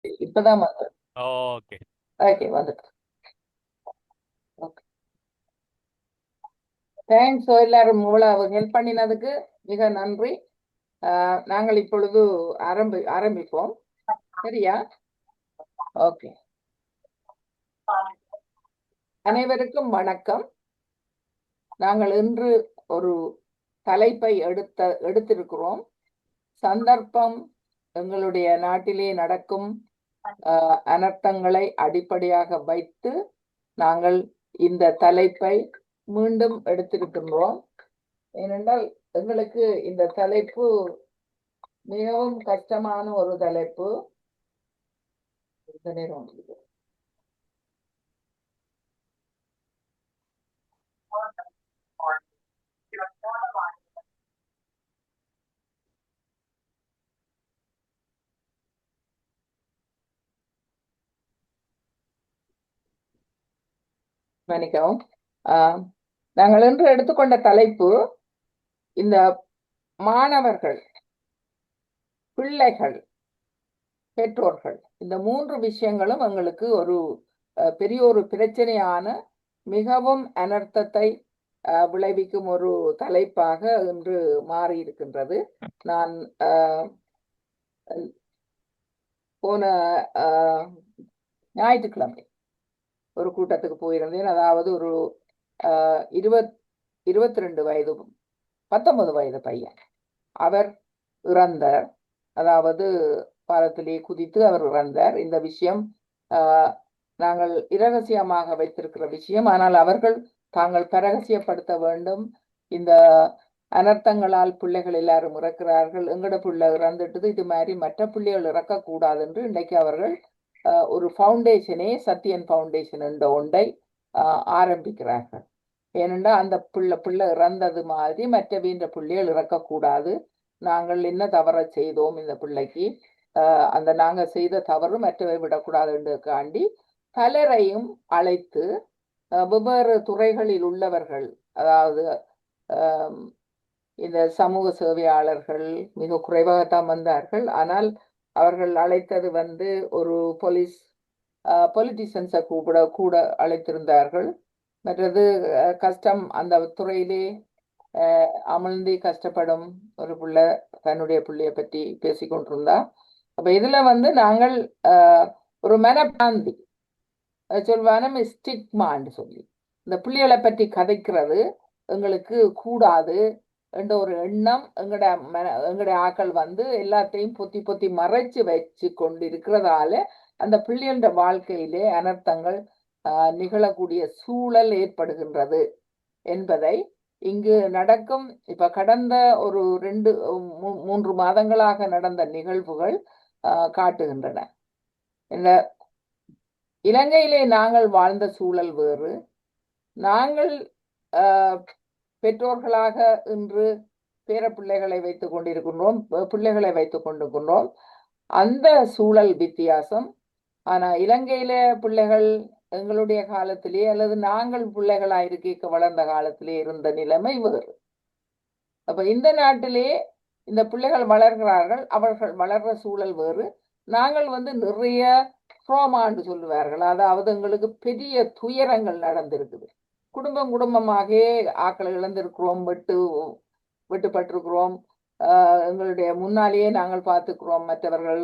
இப்பதான் வந்து okay. Okay வந்துட்டு. ஓகே, தேங்க்ஸ் எல்லாரும் இவ்வளவு ஹெல்ப் பண்ணினதுக்கு மிக நன்றி. நாங்கள் இப்பொழுது ஆரம்பிப்போம். சரியா? ஓகே. அனைவருக்கும் வணக்கம். நாங்கள் இன்று ஒரு தலைப்பை எடுத்திருக்கிறோம். சந்தர்ப்பம் எங்களுடைய நாட்டிலே நடக்கும் அனர்த்தங்களை அடிப்படையாக வைத்து நாங்கள் இந்த தலைப்பை மீண்டும் எடுத்திருக்கின்றோம். ஏனென்றால் எங்களுக்கு இந்த தலைப்பு மிகவும் கஷ்டமான ஒரு தலைப்பு. இந்த நேரம் மன்னிக்கவும். நாங்கள் இன்று எடுத்துக்கொண்ட தலைப்பு இந்த மாணவர்கள், பிள்ளைகள், பெற்றோர்கள், இந்த மூன்று விஷயங்களும் எங்களுக்கு ஒரு பெரிய ஒரு பிரச்சனையான, மிகவும் அனர்த்தத்தை விளைவிக்கும் ஒரு தலைப்பாக இன்று மாறி இருக்கின்றது. நான் போன ஞாயிற்றுக்கிழமை ஒரு கூட்டத்துக்கு போயிருந்தேன். அதாவது ஒரு 22 வயது 19 வயது பையன் அவர் இறந்தார். அதாவது பாலத்திலே குதித்து அவர் இறந்தார். இந்த விஷயம் நாங்கள் இரகசியமாக வைத்திருக்கிற விஷயம். ஆனால் அவர்கள் தாங்கள் பரகசியப்படுத்த வேண்டும். இந்த அனர்த்தங்களால் பிள்ளைகள் எல்லாரும் இறக்கிறார்கள், எங்கட பிள்ளை இறந்துட்டது, இது மாதிரி மற்ற பிள்ளைகள் இறக்கக்கூடாது என்று இன்றைக்கு அவர்கள் ஒரு ஃபவுண்டேஷனே, சத்தியன் ஃபவுண்டேஷன் என்ற ஒன்றை ஆரம்பிக்கிறார்கள். ஏனென்றால் அந்த பிள்ளை இறந்தது மாதிரி மற்ற வீண்ட பிள்ளைகள் இறக்கக்கூடாது. நாங்கள் என்ன தவற செய்தோம் இந்த பிள்ளைக்கு, அந்த நாங்க செய்த தவறு மற்றவை விடக்கூடாதுன்றதுக்காண்டி பலரையும் அழைத்து வெவ்வேறு துறைகளில் உள்ளவர்கள், அதாவது இந்த சமூக சேவையாளர்கள் மிக குறைவாகத்தான் வந்தார்கள். ஆனால் அவர்கள் அழைத்தது வந்து ஒரு பொலிட்டிஷியன்ஸை கூட அழைத்திருந்தார்கள். மற்றது கஷ்டம் அந்த துறையிலே அமர்ந்து கஷ்டப்படும் ஒரு பிள்ளை தன்னுடைய பிள்ளைய பற்றி பேசிக்கொண்டிருந்தா. அப்ப இதுல வந்து நாங்கள் ஒரு மனப்பாந்தி சொல்வான ஸ்டிக்மான்னு சொல்லி இந்த பிள்ளைகளை பற்றி கதைக்கிறது எங்களுக்கு கூடாது என்ற ஒரு எண்ணம் எங்கட ஆக்கள் வந்து எல்லாத்தையும் பொத்தி பொத்தி மறைச்சு வச்சு கொண்டு இருக்கிறதால அந்த பிள்ளைகள வாழ்க்கையிலே அனர்த்தங்கள் நிகழக்கூடிய சூழல் ஏற்படுகின்றது என்பதை இங்கு நடக்கும் இப்ப கடந்த ஒரு 2-3 மாதங்களாக நடந்த நிகழ்வுகள் காட்டுகின்றன. இந்த இலங்கையிலே நாங்கள் வாழ்ந்த சூழல் வேறு. நாங்கள் பெற்றோர்களாக இன்று பேர பிள்ளைகளை வைத்துக் கொண்டிருக்கின்றோம், பிள்ளைகளை வைத்துக் கொண்டிருக்கின்றோம். அந்த சூழல் வித்தியாசம். ஆனா இலங்கையில பிள்ளைகள் எங்களுடைய காலத்திலே அல்லது நாங்கள் பிள்ளைகளாயிருக்க வளர்ந்த காலத்திலே இருந்த நிலைமை வேறு. அப்ப இந்த நாட்டிலே இந்த பிள்ளைகள் வளர்கிறார்கள், அவர்கள் வளர்ற சூழல் வேறு. நாங்கள் வந்து நிறைய ட்ராமான்னு சொல்லுவார்கள், அதாவது எங்களுக்கு பெரிய துயரங்கள் நடந்திருக்குது. குடும்பமாக ஆக்களை இழந்திருக்கிறோம், வெட்டுப்பட்டிருக்கிறோம். எங்களுடைய முன்னாலேயே நாங்கள் பார்த்துக்கிறோம் மற்றவர்கள்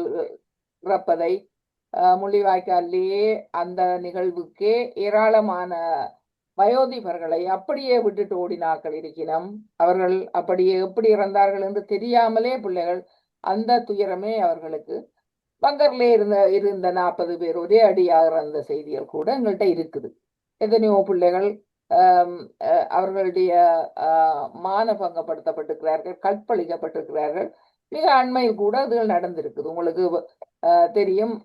இறப்பதை. முள்ளிவாய்க்காலிலேயே அந்த நிகழ்வுக்கே ஏராளமான வயோதிபர்களை அப்படியே விட்டுட்டு ஓடினாக்கள் இருக்கிறோம். அவர்கள் அப்படியே எப்படி இறந்தார்கள் என்று தெரியாமலே பிள்ளைகள், அந்த துயரமே அவர்களுக்கு. பங்கர்ல இருந்த 40 பேர் ஒரே அடியாக இறந்த செய்திகள் கூட எங்கள்கிட்ட இருக்குது. எத்தனையோ பிள்ளைகள் அவர்களுடைய மானபங்கப்படுத்தப்பட்டிருக்கிறார்கள், கற்பழிக்கப்பட்டிருக்கிறார்கள். மிக அண்மையில் கூட அதுகள் நடந்திருக்குது. உங்களுக்கு தெரியும்,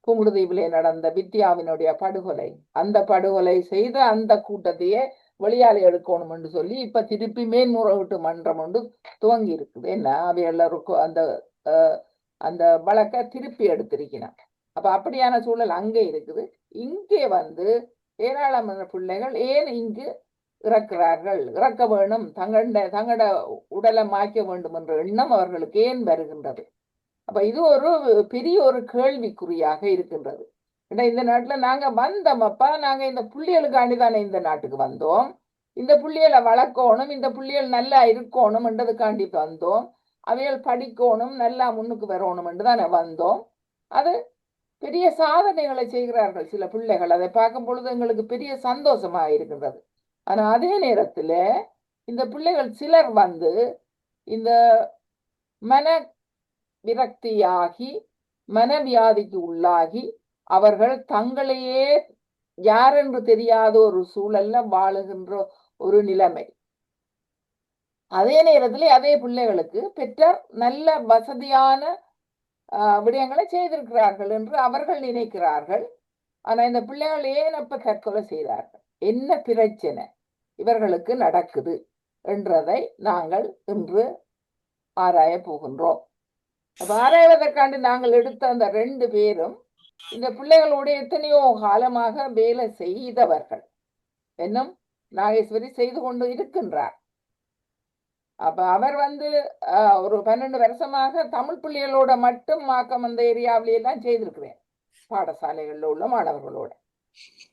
புங்குடுதீவிலே நடந்த வித்யாவினுடைய படுகொலை. அந்த படுகொலை செய்த அந்த கூட்டத்தையே வெளியாளி எடுக்கணும் என்று சொல்லி இப்ப திருப்பி மேன்முறையீட்டு மன்றம் ஒன்று துவங்கி இருக்குது. என்ன அவை எல்லாருக்கும் அந்த அந்த வழக்கை திருப்பி எடுத்திருக்கிறான். அப்ப அப்படியான சூழல் அங்கே இருக்குது. இங்கே வந்து ஏராளமான பிள்ளைகள் ஏன் இங்கு இறக்கிறார்கள், இறக்க வேணும், தங்கட உடலை மாய்க்க வேண்டும் என்ற எண்ணம் அவர்களுக்கு ஏன் வருகின்றது? அப்ப இது ஒரு பெரிய ஒரு கேள்விக்குறியாக இருக்கின்றது. இந்த நாட்டுல நாங்க வந்தோம் அப்பா, நாங்க இந்த புள்ளிகளுக்காண்டி தானே இந்த நாட்டுக்கு வந்தோம், இந்த புள்ளிகளை வளர்க்கணும், இந்த புள்ளிகள் நல்லா இருக்கணும் என்றதுக்காண்டி வந்தோம், அவைகள் படிக்கணும், நல்லா முன்னுக்கு வரணும் என்று தானே வந்தோம். அது பெரிய சாதனைகளை செய்கிறார்கள் சில பிள்ளைகள், அதை பார்க்கும் பொழுது எங்களுக்கு பெரிய சந்தோஷமா இருக்கின்றது. ஆனா அதே நேரத்துல இந்த பிள்ளைகள் சிலர் வந்து இந்த மன விரக்தியாகி மனவியாதிக்கு உள்ளாகி அவர்கள் தங்களையே யாரென்று தெரியாத ஒரு சூழல்ல வாழுகின்ற ஒரு நிலைமை. அதே நேரத்தில் அதே பிள்ளைகளுக்கு பெற்றார் நல்ல வசதியான விடயங்களை செய்திருக்கிறார்கள் என்று அவர்கள் நினைக்கிறார்கள். ஆனா இந்த பிள்ளைகள் ஏன் அப்ப தற்கொலை செய்தார்கள், என்ன பிரச்சனை இவர்களுக்கு நடக்குது என்றதை நாங்கள் இன்று ஆராய போகின்றோம். அப்ப ஆராய்வதற்காண்டி நாங்கள் எடுத்த அந்த 2 பேரும் இந்த பிள்ளைகளோட எத்தனையோ காலமாக வேலை செய்தவர்கள், இன்னும் நாகேஸ்வரி செய்து கொண்டு இருக்கின்றார். அப்ப அவர் வந்து ஒரு 12 வருஷமாக தமிழ் பிள்ளைகளோட மட்டும் மாக்கம் அந்த ஏரியாவில எல்லாம் செய்திருக்கிறேன், பாடசாலைகளில் உள்ள மாணவர்களோட.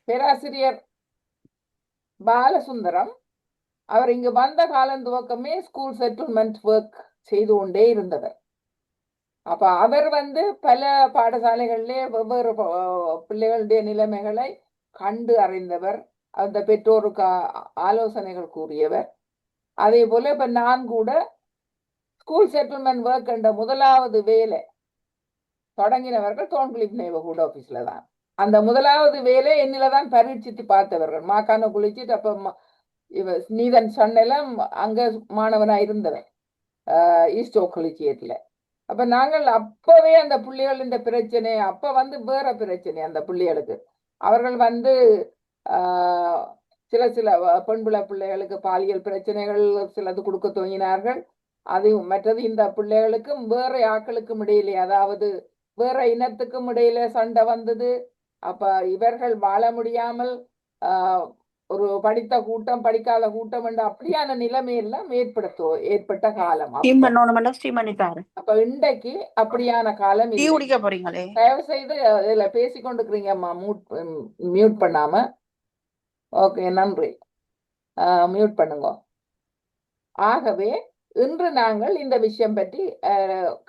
பேராசிரியர் பாலசுந்தரம் அவர் இங்கு வந்த காலம் துவக்கமே ஸ்கூல் செட்டில்மெண்ட் ஒர்க் செய்து கொண்டே இருந்தவர். அப்ப அவர் வந்து பல பாடசாலைகளிலே வெவ்வேறு பிள்ளைகளுடைய நிலைமைகளை கண்டு அறிந்தவர், அந்த பெற்றோருக்கு ஆலோசனைகள் கூறியவர். அதே போல இப்ப நான் கூட ஸ்கூல் செட்டில்மெண்ட் ஒர்க் என்ற முதலாவது வேலை தொடங்கினவர்கள் தோன்கிளிப் நெய்பர்ஹுட் ஆபீஸ்ல தான். அந்த முதலாவது வேலை என்னில தான் பரீட்சித்து பார்த்தவர்கள். மாக்கான குளிச்சுட்டு அப்ப நீதன் சன்னெல்லாம் அங்க மாணவனா இருந்தவன் ஈஸ்ட் ஓக் கொலிச்சியத்துல. அப்ப நாங்கள் அப்பவே அந்த பிள்ளைகள் இந்த பிரச்சனை அப்ப வந்து வேற பிரச்சனை அந்த பிள்ளைகளுக்கு, அவர்கள் வந்து சில சில பெண்பிள்ளை பிள்ளைகளுக்கு பாலியல் பிரச்சனைகள் சிலது கொடுக்க துவங்கினார்கள். அது மற்றது இந்த பிள்ளைகளுக்கும் வேற ஆக்களுக்கும் இடையிலே, அதாவது வேற இனத்துக்கும் இடையிலே சண்டை வந்தது. அப்ப இவர்கள் வாழ முடியாமல் ஒரு படித்த கூட்டம் படிக்காத கூட்டம் என்ற அப்படியான நிலைமை எல்லாம் ஏற்பட்ட காலம். அப்ப இன்றைக்கு அப்படியான காலம் இல்லை. தயவு செய்து இதுல பேசிக்கொண்டிருக்கிறீங்கம்மா, மியூட் பண்ணாம. ஓகே, நன்றி, மியூட் பண்ணுங்க. ஆகவே இன்று நாங்கள் இந்த விஷயம் பற்றி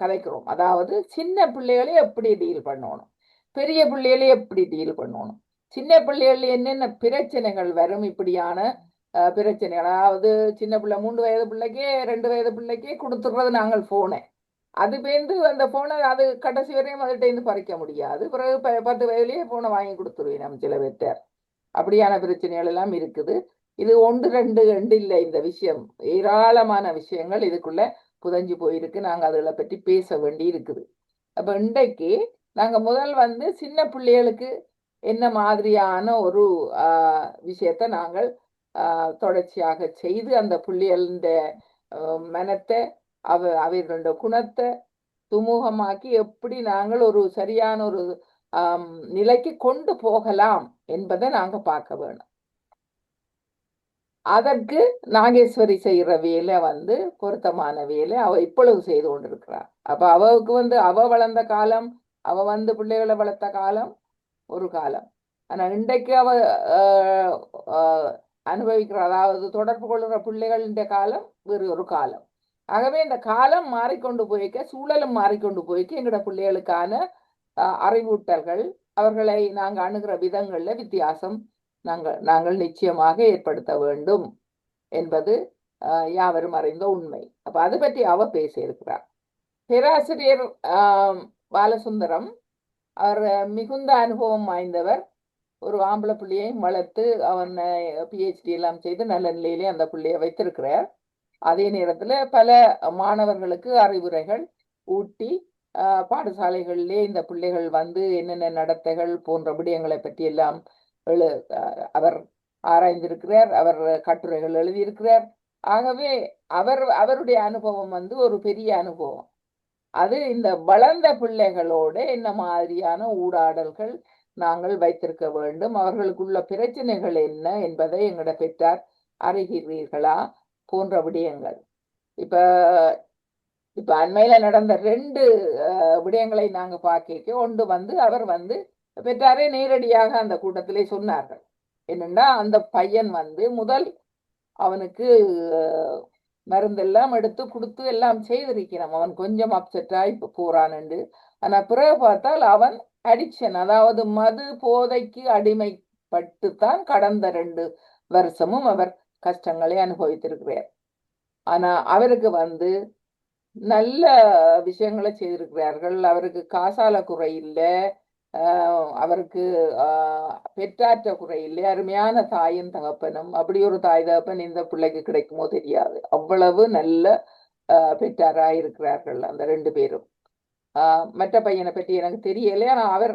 கதைக்கிறோம். அதாவது சின்ன பிள்ளைகளை எப்படி டீல் பண்ணணும், பெரிய பிள்ளைகளை எப்படி டீல் பண்ணணும், சின்ன பிள்ளைகள் என்னென்ன பிரச்சனைகள் வரும், இப்படியான பிரச்சனைகள். அதாவது சின்ன பிள்ளை 3 வயது பிள்ளைக்கே 2 வயது பிள்ளைக்கே கொடுத்துடுறது நாங்கள் போனை. அது பேருந்து அந்த போனை அது கடைசி வரையும் அதுகிட்ட பறிக்க முடியாது. பிறகு 10 வயதுலயே போனை வாங்கி கொடுத்துருவேன் நம்ம சில பேர்த்த. அப்படியான பிரச்சனைகள் எல்லாம் இருக்குது. இது 1 2 இல்லை, இந்த விஷயம் ஏராளமான விஷயங்கள் இதுக்குள்ள புதஞ்சு போயிருக்கு. நாங்க அதுகளை பற்றி பேச வேண்டி இருக்குது. அப்ப இன்றைக்கு நாங்க முதல் வந்து சின்ன பிள்ளைகளுக்கு என்ன மாதிரியான ஒரு விஷயத்தை நாங்கள் தொடர்ச்சியாக செய்து அந்த பிள்ளைகளின் மனத்தை அவர்களுடைய குணத்தை சுமூகமாக்கி எப்படி நாங்கள் ஒரு சரியான ஒரு நிலைக்கு கொண்டு போகலாம் என்பதை நாங்க பார்க்க வேணும். அதற்கு நாகேஸ்வரி செய்கிற வேலை வந்து பொருத்தமான வேலை. அவ இப்பொழுது செய்து கொண்டிருக்கிறார். அப்ப அவளுக்கு வந்து அவ வளர்ந்த காலம், அவ வந்து பிள்ளைகளை வளர்த்த காலம் ஒரு காலம். ஆனா இன்றைக்கு அவ அனுபவிக்கிற, அதாவது தொடர்பு கொள்கிற பிள்ளைகளின் காலம் வேறு ஒரு காலம். ஆகவே இந்த காலம் மாறிக்கொண்டு போய்க்க, சூழலும் மாறிக்கொண்டு போய்க்க எங்களோட பிள்ளைகளுக்கான அறிவூட்டல்கள், அவர்களை நாங்கள் அணுகிற விதங்கள்ல வித்தியாசம் நாங்கள் நிச்சயமாக ஏற்படுத்த வேண்டும் என்பது யாவரும் அறிந்த உண்மை. அப்ப அதை பற்றி அவ பேசியிருக்கிறார். பேராசிரியர் பாலசுந்தரம் அவர் மிகுந்த அனுபவம் வாய்ந்தவர். ஒரு ஆம்பளை பிள்ளையையும் வளர்த்து அவன் PhD எல்லாம் செய்து நல்ல நிலையிலே அந்த பிள்ளையை வைத்திருக்கிறார். அதே நேரத்துல பல மாணவர்களுக்கு அறிவுரைகள் ஊட்டி பாடசாலைகளிலே இந்த பிள்ளைகள் வந்து என்னென்ன நடத்தைகள் போன்ற விடயங்களை பற்றி எல்லாம் அவர் ஆராய்ந்திருக்கிறார். அவர் கட்டுரைகள் எழுதியிருக்கிறார். ஆகவே அவருடைய அனுபவம் வந்து ஒரு பெரிய அனுபவம். அது இந்த வளர்ந்த பிள்ளைகளோட என்ன மாதிரியான ஊடாடல்கள் நாங்கள் வைத்திருக்க வேண்டும், அவர்களுக்குள்ள பிரச்சனைகள் என்ன என்பதை எங்கட பெற்றார் அறிகிறீர்களா போன்ற விடயங்கள். இப்ப இப்ப அண்மையில நடந்த 2 விடயங்களை நாங்க பார்க்க ஒன்று அவர் பெற்றாரே நேரடியாக அந்த கூட்டத்திலே சொன்னார்கள். என்னன்னா அந்த பையன் முதல் அவனுக்கு மருந்தெல்லாம் எடுத்து கொடுத்து எல்லாம் செய்திருக்கிறான். அவன் கொஞ்சம் அப்செட் ஆகி போறான். ஆனா பிறகு பார்த்தால் அவன் அடிக்ஷன், அதாவது மது போதைக்கு அடிமைப்பட்டுத்தான் கடந்த 2 வருஷமும் அவர் கஷ்டங்களை அனுபவித்திருக்கிறார். ஆனா அவருக்கு நல்ல விஷயங்களை செய்திருக்கிறார்கள். அவருக்கு காசால குறை இல்லை, அவருக்கு பெற்றாற்ற குறை இல்லை, அருமையான தாயும் தகப்பனும். அப்படி ஒரு தாய் தகப்பன் இந்த பிள்ளைக்கு கிடைக்குமோ தெரியாது. அவ்வளவு நல்ல பெற்றாராக இருக்கிறார்கள் அந்த 2 பேரும். மற்ற பையனை பற்றி எனக்கு தெரியலை. ஆனால் அவர்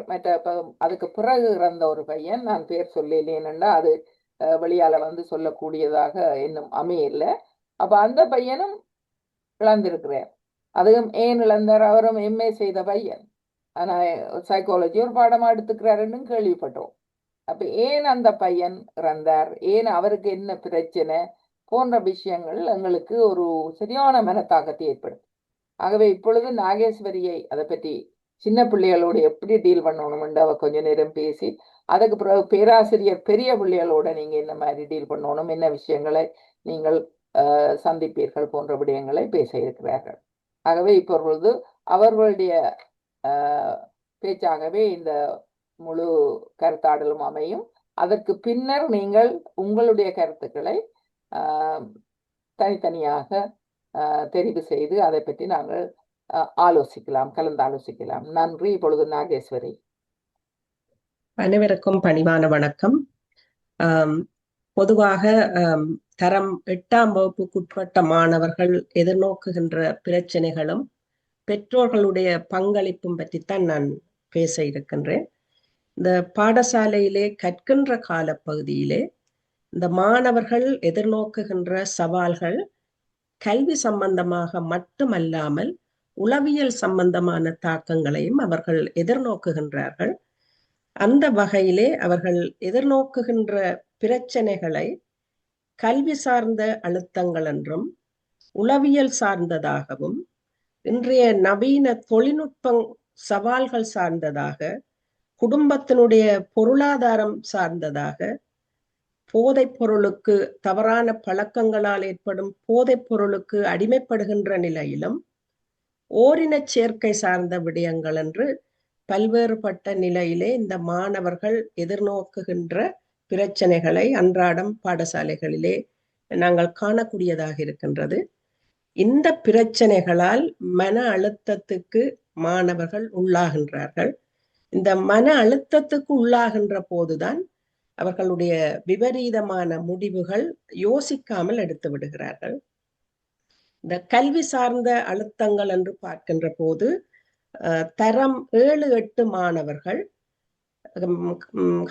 அதுக்கு பிறகு இறந்த ஒரு பையன், நான் பேர் சொல்லலேன்னா அது வெளியால சொல்லக்கூடியதாக இன்னும் அமையல. அப்ப அந்த பையனும் இழந்திருக்கிறார். அதுவும் ஏன் இழந்தார்? அவரும் எம்ஏ செய்த பையன், ஆனா சைக்காலஜி ஒரு பாடமா எடுத்துக்கிறாருன்னு கேள்விப்பட்டோம். அப்ப ஏன் அந்த பையன் இறந்தார், ஏன் அவருக்கு என்ன பிரச்சனை போன்ற விஷயங்கள் எங்களுக்கு ஒரு சரியான மனத்தாக்கத்தை ஏற்படும். ஆகவே இப்பொழுது நாகேஸ்வரியை அதை பற்றி சின்ன பிள்ளைகளோடு எப்படி டீல் பண்ணணும் என்று அவ கொஞ்ச நேரம் பேசி, அதுக்கு பிறகு பேராசிரியர் பெரிய பிள்ளைகளோட நீங்க என்ன மாதிரி டீல் பண்ணணும், என்ன விஷயங்களை நீங்கள் சந்திப்பீர்கள் போன்ற விடயங்களை பேச இருக்கிறார்கள். ஆகவே இப்பொழுது அவர்களுடைய பேச்சாகவே இந்த முழு கருத்தாடலும் அமையும். அதற்கு பின்னர் நீங்கள் உங்களுடைய கருத்துக்களை தனித்தனியாக தெரிவு செய்து அதை பற்றி நாங்கள் ஆலோசிக்கலாம், கலந்து ஆலோசிக்கலாம். நன்றி. இப்பொழுது நாகேஸ்வரி. அனைவருக்கும் பணிவான வணக்கம். பொதுவாக தரம் 8ஆம் வகுப்புக்குட்பட்ட மாணவர்கள் எதிர்நோக்குகின்ற பிரச்சனைகளும் பெற்றோர்களுடைய பங்களிப்பும் பற்றித்தான் நான் பேச இருக்கின்றேன். இந்த பாடசாலையிலே கற்கின்ற காலப்பகுதியிலே இந்த மாணவர்கள் எதிர்நோக்குகின்ற சவால்கள் கல்வி சம்பந்தமாக மட்டுமல்லாமல் உளவியல் சம்பந்தமான தாக்கங்களையும் அவர்கள் எதிர்நோக்குகின்றார்கள். அந்த வகையிலே அவர்கள் எதிர்நோக்குகின்ற பிரச்சனைகளை கல்வி சார்ந்த அழுத்தங்கள் என்றும் உளவியல் சார்ந்ததாகவும் இன்றைய நவீன தொழில்நுட்ப சவால்கள் சார்ந்ததாக, குடும்பத்தினுடைய பொருளாதாரம் சார்ந்ததாக, போதைப் பொருளுக்கு தவறான பழக்கங்களால் ஏற்படும் போதைப் பொருளுக்கு அடிமைப்படுகின்ற நிலையிலும் ஓரின சேர்க்கை சார்ந்த விடயங்கள் என்று பல்வேறுபட்ட நிலையிலே இந்த மாணவர்கள் எதிர்நோக்குகின்ற பிரச்சனைகளை அன்றாடம் பாடசாலைகளிலே நாங்கள் காணக்கூடியதாக இருக்கின்றது. இந்த பிரச்சனைகளால் மன அழுத்தத்துக்கு மாணவர்கள் உள்ளாகின்றார்கள். இந்த மன அழுத்தத்துக்கு உள்ளாகின்ற போதுதான் அவர்களுடைய விபரீதமான முடிவுகள் யோசிக்காமல் எடுத்து விடுகிறார்கள். இந்த கல்வி சார்ந்த அழுத்தங்கள் என்று பார்க்கின்ற போது தரம் 7-8 மாணவர்கள்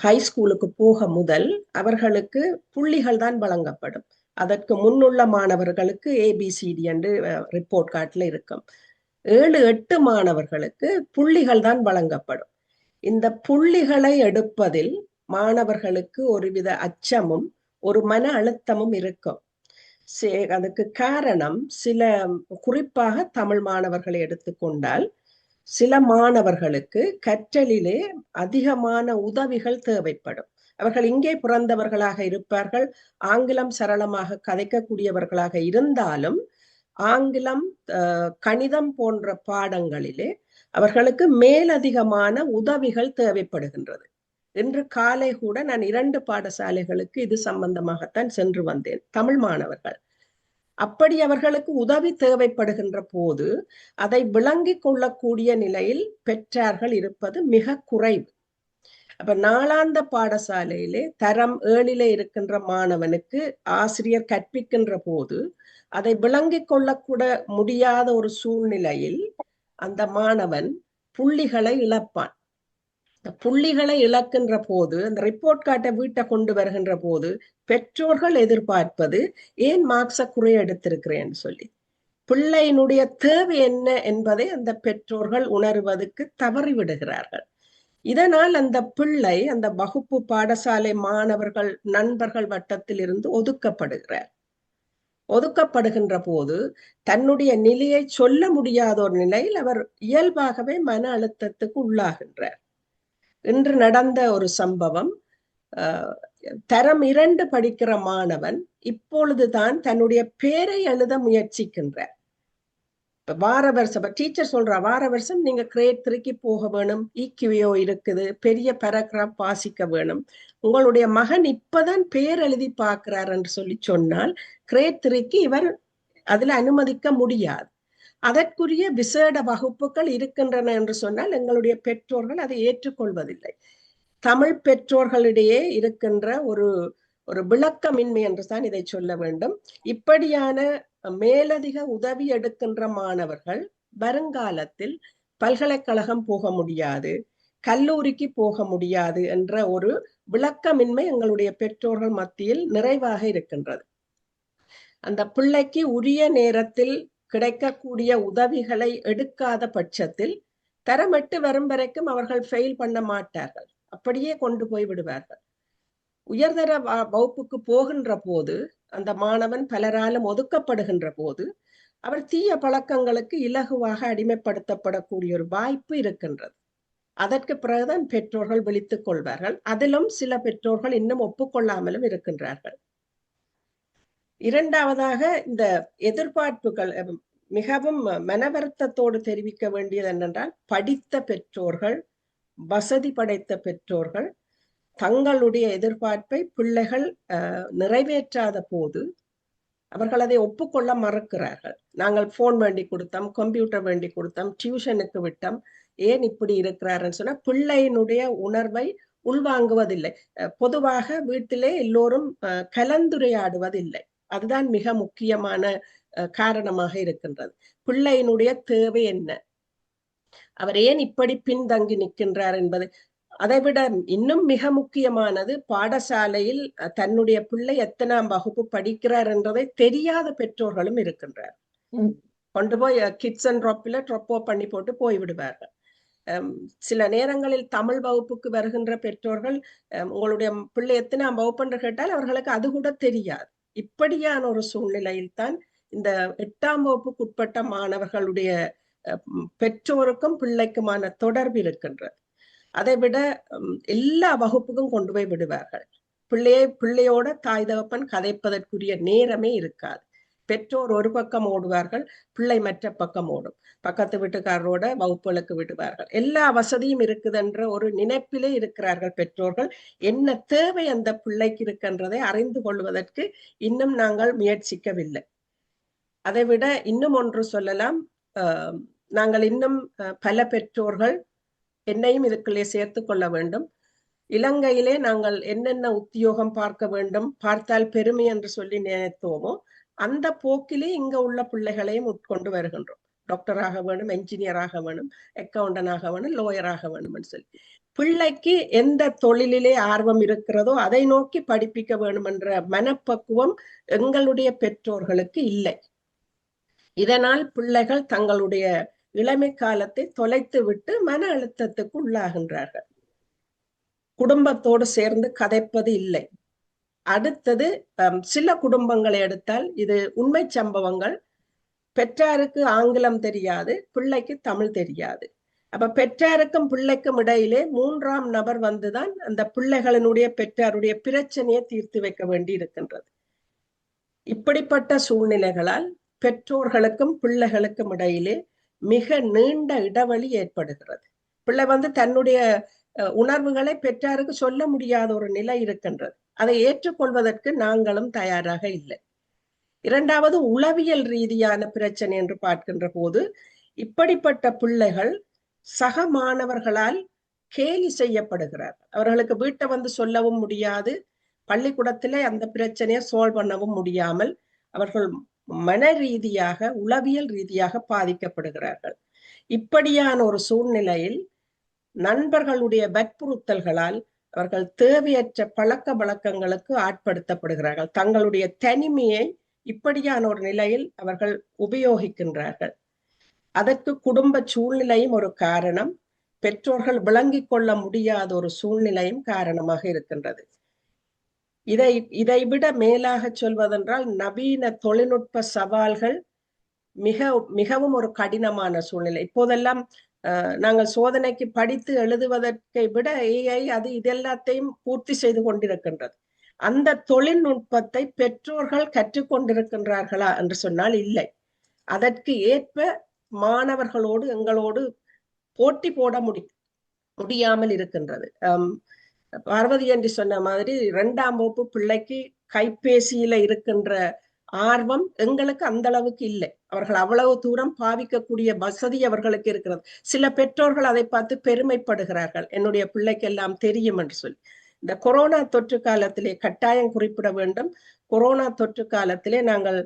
ஹைஸ்கூலுக்கு போக முதல் அவர்களுக்கு புள்ளிகள் தான் வழங்கப்படும். அதற்கு முன்னுள்ள மாணவர்களுக்கு ABCD என்று ரிப்போர்ட் கார்டில் இருக்கும். 7-8 மாணவர்களுக்கு புள்ளிகள் தான் வழங்கப்படும். இந்த புள்ளிகளை எடுப்பதில் மாணவர்களுக்கு ஒருவித அச்சமும் ஒரு மன அழுத்தமும் இருக்கும். அதுக்கு காரணம் குறிப்பாக தமிழ் மாணவர்களை எடுத்துக்கொண்டால் சில மாணவர்களுக்கு கற்றலிலே அதிகமான உதவிகள் தேவைப்படும். அவர்கள் இங்கே பிறந்தவர்களாக இருப்பார்கள், ஆங்கிலம் சரளமாக கதைக்கக்கூடியவர்களாக இருந்தாலும் ஆங்கிலம் கணிதம் போன்ற பாடங்களிலே அவர்களுக்கு மேலதிகமான உதவிகள் தேவைப்படுகின்றது. இன்று காலை கூட நான் 2 பாடசாலைகளுக்கு இது சம்பந்தமாகத்தான் சென்று வந்தேன். தமிழ் மாணவர்கள் அப்படி அவர்களுக்கு உதவி தேவைப்படுகின்ற போது அதை விளங்கிக் கொள்ளக்கூடிய நிலையில் பெற்றார்கள் இருப்பது மிக குறைவு. அப்ப நாளாந்த பாடசாலையிலே தரம் 7 இருக்கின்ற மாணவனுக்கு ஆசிரியர் கற்பிக்கின்ற போது அதை விளங்கிக் கொள்ளக்கூட முடியாத ஒரு சூழ்நிலையில் அந்த மாணவன் புள்ளிகளை இழப்பான். புள்ளிகளை இழக்கின்ற போது அந்த ரிப்போர்ட் கார்டை வீட்டை கொண்டு வருகின்ற போது பெற்றோர்கள் எதிர்பார்ப்பது ஏன் மார்க்ஸை குறைய எடுத்திருக்கிறேன்னு சொல்லி. பிள்ளையினுடைய தேவை என்ன என்பதை அந்த பெற்றோர்கள் உணர்வதற்கு தவறிவிடுகிறார்கள். இதனால் அந்த பிள்ளை அந்த வகுப்பு பாடசாலை மாணவர்கள் நண்பர்கள் வட்டத்தில் இருந்து ஒதுக்கப்படுகிறார். ஒதுக்கப்படுகின்ற போது தன்னுடைய நிலையை சொல்ல முடியாத ஒரு நிலையில் அவர் இயல்பாகவே மன அழுத்தத்துக்கு உள்ளாகின்றார். இன்று நடந்த ஒரு சம்பவம், தரம் 2 படிக்கிற மாணவன் இப்பொழுதுதான் தன்னுடைய பேரை எழுத முயற்சிக்கின்றார். வார வருஷம் டீச்சர் சொல்றா, வார வருஷம் நீங்க கிரேட் 3க்கு போக வேணும், EQO இருக்குது, பெரிய பேராகிராஃப் வாசிக்க வேணும், உங்களுடைய மகன் இப்பதான் பேர் எழுதி பார்க்கிறார் என்று சொல்லி சொன்னால் கிரேட் 3க்கு இவர் அதுல அனுமதிக்க முடியாது. அதற்குரிய விசேட வகுப்புகள் இருக்கின்றன என்று சொன்னால் எங்களுடைய பெற்றோர்கள் அதை ஏற்றுக்கொள்வதில்லை. தமிழ் பெற்றோர்களிடையே இருக்கின்ற ஒரு விளக்கமின்மை என்றுதான் இதை சொல்ல வேண்டும். இப்படியான மேலதிக உதவி எடுக்கின்ற மாணவர்கள் வருங்காலத்தில் பல்கலைக்கழகம் போக முடியாது, கல்லூரிக்கு போக முடியாது என்ற ஒரு விளக்கமின்மை எங்களுடைய பெற்றோர்கள் மத்தியில் நிறைவாக இருக்கின்றது. அந்த பிள்ளைக்கு உரிய நேரத்தில் கிடைக்கக்கூடிய உதவிகளை எடுக்காத பட்சத்தில் தரம் 8 வரும் வரைக்கும் அவர்கள் ஃபெயில் பண்ண மாட்டார்கள், அப்படியே கொண்டு போய் விடுவார்கள். உயர்தர வகுப்புக்கு போகின்ற போது அந்த மாணவன் பலராலும் ஒதுக்கப்படுகின்ற போது அவர் தீய பழக்கங்களுக்கு இலகுவாக அடிமைப்படுத்தப்படக்கூடிய ஒரு வாய்ப்பு இருக்கின்றது. அதற்கு பிறகுதான் பெற்றோர்கள் விழித்துக் கொள்வார்கள். அதிலும் சில பெற்றோர்கள் இன்னும் ஒப்புக்கொள்ளாமலும் இருக்கின்றார்கள். இரண்டாவதாக, இந்த எதிர்பார்ப்புகள் மிகவும் மனவருத்தத்தோடு தெரிவிக்க வேண்டியது என்னென்றால், படித்த பெற்றோர்கள், வசதி படைத்த பெற்றோர்கள் தங்களுடைய எதிர்பார்ப்பை பிள்ளைகள் நிறைவேற்றாத போது அவர்கள் அதை ஒப்புக்கொள்ள மறுக்கிறார்கள். நாங்கள் போன் வேண்டி கொடுத்தோம், கம்ப்யூட்டர் வேண்டி கொடுத்தோம், டியூஷனுக்கு விட்டோம், ஏன் இப்படி இருக்கிறாருன்னு சொன்னா பிள்ளையினுடைய உணர்வை உள்வாங்குவதில்லை. பொதுவாக வீட்டிலே எல்லோரும் கலந்துரையாடுவதில்லை. அதுதான் மிக முக்கியமான காரணமாக இருக்கின்றது. பிள்ளையினுடைய தேவை என்ன, அவர் ஏன் இப்படி பின்தங்கி நிற்கின்றார் என்பது. அதைவிட இன்னும் மிக முக்கியமானது, பாடசாலையில் தன்னுடைய பிள்ளை எத்தனாம் வகுப்பு படிக்கிறார் என்றதை தெரியாத பெற்றோர்களும் இருக்கின்றார். கொண்டு போய் கிட்ஸ் அண்ட் ட்ராப்போ பண்ணி போட்டு போய்விடுவார்கள். சில நேரங்களில் தமிழ் வகுப்புக்கு வருகின்ற பெற்றோர்கள் உங்களுடைய பிள்ளை எத்தனாம் வகுப்பு என்று கேட்டால் அவர்களுக்கு அது கூட தெரியாது. இப்படியான ஒரு சூழ்நிலையில் தான் இந்த 8ஆம் வகுப்புக்கு உட்பட்ட மாணவர்களுடைய பெற்றோருக்கும் பிள்ளைக்குமான தொடர்பு இருக்கின்றது. அதை விட எல்லா வகுப்புக்கும் கொண்டு போய் விடுவார்கள். பிள்ளையோட தாய் தகப்பன் கதைப்பதற்குரிய நேரமே இருக்காது. பெற்றோர் ஒரு பக்கம் ஓடுவார்கள், பிள்ளை மற்ற பக்கம் ஓடும். பக்கத்து வீட்டுக்காரரோட வகுப்புகளுக்கு விடுவார்கள். எல்லா வசதியும் இருக்குதுன்ற ஒரு நினைப்பிலே இருக்கிறார்கள் பெற்றோர்கள். என்ன தேவை அந்த பிள்ளைக்கு இருக்கின்றதை அறிந்து கொள்வதற்கு இன்னும் நாங்கள் முயற்சிக்கவில்லை. அதை விட இன்னும் ஒன்று சொல்லலாம். நாங்கள் இன்னும் பல பெற்றோர்கள், என்னையும் இதுக்குள்ளே சேர்த்து கொள்ள வேண்டும், இலங்கையிலே நாங்கள் என்னென்ன உத்தியோகம் பார்க்க வேண்டும், பார்த்தால் பெருமை என்று சொல்லி நினைத்தோமோ அந்த போக்கிலே இங்க உள்ள பிள்ளைகளையும் உட்கொண்டு வருகின்றோம். டாக்டராக வேணும், என்ஜினியராக வேணும், அக்கவுண்டனாக வேணும், லோயராக வேணும்னு சொல்லி. பிள்ளைக்கு எந்த தொழிலிலே ஆர்வம் இருக்கிறதோ அதை நோக்கி படிப்பிக்க வேண்டும் என்ற மனப்பக்குவம் எங்களுடைய பெற்றோர்களுக்கு இல்லை. இதனால் பிள்ளைகள் தங்களுடைய இளமை காலத்தை தொலைத்து விட்டு மன அழுத்தத்துக்கு உள்ளாகின்றார்கள். குடும்பத்தோடு சேர்ந்து கதைப்பது இல்லை. அடுத்தது, சில குடும்பங்களை எடுத்தால் இது உண்மை சம்பவங்கள். பெற்றாருக்கு ஆங்கிலம் தெரியாது, பிள்ளைக்கு தமிழ் தெரியாது. அப்ப பெற்றாருக்கும் பிள்ளைக்கும் இடையிலே 3ஆம் நபர் வந்துதான் அந்த பிள்ளைகளினுடைய பெற்றாருடைய பிரச்சனையை தீர்த்து வைக்க வேண்டி இருக்கின்றது. இப்படிப்பட்ட சூழ்நிலைகளால் பெற்றோர்களுக்கும் பிள்ளைகளுக்கும் இடையிலே மிக நீண்ட இடைவெளி ஏற்படுகிறது. பிள்ளை தன்னுடைய உணர்வுகளை பெற்றாருக்கு சொல்ல முடியாத ஒரு நிலை இருக்கின்றது. அதை ஏற்றுக்கொள்வதற்கு நாங்களும் தயாராக இல்லை. இரண்டாவது, உளவியல் ரீதியான பிரச்சனை என்று பார்க்கின்ற போது இப்படிப்பட்ட பிள்ளைகள் சக மாணவர்களால் கேலி செய்யப்படுகிறார்கள். அவர்களுக்கு வீட்டை சொல்லவும் முடியாது, பள்ளிக்கூடத்திலே அந்த பிரச்சனையை சால்வ் பண்ணவும் முடியாமல் அவர்கள் மன ரீதியாக, உளவியல் ரீதியாக பாதிக்கப்படுகிறார்கள். இப்படியான ஒரு சூழ்நிலையில் நண்பர்களுடைய வற்புறுத்தல்களால் அவர்கள் தேவையற்ற பழக்க வழக்கங்களுக்கு ஆட்படுத்தப்படுகிறார்கள். தங்களுடைய தனிமையை இப்படியான ஒரு நிலையில் அவர்கள் உபயோகிக்கின்றார்கள். அதற்கு குடும்ப சூழ்நிலையும் ஒரு காரணம், பெற்றோர்கள் விளங்கிக் கொள்ள முடியாத ஒரு சூழ்நிலையும் காரணமாக இருக்கின்றது. இதை விட மேலாக சொல்வதென்றால் நவீன தொழில்நுட்ப சவால்கள் மிகவும் ஒரு கடினமான சூழ்நிலை. இப்போதெல்லாம் நாங்கள் சோதனைக்கு படித்து எழுதுவதற்கை விட AI அது இதெல்லாத்தையும் பூர்த்தி செய்து கொண்டிருக்கின்றது. அந்த தொழில்நுட்பத்தை பெற்றோர்கள் கற்றுக்கொண்டிருக்கின்றார்களா என்று சொன்னால் இல்லை. அதற்கு ஏற்ப மாணவர்களோடு எங்களோடு போட்டி போட முடியாமல் இருக்கின்றது. பார்வதி என்று சொன்ன மாதிரி 2ஆம் வகுப்பு பிள்ளைக்கு கைபேசியில இருக்கின்ற ஆர்வம் எங்களுக்கு அந்த அளவுக்கு இல்லை. அவர்கள் அவ்வளவு தூரம் பாவிக்கக்கூடிய வசதி அவர்களுக்கு இருக்கிறது. சில பெற்றோர்கள் அதை பார்த்து பெருமைப்படுகிறார்கள், என்னுடைய பிள்ளைக்கு எல்லாம் தெரியும் என்று சொல்லி. இந்த கொரோனா தொற்று காலத்திலே கட்டாயம் குறிப்பிட வேண்டும், கொரோனா தொற்று காலத்திலே நாங்கள்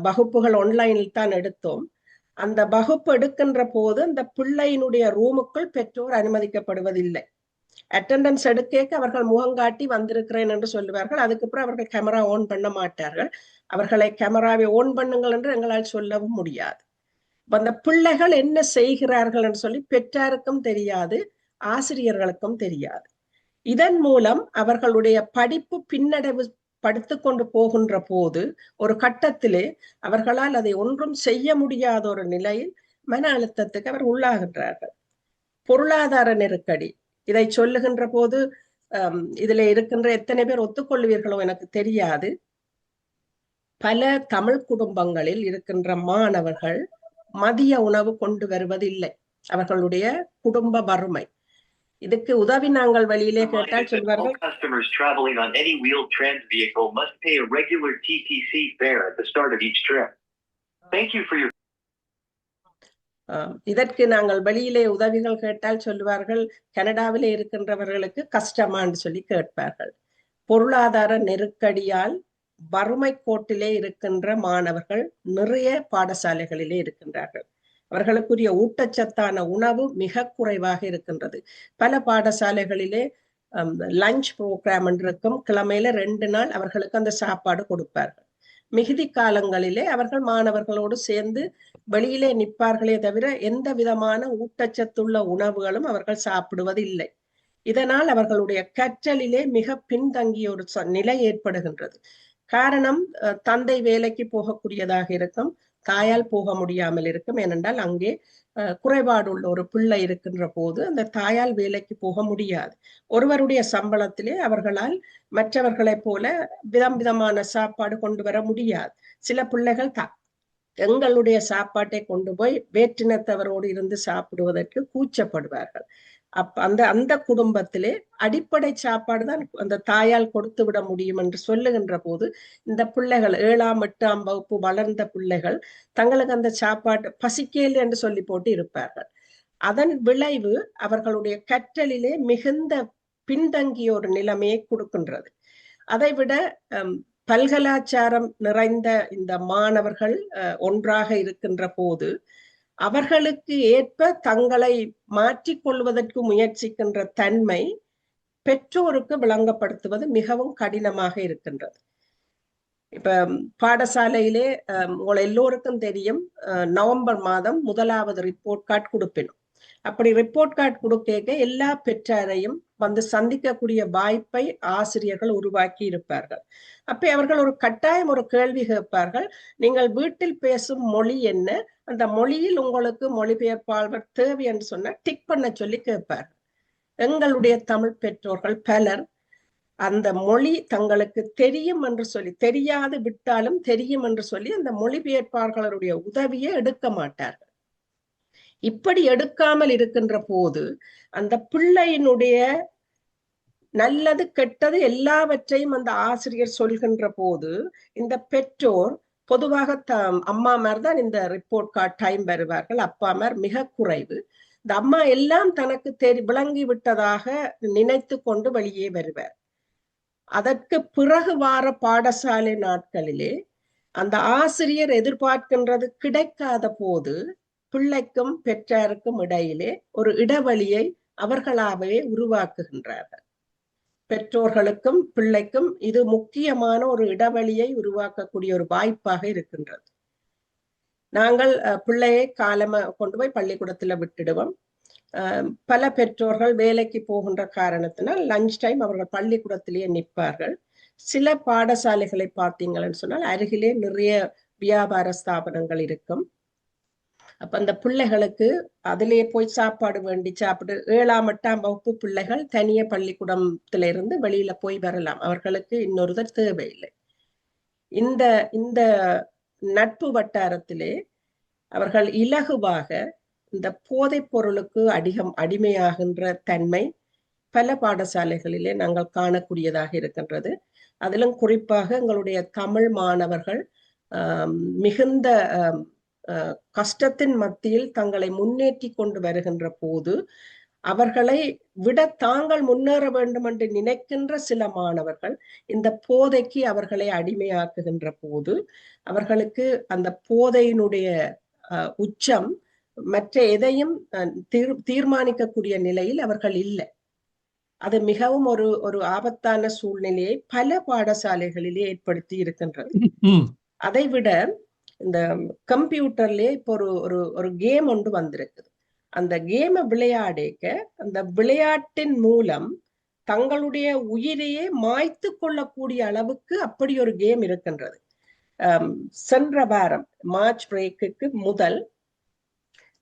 வகுப்புகள் ஆன்லைனில் தான் எடுத்தோம். அந்த வகுப்பு எடுக்கின்ற போது அந்த பிள்ளையினுடைய ரூமுக்குள் பெற்றோர் அனுமதிக்கப்படுவதில்லை. அட்டெண்டன்ஸ் எடுக்க அவர்கள் முகங்காட்டி வந்திருக்கிறேன் என்று சொல்லுவார்கள். அதுக்கப்புறம் அவர்கள் கேமரா ஓன் பண்ண மாட்டார்கள். அவர்களை கேமராவை ஓன் பண்ணுங்கள் என்று எங்களால் சொல்லவும் முடியாது. அந்த பிள்ளைகள் என்ன செய்கிறார்கள் என்று சொல்லி பெற்றாருக்கும் தெரியாது, ஆசிரியர்களுக்கும் தெரியாது. இதன் மூலம் அவர்களுடைய படிப்பு பின்னடைவு படுத்து கொண்டு போகின்ற போது ஒரு கட்டத்திலே அவர்களால் அதை ஒன்றும் செய்ய முடியாத ஒரு நிலையில் மன அழுத்தத்துக்கு அவர் உள்ளாகின்றார்கள். பொருளாதார நெருக்கடி, இதை சொல்லுகின்ற போது இதுல இருக்கின்ற எத்தனை பேர் ஒத்துக்கொள்வீர்களோ எனக்கு தெரியாது. பல தமிழ் குடும்பங்களில் இருக்கின்ற மாணவர்கள் மதிய உணவு கொண்டு வருவதில்லை, அவர்களுடைய குடும்ப வறுமை. இதுக்கு உதவி நாங்கள் வெளியிலே கேட்டால் சொல்வார்கள், customers traveling on any wheeled trans vehicle must pay a regular TTC fare at the start of each trip. Thank you for your இதற்கு நாங்கள் வெளியிலே உதவிகள் கேட்டால் சொல்லுவார்கள், கனடாவிலே இருக்கின்றவர்களுக்கு கஷ்டமான்னு சொல்லி கேட்பார்கள். பொருளாதார நெருக்கடியால் வறுமை கோட்டிலே இருக்கின்ற மாணவர்கள் நிறைய பாடசாலைகளிலே இருக்கின்றார்கள். அவர்களுக்குரிய ஊட்டச்சத்தான உணவு மிக குறைவாக இருக்கின்றது. பல பாடசாலைகளிலே லஞ்ச் ப்ரோக்ராம் இருக்கும், கிழமையில 2 நாள் அவர்களுக்கு அந்த சாப்பாடு கொடுப்பார்கள். மிகுதி காலங்களிலே அவர்கள் மாணவர்களோடு சேர்ந்து வெளியிலே நிற்பார்களே தவிர எந்த விதமான ஊட்டச்சத்துள்ள உணவுகளும் அவர்கள் சாப்பிடுவதில்லை. இதனால் அவர்களுடைய கற்றலிலே மிக பின்தங்கிய ஒரு நிலை ஏற்படுகின்றது. காரணம், தந்தை வேலைக்கு போகக்கூடியதாக இருக்கும், தாயால் போக முடியாமல் இருக்கும். ஏனென்றால் அங்கே குறைபாடுள்ள ஒரு பிள்ளை இருக்கின்ற போது அந்த தாயால் வேலைக்கு போக முடியாது. ஒருவருடைய சம்பளத்திலே அவர்களால் மற்றவர்களைப் போல விதமான சாப்பாடு கொண்டு வர முடியாது. சில பிள்ளைகள் எங்களுடைய சாப்பாட்டை கொண்டு போய் வேற்றினத்தவரோடு இருந்து சாப்பிடுவதற்கு கூச்சப்படுவார்கள். அந்த குடும்பத்திலே அடிப்படை சாப்பாடு தான் அந்த தாயால் கொடுத்து விட முடியும் என்று சொல்லுகின்ற போது இந்த பிள்ளைகள் 7ஆம் 8ஆம் வகுப்பு வளர்ந்த பிள்ளைகள் தங்களுக்கு அந்த சாப்பாடு பசிக்கேல் என்று சொல்லி போட்டு இருப்பார்கள். அதன் விளைவு அவர்களுடைய கற்றலிலே மிகுந்த பின்தங்கிய ஒரு நிலைமையை கொடுக்கின்றது. அதைவிட பல்கலாச்சாரம் நிறைந்த இந்த மாணவர்கள் ஒன்றாக இருக்கின்ற போது அவர்களுக்கு ஏற்ப தங்களை மாற்றிக்கொள்வதற்கு முயற்சிக்கின்ற தன்மை பெற்றோருக்கு விளங்கப்படுத்துவது மிகவும் கடினமாக இருக்கின்றது. இப்ப பாடசாலையிலே உங்களை எல்லோருக்கும் தெரியும், நவம்பர் மாதம் 1வது ரிப்போர்ட் கார்டு கொடுப்பினும். அப்படி ரிப்போர்ட் கார்டு கொடுக்க எல்லா பெற்றாரையும் வந்து சந்திக்கக்கூடிய வாய்ப்பை ஆசிரியர்கள் உருவாக்கி இருப்பார்கள். அப்ப அவர்கள் ஒரு கட்டாயம் ஒரு கேள்வி கேட்பார்கள், நீங்கள் வீட்டில் பேசும் மொழி என்ன, அந்த மொழியில் உங்களுக்கு மொழிபெயர்ப்பாளர் தேவை என்று சொன்னா டிக் பண்ண சொல்லி கேட்பார்கள். எங்களுடைய தமிழ் பெற்றோர்கள் பலர் அந்த மொழி தங்களுக்கு தெரியும் என்று சொல்லி, தெரியாது விட்டாலும் தெரியும் என்று சொல்லி அந்த மொழிபெயர்ப்பாளருடைய உதவியை எடுக்க மாட்டார்கள். இப்படி எடுக்காமல் இருக்கின்ற போது அந்த பிள்ளையினுடைய நல்லது கெட்டது எல்லாவற்றையும் அந்த ஆசிரியர் சொல்கின்ற போது இந்த பெற்றோர் பொதுவாக அம்மாமார் தான் இந்த ரிப்போர்ட் கார்டு டைம் வருவார்கள், அப்பாமார் மிக குறைவு. இந்த அம்மா எல்லாம் தனக்கு விளங்கி விட்டதாக நினைத்து கொண்டு வெளியே வருவார். அதற்கு பிறகு வார பாடசாலை நாட்களிலே அந்த ஆசிரியர் எதிர்பார்க்கின்றது கிடைக்காத போது பிள்ளைக்கும் பெற்றாருக்கும் இடையிலே ஒரு இடைவெளியை அவர்களாகவே உருவாக்குகின்றார்கள். பெற்றோர்களுக்கும் பிள்ளைக்கும் இது முக்கியமான ஒரு இடைவெளியை உருவாக்கக்கூடிய ஒரு வாய்ப்பாக இருக்கின்றது. நாங்கள் பிள்ளையை காலமா கொண்டு போய் பள்ளிக்கூடத்துல விட்டுடுவோம். பல பெற்றோர்கள் வேலைக்கு போகின்ற காரணத்தினால் லஞ்ச் டைம் அவர்கள் பள்ளிக்கூடத்திலேயே நிற்பார்கள். சில பாடசாலைகளை பார்த்தீங்கன்னு சொன்னால் அருகிலே நிறைய வியாபார ஸ்தாபனங்கள் இருக்கும். அப்ப அந்த பிள்ளைகளுக்கு அதிலேயே போய் சாப்பாடு வேண்டி சாப்பிட்டு 7ஆம் 8ஆம் வகுப்பு பிள்ளைகள் தனிய பள்ளிக்கூடத்துல இருந்து வெளியில போய் வரலாம். அவர்களுக்கு இன்னொருத்தர் தேவையில்லை. இந்த இந்த நட்பு வட்டாரத்திலே அவர்கள் இலகுவாக இந்த போதைப் பொருளுக்கு அடிமையாகின்ற தன்மை பல பாடசாலைகளிலே நாங்கள் காணக்கூடியதாக இருக்கின்றது. அதிலும் குறிப்பாக எங்களுடைய தமிழ் மாணவர்கள் மிகுந்த கஷ்டத்தின் மத்தியில் தங்களை முன்னேற்றி கொண்டு வருகின்ற போது அவர்களை விட தாங்கள் முன்னேற வேண்டும் என்று நினைக்கின்ற சில மாணவர்கள் இந்த போதைக்கு அவர்களை அடிமையாக்குகின்ற போது அவர்களுக்கு அந்த போதையினுடைய உச்சம் மற்ற எதையும் தீர்மானிக்கக்கூடிய நிலையில் அவர்கள் இல்லை. அது மிகவும் ஒரு ஆபத்தான சூழ்நிலையை பல பாடசாலைகளிலே ஏற்படுத்தி இருக்கின்றது. அதை விட இந்த கம்ப்யூட்டர்லயே இப்போ ஒரு கேம் ஒன்று வந்திருக்குது. அந்த கேமை விளையாடேக்க அந்த விளையாட்டின் மூலம் தங்களுடைய உயிரையே மாய்த்து கொள்ளக்கூடிய அளவுக்கு அப்படி ஒரு கேம் இருக்கின்றது. சென்ற வாரம் மார்ச் பிரேக்குக்கு முதல்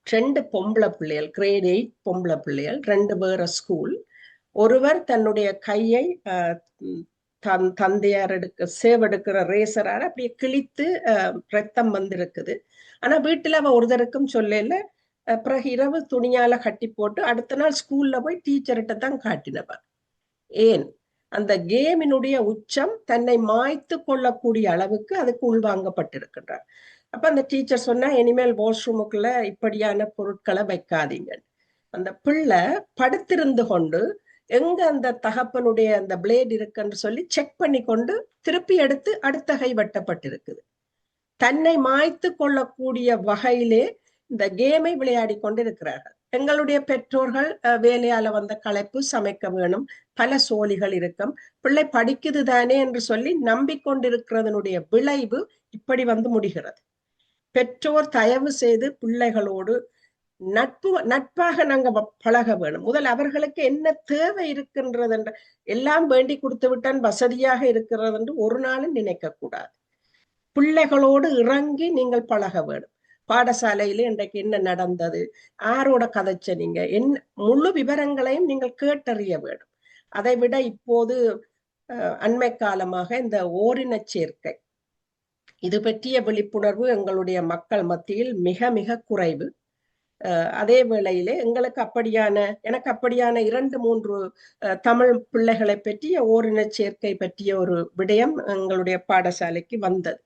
2 பொம்பளை பிள்ளைகள், கிரேட் 8 பொம்பளை பிள்ளைகள், 2 வேற ஸ்கூல். ஒருவர் தன்னுடைய கையை தந்தையார் சேவெடுக்கிற ரேசரால அப்படியே கிழித்து ரத்தம் வந்திருக்குது. ஆனா வீட்டுல அவ ஒருத்தருக்கும் சொல்லல. பிறகு இரவு துணியால கட்டி போட்டு அடுத்த நாள் ஸ்கூல்ல போய் டீச்சர்கிட்ட தான் காட்டினவ. ஏன்? அந்த கேமினுடைய உச்சம் தன்னை மாய்த்து கொள்ளக்கூடிய அளவுக்கு அதுக்கு உள்வாங்கப்பட்டிருக்கின்றார். அப்ப அந்த டீச்சர் சொன்னா, இனிமேல் வாஷ்ரூமுக்குள்ள இப்படியான பொருட்களை வைக்காதீங்க. அந்த பிள்ளை படுத்திருந்து கொண்டு எங்க அந்த தகப்பனுடைய அந்த பிளேட் இருக்குன்னு சொல்லி செக் பண்ணி கொண்டு திருப்பி எடுத்து அடுத்த கை வெட்டப்பட்டிருக்குது. தன்னை மாய்த்து கொள்ளக்கூடிய வகையிலே இந்த கேமை விளையாடி கொண்டு இருக்கிறார்கள். எங்களுடைய பெற்றோர்கள் வேலையால வந்த களைப்பு, சமைக்க வேணும், பல சோழிகள் இருக்கும், பிள்ளை படிக்குது தானே என்று சொல்லி நம்பிக்கொண்டிருக்கிறதனுடைய விளைவு இப்படி வந்து முடிகிறது. பெற்றோர் தயவு செய்து பிள்ளைகளோடு நட்பாக நாங்க பழக வேணும். முதல் அவர்களுக்கு என்ன தேவை இருக்கின்றது என்ற எல்லாம் வேண்டி கொடுத்து விட்டான் வசதியாக இருக்கிறது என்று ஒரு நாளும் நினைக்க கூடாது. பிள்ளைகளோடு இறங்கி நீங்கள் பழக வேணும். பாடசாலையில இன்றைக்கு என்ன நடந்தது, யாரோட கதைச்ச, நீங்க என்ன முழு விவரங்களையும் நீங்கள் கேட்டறிய வேண்டும். அதை விட இப்போது அண்மை காலமாக இந்த ஓரின சேர்க்கை இது பற்றிய விழிப்புணர்வு எங்களுடைய மக்கள் மத்தியில் மிக மிக குறைவு. அதே வேளையிலே எனக்கு அப்படியான 2-3 தமிழ் பிள்ளைகளை பற்றிய ஓரின சேர்க்கை பற்றிய ஒரு விடயம் எங்களுடைய பாடசாலைக்கு வந்தது.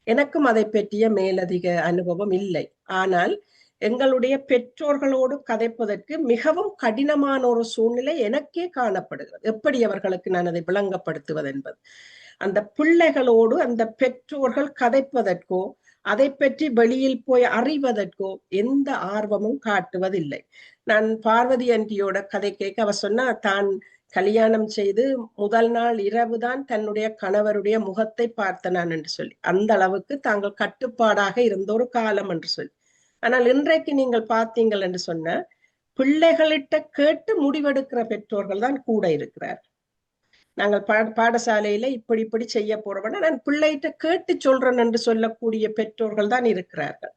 எனக்கும் அதை பற்றிய மேலதிக அனுபவம் இல்லை. ஆனால் எங்களுடைய பெற்றோர்களோடு கதைப்பதற்கு மிகவும் கடினமான ஒரு சூழ்நிலை எனக்கே காணப்படுகிறது. எப்படி அவர்களுக்கு நான் அதை விளங்கப்படுத்துவது என்பது. அந்த பிள்ளைகளோடு அந்த பெற்றோர்கள் கதைப்பதற்கோ அதை பற்றி வெளியில் போய் அறிவதற்கோ எந்த ஆர்வமும் காட்டுவதில்லை. நான் பார்வதி ஆண்டியோட கதை கேட்க அவ சொன்னா, தான் கல்யாணம் செய்து முதல் நாள் இரவுதான் தன்னுடைய கணவருடைய முகத்தை பார்த்தனான் என்று சொல்லி, அந்த அளவுக்கு தாங்கள் கட்டுப்பாடாக இருந்த ஒரு காலம் என்று சொல்லி. ஆனால் இன்றைக்கு நீங்கள் பார்த்தீங்கள் என்று சொன்ன பிள்ளைகளிட்ட கேட்டு முடிவெடுக்கிற பெற்றோர்கள் தான் கூட இருக்கிறார். நாங்கள் பாடசாலையில இப்படி செய்ய போறோம்னா நான் பிள்ளைகிட்ட கேட்டு சொல்றேன் என்று சொல்லக்கூடிய பெற்றோர்கள் தான் இருக்கிறார்கள்.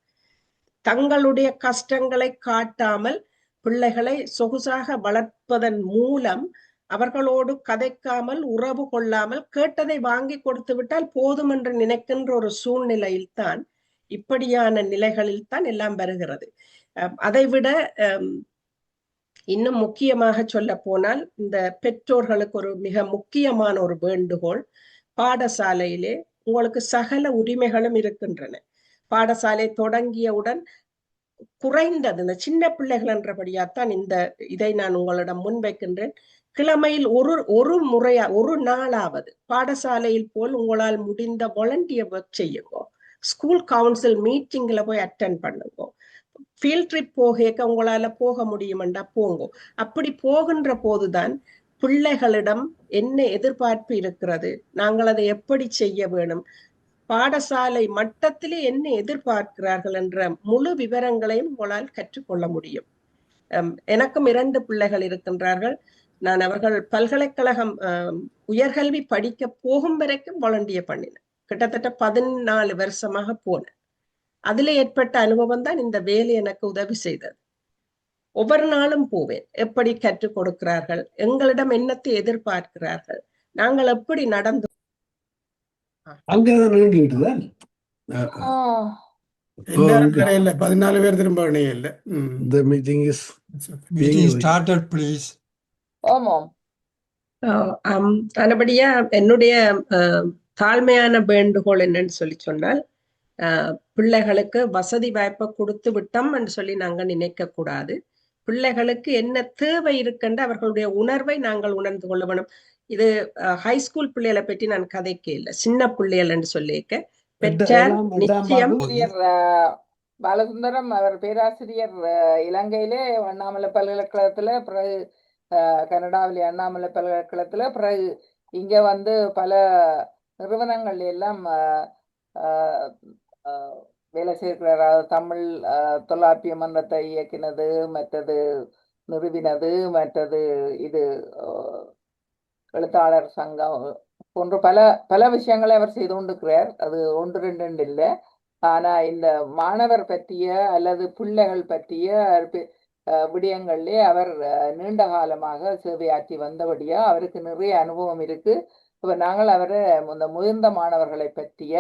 தங்களுடைய கஷ்டங்களை காட்டாமல் பிள்ளைகளை சொகுசாக வளர்ப்பதன் மூலம் அவர்களோடு கதைக்காமல் உறவு கொள்ளாமல் கேட்டதை வாங்கி கொடுத்து விட்டால் போதும் என்று நினைக்கின்ற ஒரு சூழ்நிலையில் தான் இப்படியான நிலைகளில் தான் எல்லாம் வருகிறது. அதைவிட இன்னும் முக்கியமாக சொல்ல போனால் இந்த பெற்றோர்களுக்கு ஒரு மிக முக்கியமான ஒரு வேண்டுகோள், பாடசாலையிலே உங்களுக்கு சகல உரிமைகளும் இருக்கின்றன. பாடசாலை தொடங்கியவுடன் குறைந்தது இந்த சின்ன பிள்ளைகள் என்றபடியாத்தான் இதை நான் உங்களிடம் முன்வைக்கின்றேன். கிழமையில் ஒரு நாளாவது பாடசாலையில் போல் உங்களால் முடிந்த வாலண்டியர் ஒர்க் செய்யுங்க. ஸ்கூல் கவுன்சில் மீட்டிங்ல போய் அட்டென்ட் பண்ணுங்க. ஃபீல்ட் ட்ரிப் போக உங்களால போக முடியுமெண்டா போங்க. அப்படி போகின்ற போதுதான் பிள்ளைகளிடம் என்ன எதிர்பார்ப்பு இருக்கிறது, நாங்கள் அதை எப்படி செய்ய வேணும், பாடசாலை மட்டத்திலே என்ன எதிர்பார்க்கிறார்கள் என்ற முழு விவரங்களையும் உங்களால் கற்றுக்கொள்ள முடியும். எனக்கும் 2 பிள்ளைகள் இருக்கின்றார்கள். நான் அவர்கள் பல்கலைக்கழகம் உயர்கல்வி படிக்க போகும் வரைக்கும் வாலண்டியர் பண்ணினேன். கிட்டத்தட்ட 14 வருஷமாக போனேன். அதுல ஏற்பட்ட அனுபவம் தான் இந்த வேலை எனக்கு உதவி செய்தது. ஒவ்வொரு நாளும் போவேன். எப்படி கற்றுக் கொடுக்கிறார்கள், எங்களிடம் என்னத்தை எதிர்பார்க்கிறார்கள், நாங்கள் எப்படி நடந்து அங்கதான் நின்றுட்டுதான் எல்லாரும் கரையில 14 பேர் திரும்ப இணையில. the meeting is Meeting started, please. ஆமாம். ஆனபடியா என்னுடைய தாழ்மையான வேண்டுகோள் என்னன்னு சொல்லி சொன்னால், பிள்ளைகளுக்கு வசதி வாய்ப்பை கொடுத்து விட்டோம் என்று சொல்லி நாங்க நினைக்க கூடாது. பிள்ளைகளுக்கு என்ன தேவை இருக்குன்ற அவர்களுடைய உணர்வை நாங்கள் உணர்ந்து கொள்ள வேணும். இது ஹைஸ்கூல் பிள்ளைகளை பற்றி நான் கதைக்க இல்லை, சின்ன பிள்ளைகள் என்று சொல்லியிருக்க பெற்றார் நிச்சயம். பாலசுந்தரம் அவர் பேராசிரியர் இலங்கையிலே அண்ணாமலை பல்கலைக்கழகத்துல, பிறகு கனடாவிலே அண்ணாமலை பல்கலைக்கழகத்துல, பிறகு இங்க வந்து பல நிறுவனங்கள் எல்லாம் வேலை செய்கிறார். தமிழ் தொல்லாப்பிய மன்றத்தை இயக்கினது, மற்றது நிறுவினது, மற்றது இது எழுத்தாளர் சங்கம் போன்ற பல பல விஷயங்களை அவர் செய்து கொண்டிருக்கிறார். அது ஒன்று ரெண்டு இல்லை. ஆனா இந்த மாணவர் பற்றிய அல்லது பிள்ளைகள் பற்றிய விடயங்களிலே அவர் நீண்ட காலமாக சேவையாற்றி வந்தபடியா அவருக்கு நிறைய அனுபவம் இருக்கு. இப்ப நாங்கள் அவரை இந்த முதிர்ந்த மாணவர்களை பற்றிய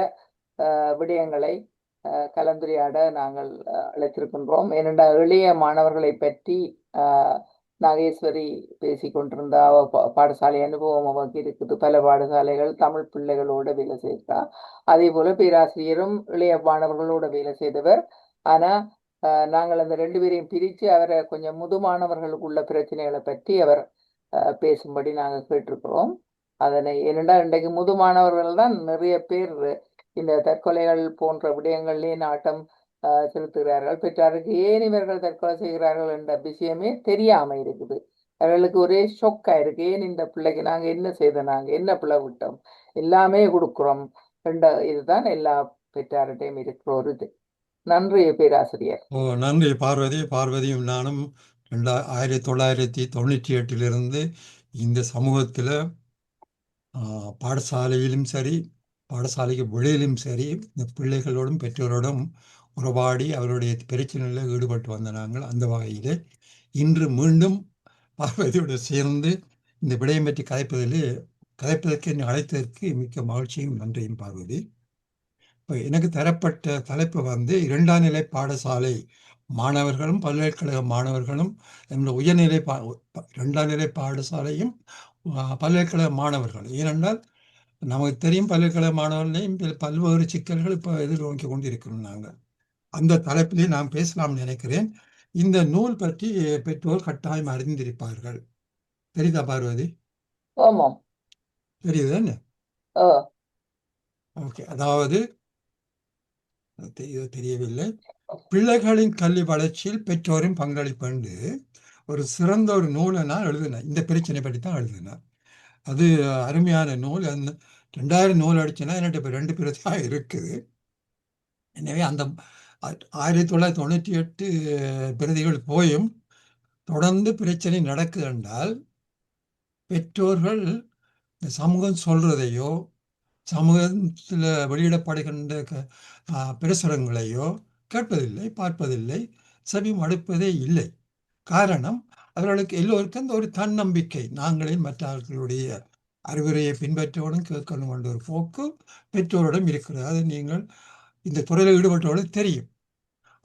விடயங்களை கலந்துரையாட நாங்கள் அழைத்திருக்கின்றோம். ஏனென்றால் எளிய மாணவர்களை பற்றி நாகேஸ்வரி பேசி கொண்டிருந்தா பாடசாலை அனுபவம் அவருக்கு இருக்குது. பல பாடசாலைகள் தமிழ் பிள்ளைகளோட வேலை செய்தா. அதே போல பேராசிரியரும் இளைய மாணவர்களோட வேலை செய்தவர். ஆனா நாங்கள் அந்த ரெண்டு பேரையும் பிரித்து அவரை கொஞ்சம் முது மாணவர்களுக்குள்ள பிரச்சனைகளை பற்றி அவர் பேசும்படி நாங்கள் கேட்டிருக்கிறோம். அதனை ஏனென்றால் இன்றைக்கு முது மாணவர்கள் தான் நிறைய பேர் இந்த தற்கொலைகள் போன்ற விடயங்களிலே நாட்டம் செலுத்துகிறார்கள். பெற்றாருக்கு ஏன் இவர்கள் தற்கொலை செய்கிறார்கள் என்ற விஷயமே தெரியாம இருக்குது. அவர்களுக்கு ஒரே ஷொக்கா இருக்கு. ஏன் இந்த பிள்ளைக்கு நாங்க என்ன செய்தோம், நாங்க என்ன பிள்ளை விட்டோம், எல்லாமே கொடுக்குறோம் என்ற இதுதான் எல்லா பெற்றார்கிட்டையும் இருக்கிற ஒரு இது. நன்றி பேராசிரியர். நன்றி பார்வதி. பார்வதியும் நானும் 1998 இந்த சமூகத்தில் பாடசாலையிலும் சரி, பாடசாலைக்கு வெளியிலும் சரி, இந்த பிள்ளைகளோடும் பெற்றோரோடும் உறவாடி அவருடைய பிரச்சனையில் ஈடுபட்டு வந்த நாங்கள். அந்த வகையிலே இன்று மீண்டும் பார்வதியோடு சேர்ந்து இந்த விடயம் பற்றி கதைப்பதற்கு என்னை அழைத்ததற்கு மிக்க மகிழ்ச்சியும் நன்றியும் பார்வதி. இப்போ எனக்கு தரப்பட்ட தலைப்பு வந்து 2ஆம் நிலை பாடசாலை மாணவர்களும் பல்கலைக்கழக மாணவர்களும், உயர்நிலை 2ஆம் நிலை பாடசாலையும் பல்கலைக்கழக மாணவர்கள். ஏனென்றால் நமக்கு தெரியும் பல்கலைக்கழக மாணவர்களையும் பல்வேறு சிக்கல்கள் இப்போ எதிர்நோக்கி கொண்டு இருக்கிறோம். நாங்கள் அந்த தலைப்பிலே நான் பேசலாம்னு நினைக்கிறேன். இந்த நூல் பற்றி பெற்றோர் கட்டாயம் அறிந்திருப்பார்கள். தெரியுதா பார்வதி? ஆமாம், தெரியுது. ஓகே, அதாவது தெரியவில்லை. பிள்ளைகளின் கல்வி வளர்ச்சியில் பெற்றோரின் பங்களிப்பு ஒரு சிறந்த ஒரு நூலை நான் எழுதினேன். இந்த பிரச்சனை பற்றி தான் எழுதினேன். அது அருமையான நூல். 2000 நூல் அடிச்சுன்னா என்கிட்ட இப்போ 2 பிரதியாக இருக்குது. எனவே அந்த 1998 பிரதிகள் போயும் தொடர்ந்து பிரச்சனை நடக்குது என்றால் பெற்றோர்கள் சமூகம் சொல்றதையோ சமூகத்தில் வெளியிடப்படுகின்ற பிரசுரங்களையோ கேட்பதில்லை, பார்ப்பதில்லை, செவி மடுப்பதே இல்லை. காரணம், அவர்களுக்கு எல்லோருக்கும் இந்த ஒரு தன்னம்பிக்கை, நாங்களே மற்றவர்களுடைய அறிவுரையை பின்பற்றவுடன் கேட்கணும் என்ற ஒரு போக்கு பெற்றோரிடம் இருக்கிறது. அது நீங்கள் இந்த துறையில் ஈடுபட்டவர்களுக்கு தெரியும்.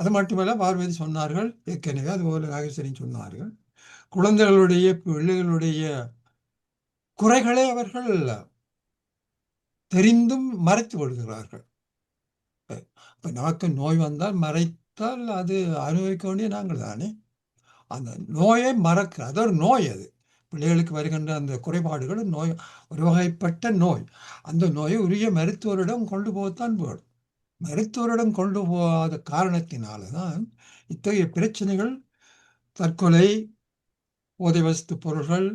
அது மட்டுமல்ல, பார்வதி சொன்னார்கள் ஏற்கனவே, அதுபோல நாகேஸ்வரி சொன்னார்கள், குழந்தைகளுடைய பிள்ளைகளுடைய குறைகளை அவர்கள் தெரிந்தும் மறைத்து விடுகிறார்கள். இப்போ நமக்கு நோய் வந்தால் மறைத்தால் அது அனுபவிக்க வேண்டிய நாங்கள் தானே. அந்த நோயை மறக்க, அது ஒரு நோய். அது பிள்ளைகளுக்கு வருகின்ற அந்த குறைபாடுகள் நோய், ஒரு வகைப்பட்ட நோய். அந்த நோயை உரிய மருத்துவரிடம் கொண்டு போகத்தான் போடும். மருத்துவரிடம் கொண்டு போகாத காரணத்தினால தான் இத்தகைய பிரச்சனைகள், தற்கொலை, போதை வஸ்து பொருள்கள்,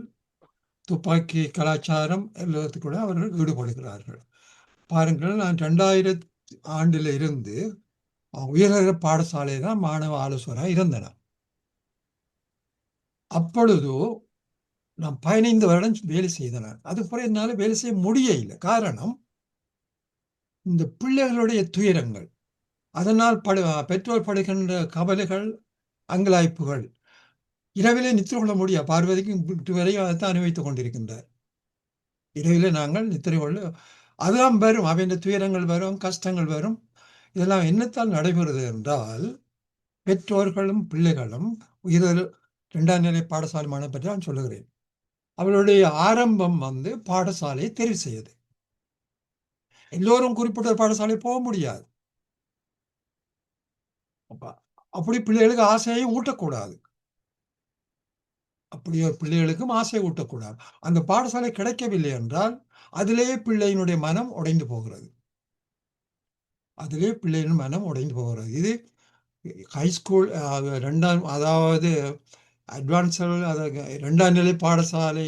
துப்பாக்கி கலாச்சாரம் எல்லாத்துக்கூட அவர்கள் ஈடுபடுகிறார்கள். பாருங்கள், நான் 2000 ஆண்டில் இருந்து உயர்தர பாடசாலை தான் மாணவ ஆலோசகராக இருந்தேன். அப்பொழுது நான் 15 வருடம் வேலை செய்தேன். அது பிறகு என்னால் வேலை செய்ய முடியல. காரணம் இந்த பிள்ளைகளுடைய துயரங்கள், அதனால் பெற்றோர் படுகின்ற கவலைகள், அங்கலாய்ப்புகள். இரவிலே நித்திரை கொள்ள முடியாது. பார்வதிக்கும் வீட்டு வரையும் அதைத்தான் அனுபவித்துக் கொண்டிருக்கின்றார். இரவிலே நாங்கள் நித்திரை கொள்ள அதெல்லாம் வரும், அவையின் துயரங்கள் வரும், கஷ்டங்கள் வரும். இதெல்லாம் என்னத்தால் நடைபெறுது என்றால், பெற்றோர்களும் பிள்ளைகளும் உயர் 2ஆம் நிலை பாடசாலை மாணவர் பற்றி நான் சொல்லுகிறேன். அவளுடைய ஆரம்பம் பாடசாலையை தெரிவு செய்யுது. எல்லோரும் குறிப்பிட்ட பாடசாலை போக முடியாது. அப்படி பிள்ளைகளுக்கு ஆசையையும் ஊட்டக்கூடாது. அப்படியே பிள்ளைகளுக்கும் ஆசை ஊட்டக்கூடாது. அந்த பாடசாலை கிடைக்கவில்லை என்றால் அதிலேயே பிள்ளையினுடைய மனம் உடைந்து போகிறது. இது ஹைஸ்கூல் 2ஆம், அதாவது அட்வான்ஸ் 2ஆம் நிலை பாடசாலை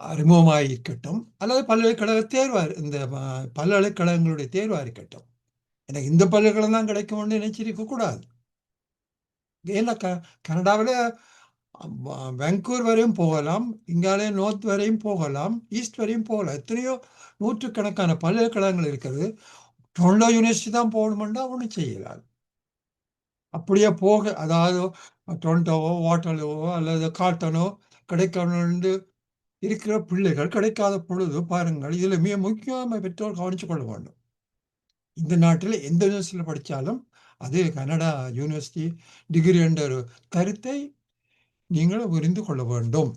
அறிமுகமாக இருக்கட்டும், அல்லது பல்கலைக்கழக தேர்வாக, இந்த பல்கலைக்கழகங்களுடைய தேர்வாக இருக்கட்டும். எனக்கு இந்த பல்கலைக்கழகம் தான் கிடைக்கும்னு நினைச்சிருக்க கூடாது. ஏன்னா கனடாவில் வாங்கூவர் வரையும் போகலாம், இங்காலே நோர்த் வரையும் போகலாம், ஈஸ்ட் வரையும் போகலாம். எத்தனையோ நூற்றுக்கணக்கான பல்கலைக்கழகங்கள் இருக்கிறது. டொரண்டோ யூனிவர்சிட்டி தான் போகணுமெண்டா ஒன்றும் செய்யலாம். அப்படியே போக, அதாவது டொரண்டோவோ வாட்டர்லோவோ அல்லது காட்டனோ கிடைக்கணும்னு இருக்கிற பிள்ளைகள் கிடைக்காத பொழுது பாருங்கள், இதில் மிக முக்கியமாக பெற்றோர் கவனித்து கொள்ள வேண்டும். இந்த நாட்டில் எந்த யூனிவர்சிட்டியில் படித்தாலும் அது கனடா யூனிவர்சிட்டி டிகிரி என்ற ஒரு கருத்தை நீங்கள் புரிந்து கொள்ள வேண்டும்.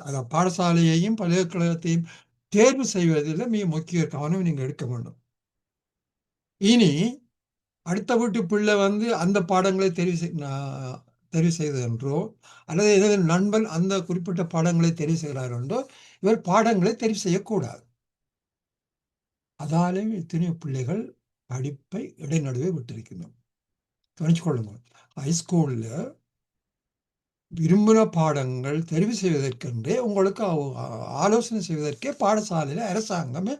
அந்த பாடசாலையையும் பல்கலைக்கழகத்தையும் தேர்வு செய்வதில் மிக முக்கிய கவனம் நீங்கள் எடுக்க வேண்டும். இனி அடுத்த வீட்டு பிள்ளை அந்த பாடங்களை தெரிவு செய்தது என்றோ, அல்லது ஏதாவது நண்பன் அந்த குறிப்பிட்ட பாடங்களை தெரிவு செய்கிறார் என்றோ, இவர் பாடங்களை தெரிவு செய்யக்கூடாது. அதாலே எத்தனையோ பிள்ளைகள் படிப்பை இடைநடுவே விட்டிருக்கணும். கவனிச்சு கொள்ளுங்க. ஹைஸ்கூலில் விரும்பின பாடங்கள் தெரிவு செய்வதற்கென்றே உங்களுக்கு ஆலோசனை செய்வதற்கே பாடசாலையில் அரசாங்கமே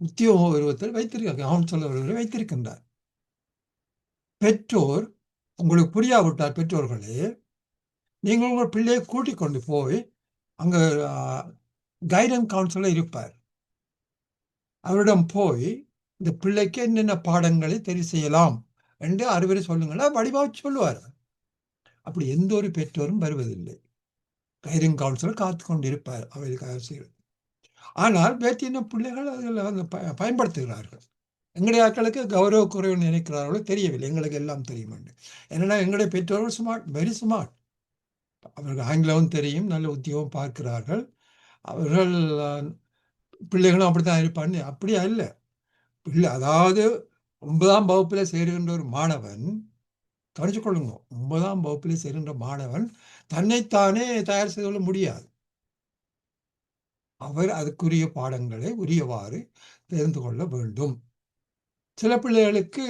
உத்தியோக உருவத்தில் கவுன்சிலர்களை வைத்திருக்கின்றார். பெற்றோர் உங்களுக்கு புரியாவிட்டால், பெற்றோர்களே, நீங்கள் உங்கள் பிள்ளையை கூட்டிக் கொண்டு போய் அங்கே கைடன்ஸ் கவுன்சிலர் இருப்பார். அவரிடம் போய் இந்த பிள்ளைக்கு என்னென்ன பாடங்களை தெரிவு செய்யலாம் என்று அறிவுரை சொல்லுங்களா வடிவாக சொல்லுவார். அப்படி எந்த ஒரு பெற்றோரும் வருவதில்லை. கைடன்ஸ் கவுன்சிலர் காத்து கொண்டிருப்பார் அவர்களுக்கு. ஆனால் வேற்றின பிள்ளைகள் அதில் பயன்படுத்துகிறார்கள். எங்களுடைய ஆட்களுக்கு கௌரவ குறைவு நினைக்கிறார்களோ தெரியவில்லை. எங்களுக்கு எல்லாம் தெரியும். என்னன்னா எங்களுடைய பெற்றோர்கள் ஸ்மார்ட், வெரி ஸ்மார்ட். அவர்கள் ஆங்கிலமும் தெரியும், நல்ல உத்தியோகம் பார்க்கிறார்கள். அவர்கள் பிள்ளைகளும் அப்படித்தான் இருப்பான்னு. அப்படியா இல்லை. பிள்ளை, அதாவது 9ஆம் வகுப்பில் சேருகின்ற ஒரு மாணவன், கவனிச்சு கொள்ளுங்க, 9ஆம் வகுப்பில் சேருகின்ற மாணவன் தன்னைத்தானே தயார் செய்து கொள்ள முடியாது. அவர் அதுக்குரிய பாடங்களை உரியவாறு தெரிந்து கொள்ள வேண்டும். சில பிள்ளைகளுக்கு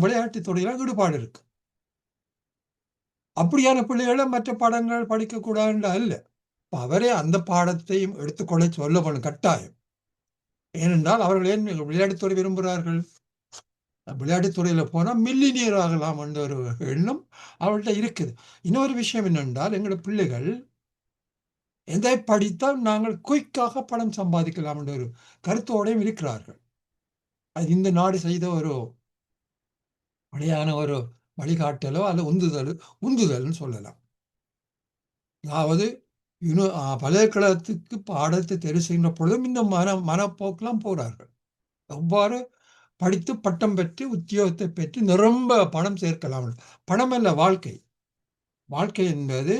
விளையாட்டு துறையில் ஈடுபாடு இருக்கு. அப்படியான பிள்ளைகளை மற்ற பாடங்கள் படிக்கக்கூடாதுன்னு அல்ல. அவரே அந்த பாடத்தையும் எடுத்துக்கொள்ள சொல்ல வேணும், கட்டாயம். ஏனென்றால் அவர்கள் ஏன் விளையாட்டுத்துறை விரும்புகிறார்கள்? விளையாட்டுத்துறையில் போனால் மில்லினியர் ஆகலாம் என்ற ஒரு எண்ணம் அவள்கிட்ட இருக்குது. இன்னொரு விஷயம் என்னென்றால், எங்களோட பிள்ளைகள் எதை படித்தால் நாங்கள் குயிக்காக பணம் சம்பாதிக்கலாம் என்ற ஒரு கருத்தோடையும் இருக்கிறார்கள். அது இந்த நாடு செய்த ஒரு வழியான ஒரு வழிகாட்டலோ அல்லது உந்துதல்னு சொல்லலாம். அதாவது பல்கலைக்கழகத்துக்கு பாடத்தை தெரிவு செய்கின்ற பொழுதும் இந்த மனப்போக்கெல்லாம் போகிறார்கள். எவ்வாறு படித்து பட்டம் பெற்று உத்தியோகத்தை பெற்று நிரம்ப பணம் சேர்க்கலாம். பணம் அல்ல, வாழ்க்கை. வாழ்க்கை என்பது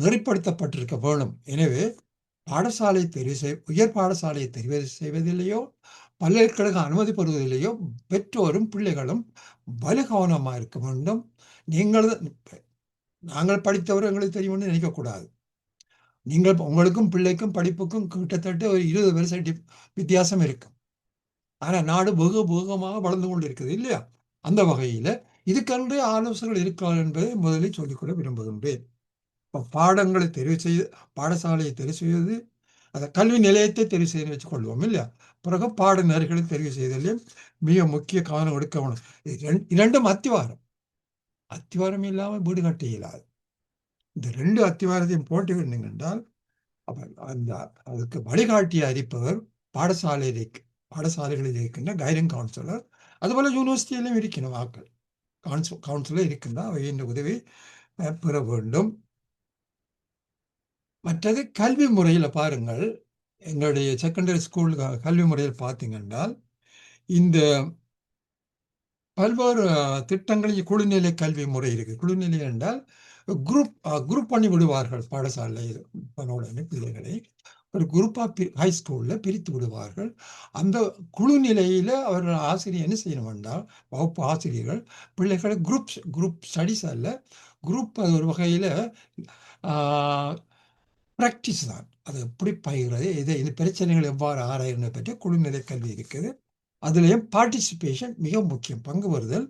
நெறிப்படுத்தப்பட்டிருக்க வேணும். எனவே பாடசாலை உயர் பாடசாலையை தெரிவு செய்வதிலேயோ பல்கலைக்கழக அனுமதி பெறுவதிலேயோ பெற்றோரும் பிள்ளைகளும் வலு கவனமாக இருக்க வேண்டும். நாங்கள் படித்தவர் எங்களுக்கு தெரியும்னு நினைக்கக்கூடாது. உங்களுக்கும் பிள்ளைக்கும் படிப்புக்கும் கிட்டத்தட்ட ஒரு 20 வருஷம் வித்தியாசம் இருக்கும். ஆனால் நாடு வெகு வேகமாக வளர்ந்து கொண்டு இருக்குது இல்லையா? அந்த வகையில் இதுக்கென்று ஆலோசனைகள் இருக்கிறார் என்பதை முதலில் சொல்லிக்கொள்ள விரும்புகின்றேன். இப்போ பாடங்களை பாடசாலையை தெரிவு செய்வது, அதை கல்வி நிலையத்தை தெரிவு செய்து வச்சுக்கொள்வோம் இல்லையா? பிறகு பாடநெறிகளை தெரிவு செய்தலையும் மிக முக்கிய கவனம் எடுக்க வேணும். இரண்டும் அத்திவாரம் இல்லாமல் வீடு கட்ட இயலாது. இந்த 2 அத்திவாரத்தையும் போட்டுக்கிட்டீங்க என்றால் அப்ப அந்த அதுக்கு வழிகாட்டியா இருப்பவர் பாடசாலைகளில் இருக்கின்ற கைடன்ஸ் கவுன்சிலர், அதுபோல யூனிவர்சிட்டியிலும் இருக்கணும் ஆக்கள் கவுன்சிலர் இருக்கின்ற அவையின் உதவி பெற வேண்டும். மற்றது கல்வி முறையில் பாருங்கள், எங்களுடைய செகண்டரி ஸ்கூல் கல்வி முறையில் பார்த்தீங்கன்றால் இந்த பல்வேறு திட்டங்களில் குழுநிலை கல்வி முறை இருக்கு. குழுநிலை என்றால் குரூப் பண்ணி விடுவார்கள் பாடசாலையில் பிள்ளைகளை ஒரு குரூப்பாக ஹை ஸ்கூலில் பிரித்து விடுவார்கள். அந்த குழு நிலையில் அவர்கள் ஆசிரியர் என்ன செய்யணும் என்றால் வகுப்பு ஆசிரியர்கள் பிள்ளைகளை குரூப் ஸ்டடிஸ் அல்ல, குரூப் அது ஒரு வகையில் ப்ராக்டிஸ் தான். அது எப்படி பயிர்றது, இந்த பிரச்சனைகள் எவ்வாறு ஆராயணும் பற்றி குழுநிலை கல்வி இருக்குது. அதுலேயும் பார்ட்டிசிபேஷன் மிக முக்கியம், பங்கு வருதல்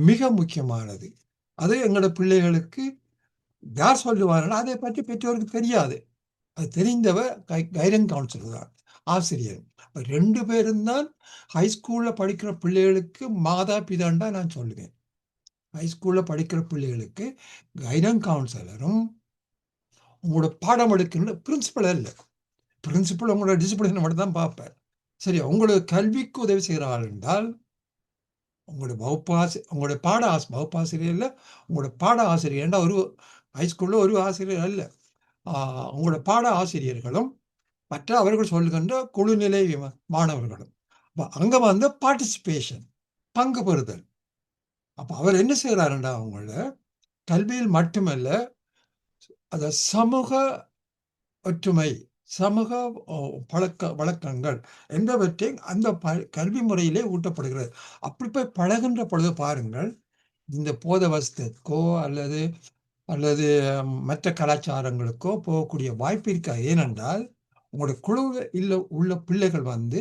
மிக முக்கியமானது. அது எங்களோட பிள்ளைகளுக்கு யார் சொல்லுவார்கள் அதை பற்றி பெற்றோருக்கு தெரியாது. அது தெரிந்தவர் கைடன்ஸ் கவுன்சிலர் தான், ஆசிரியர். 2 பேரும் தான் ஹைஸ்கூலில் படிக்கிற பிள்ளைகளுக்கு மாதா பிதாண்டா நான் சொல்லுவேன். ஹைஸ்கூலில் படிக்கிற பிள்ளைகளுக்கு கைடன்ஸ் கவுன்சிலரும் உங்களோட பாடம் எடுக்கின்ற பிரின்சிபல் அல்ல. பிரின்சிபல் உங்களோட டிசிப்ளினை மட்டும் தான் பார்ப்பார். சரி, உங்களுக்கு கல்விக்கு உதவி செய்கிறாள் என்றால் உங்களுடைய உங்களுடைய வகுப்பாசிரியர் இல்லை, உங்களோட பாட ஆசிரியர் என்றால் ஒரு ஹைஸ்கூலில் ஒரு ஆசிரியர் அல்ல, உங்களோட பாட ஆசிரியர்களும் மற்ற அவர்கள் சொல்லுகின்ற குழுநிலை மாணவர்களும். அங்கே வந்து பார்ட்டிசிபேஷன், பங்கு பெறுதல். அப்போ அவர் என்ன செய்கிறாருண்டா அவங்கள கல்வியில் மட்டுமல்ல, அந்த சமூக ஒற்றுமை, சமூக வழக்கங்கள் என்பவற்றை அந்த கல்வி முறையிலே ஊட்டப்படுகிறது. அப்படி போய் பழகின்ற பொழுது பாருங்கள், இந்த போத வஸ்துக்கோ அல்லது மற்ற கலாச்சாரங்களுக்கோ போகக்கூடிய வாய்ப்பு இருக்காது. ஏனென்றால் உங்களுடைய குழுவில் உள்ள பிள்ளைகள் வந்து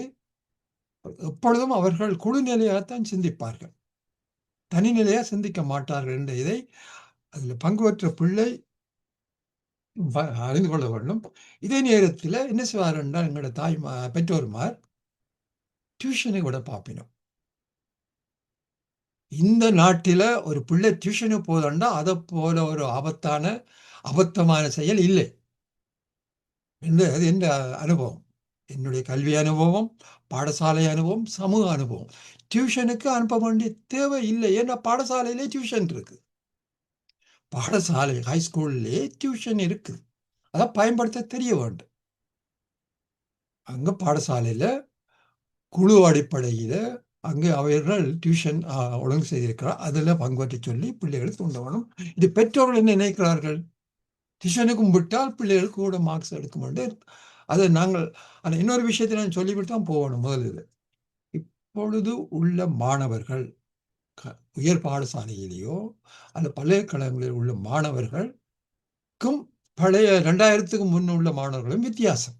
எப்பொழுதும் அவர்கள் குழு நிலையாகத்தான் சிந்திப்பார்கள், தனிநிலையாக சிந்திக்க மாட்டார்கள் என்ற இதை அதில் பங்கு பெற்ற பிள்ளை அறிந்து கொள்ள வேண்டும். இதே நேரத்தில் என்ன செய்வார் என்றால் எங்களோட பெற்றோர்மார் டியூஷனை விட பார்ப்பினோம். இந்த நாட்டில் ஒரு பிள்ளை டியூஷனுக்கு போதண்டா அதை போல ஒரு அபத்தமான செயல் இல்லை அது என்ற அனுபவம், என்னுடைய கல்வி அனுபவம், பாடசாலை அனுபவம், சமூக அனுபவம். டியூஷனுக்கு அனுப்ப வேண்டிய தேவை இல்லை, ஏன்னா பாடசாலையிலே டியூஷன் இருக்கு. பாடசாலை ஹைஸ்கூல்லே டியூஷன் இருக்கு, அதை பயன்படுத்த தெரிய வேண்டும். அங்கே பாடசாலையில் குழு அடிப்படையில் அங்கே அவர்கள் டியூஷன் ஒழுங்கு செய்திருக்கிறார், அதில் பங்குபற்றி சொல்லி பிள்ளைகளை தூண்ட வேணும். இது பெற்றோர்கள் என்ன நினைக்கிறார்கள், டியூஷனுக்கும் விட்டால் பிள்ளைகளுக்கு கூட மார்க்ஸ் எடுக்க மாட்டேன். அதை நாங்கள் அந்த இன்னொரு விஷயத்தை நான் சொல்லிவிட்டு தான் போகணும். முதலில் இப்பொழுது உள்ள மாணவர்கள் உயர் பாடசாலையிலேயோ அல்ல பல்கலைக்கழகங்களில் உள்ள மாணவர்களுக்கும் பழைய 2000க்கு முன் உள்ள மாணவர்களும் வித்தியாசம்.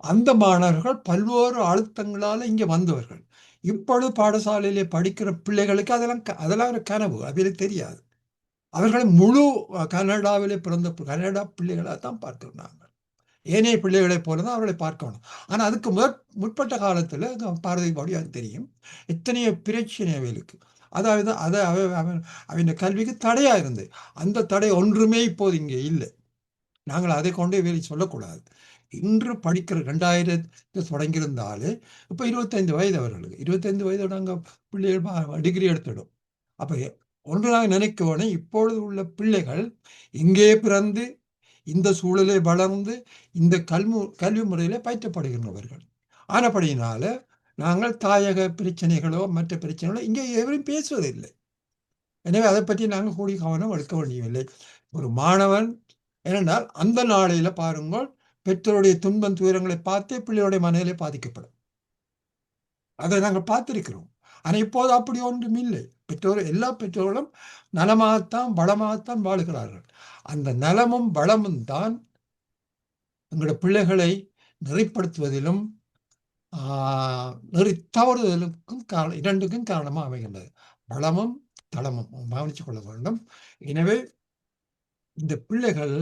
அந்த மாணவர்கள் பல்வேறு அழுத்தங்களால் இங்கே வந்தவர்கள். இப்பொழுது பாடசாலையிலே படிக்கிற பிள்ளைகளுக்கு அதெல்லாம் ஒரு கனவு, அவர்களுக்கு தெரியாது. அவர்களை முழு கனடாவிலே பிறந்த கனடா பிள்ளைகளாக தான் பார்க்கிறாங்க. ஏனைய பிள்ளைகளைப் போல தான் அவர்களை பார்க்கணும். ஆனால் அதுக்கு முற்பட்ட காலத்தில் பாரதி பாடியாக தெரியும் எத்தனையோ பிரச்சனை அவைகளுக்கு. அதாவது அவன் கல்விக்கு தடையாக இருந்தது. அந்த தடை ஒன்றுமே இப்போது இங்கே இல்லை. நாங்கள் அதை கொண்டே வேலை சொல்லக்கூடாது. இன்று படிக்கிற 2000 தொடங்கியிருந்தாலே இப்போ 25 வயது அவர்களுக்கு 25 வயதோட நாங்கள் பிள்ளைகள் டிகிரி எடுத்துடும். அப்போ ஒன்று நாங்கள் நினைக்க வேணும், இப்பொழுது உள்ள பிள்ளைகள் இங்கே பிறந்து இந்த சூழலை வளர்ந்து இந்த கல்வி முறையிலே பயிற்றப்படுகின்றவர்கள். ஆனபடியினால நாங்கள் தாயக பிரச்சனைகளோ மற்ற பிரச்சனைகளோ இங்கே எவரும் பேசுவதில்லை. எனவே அதை பற்றி நாங்கள் கூடிய கவனம் எடுக்க வேண்டியதில்லை. ஒரு மாணவன் ஏனென்றால் அந்த நாளையில் பாருங்கள், பெற்றோருடைய துன்பம் துயரங்களை பார்த்தே பிள்ளையுடைய மனநிலை பாதிக்கப்படும். அதை நாங்கள் பார்த்திருக்கிறோம். ஆனால் இப்போது அப்படி ஒன்றும் இல்லை. எல்லா பெற்றோர்களும் நலமாகத்தான் வளமாகத்தான் வாழுகிறார்கள். அந்த நலமும் வளமும் தான் எங்களோட பிள்ளைகளை நெறிப்படுத்துவதிலும் நெறி தவறுதலுக்கும் இரண்டுக்கும் காரணமாக அமைகின்றது. வளமும் தளமும் கவனித்துக் கொள்ள வேண்டும். எனவே இந்த பிள்ளைகள்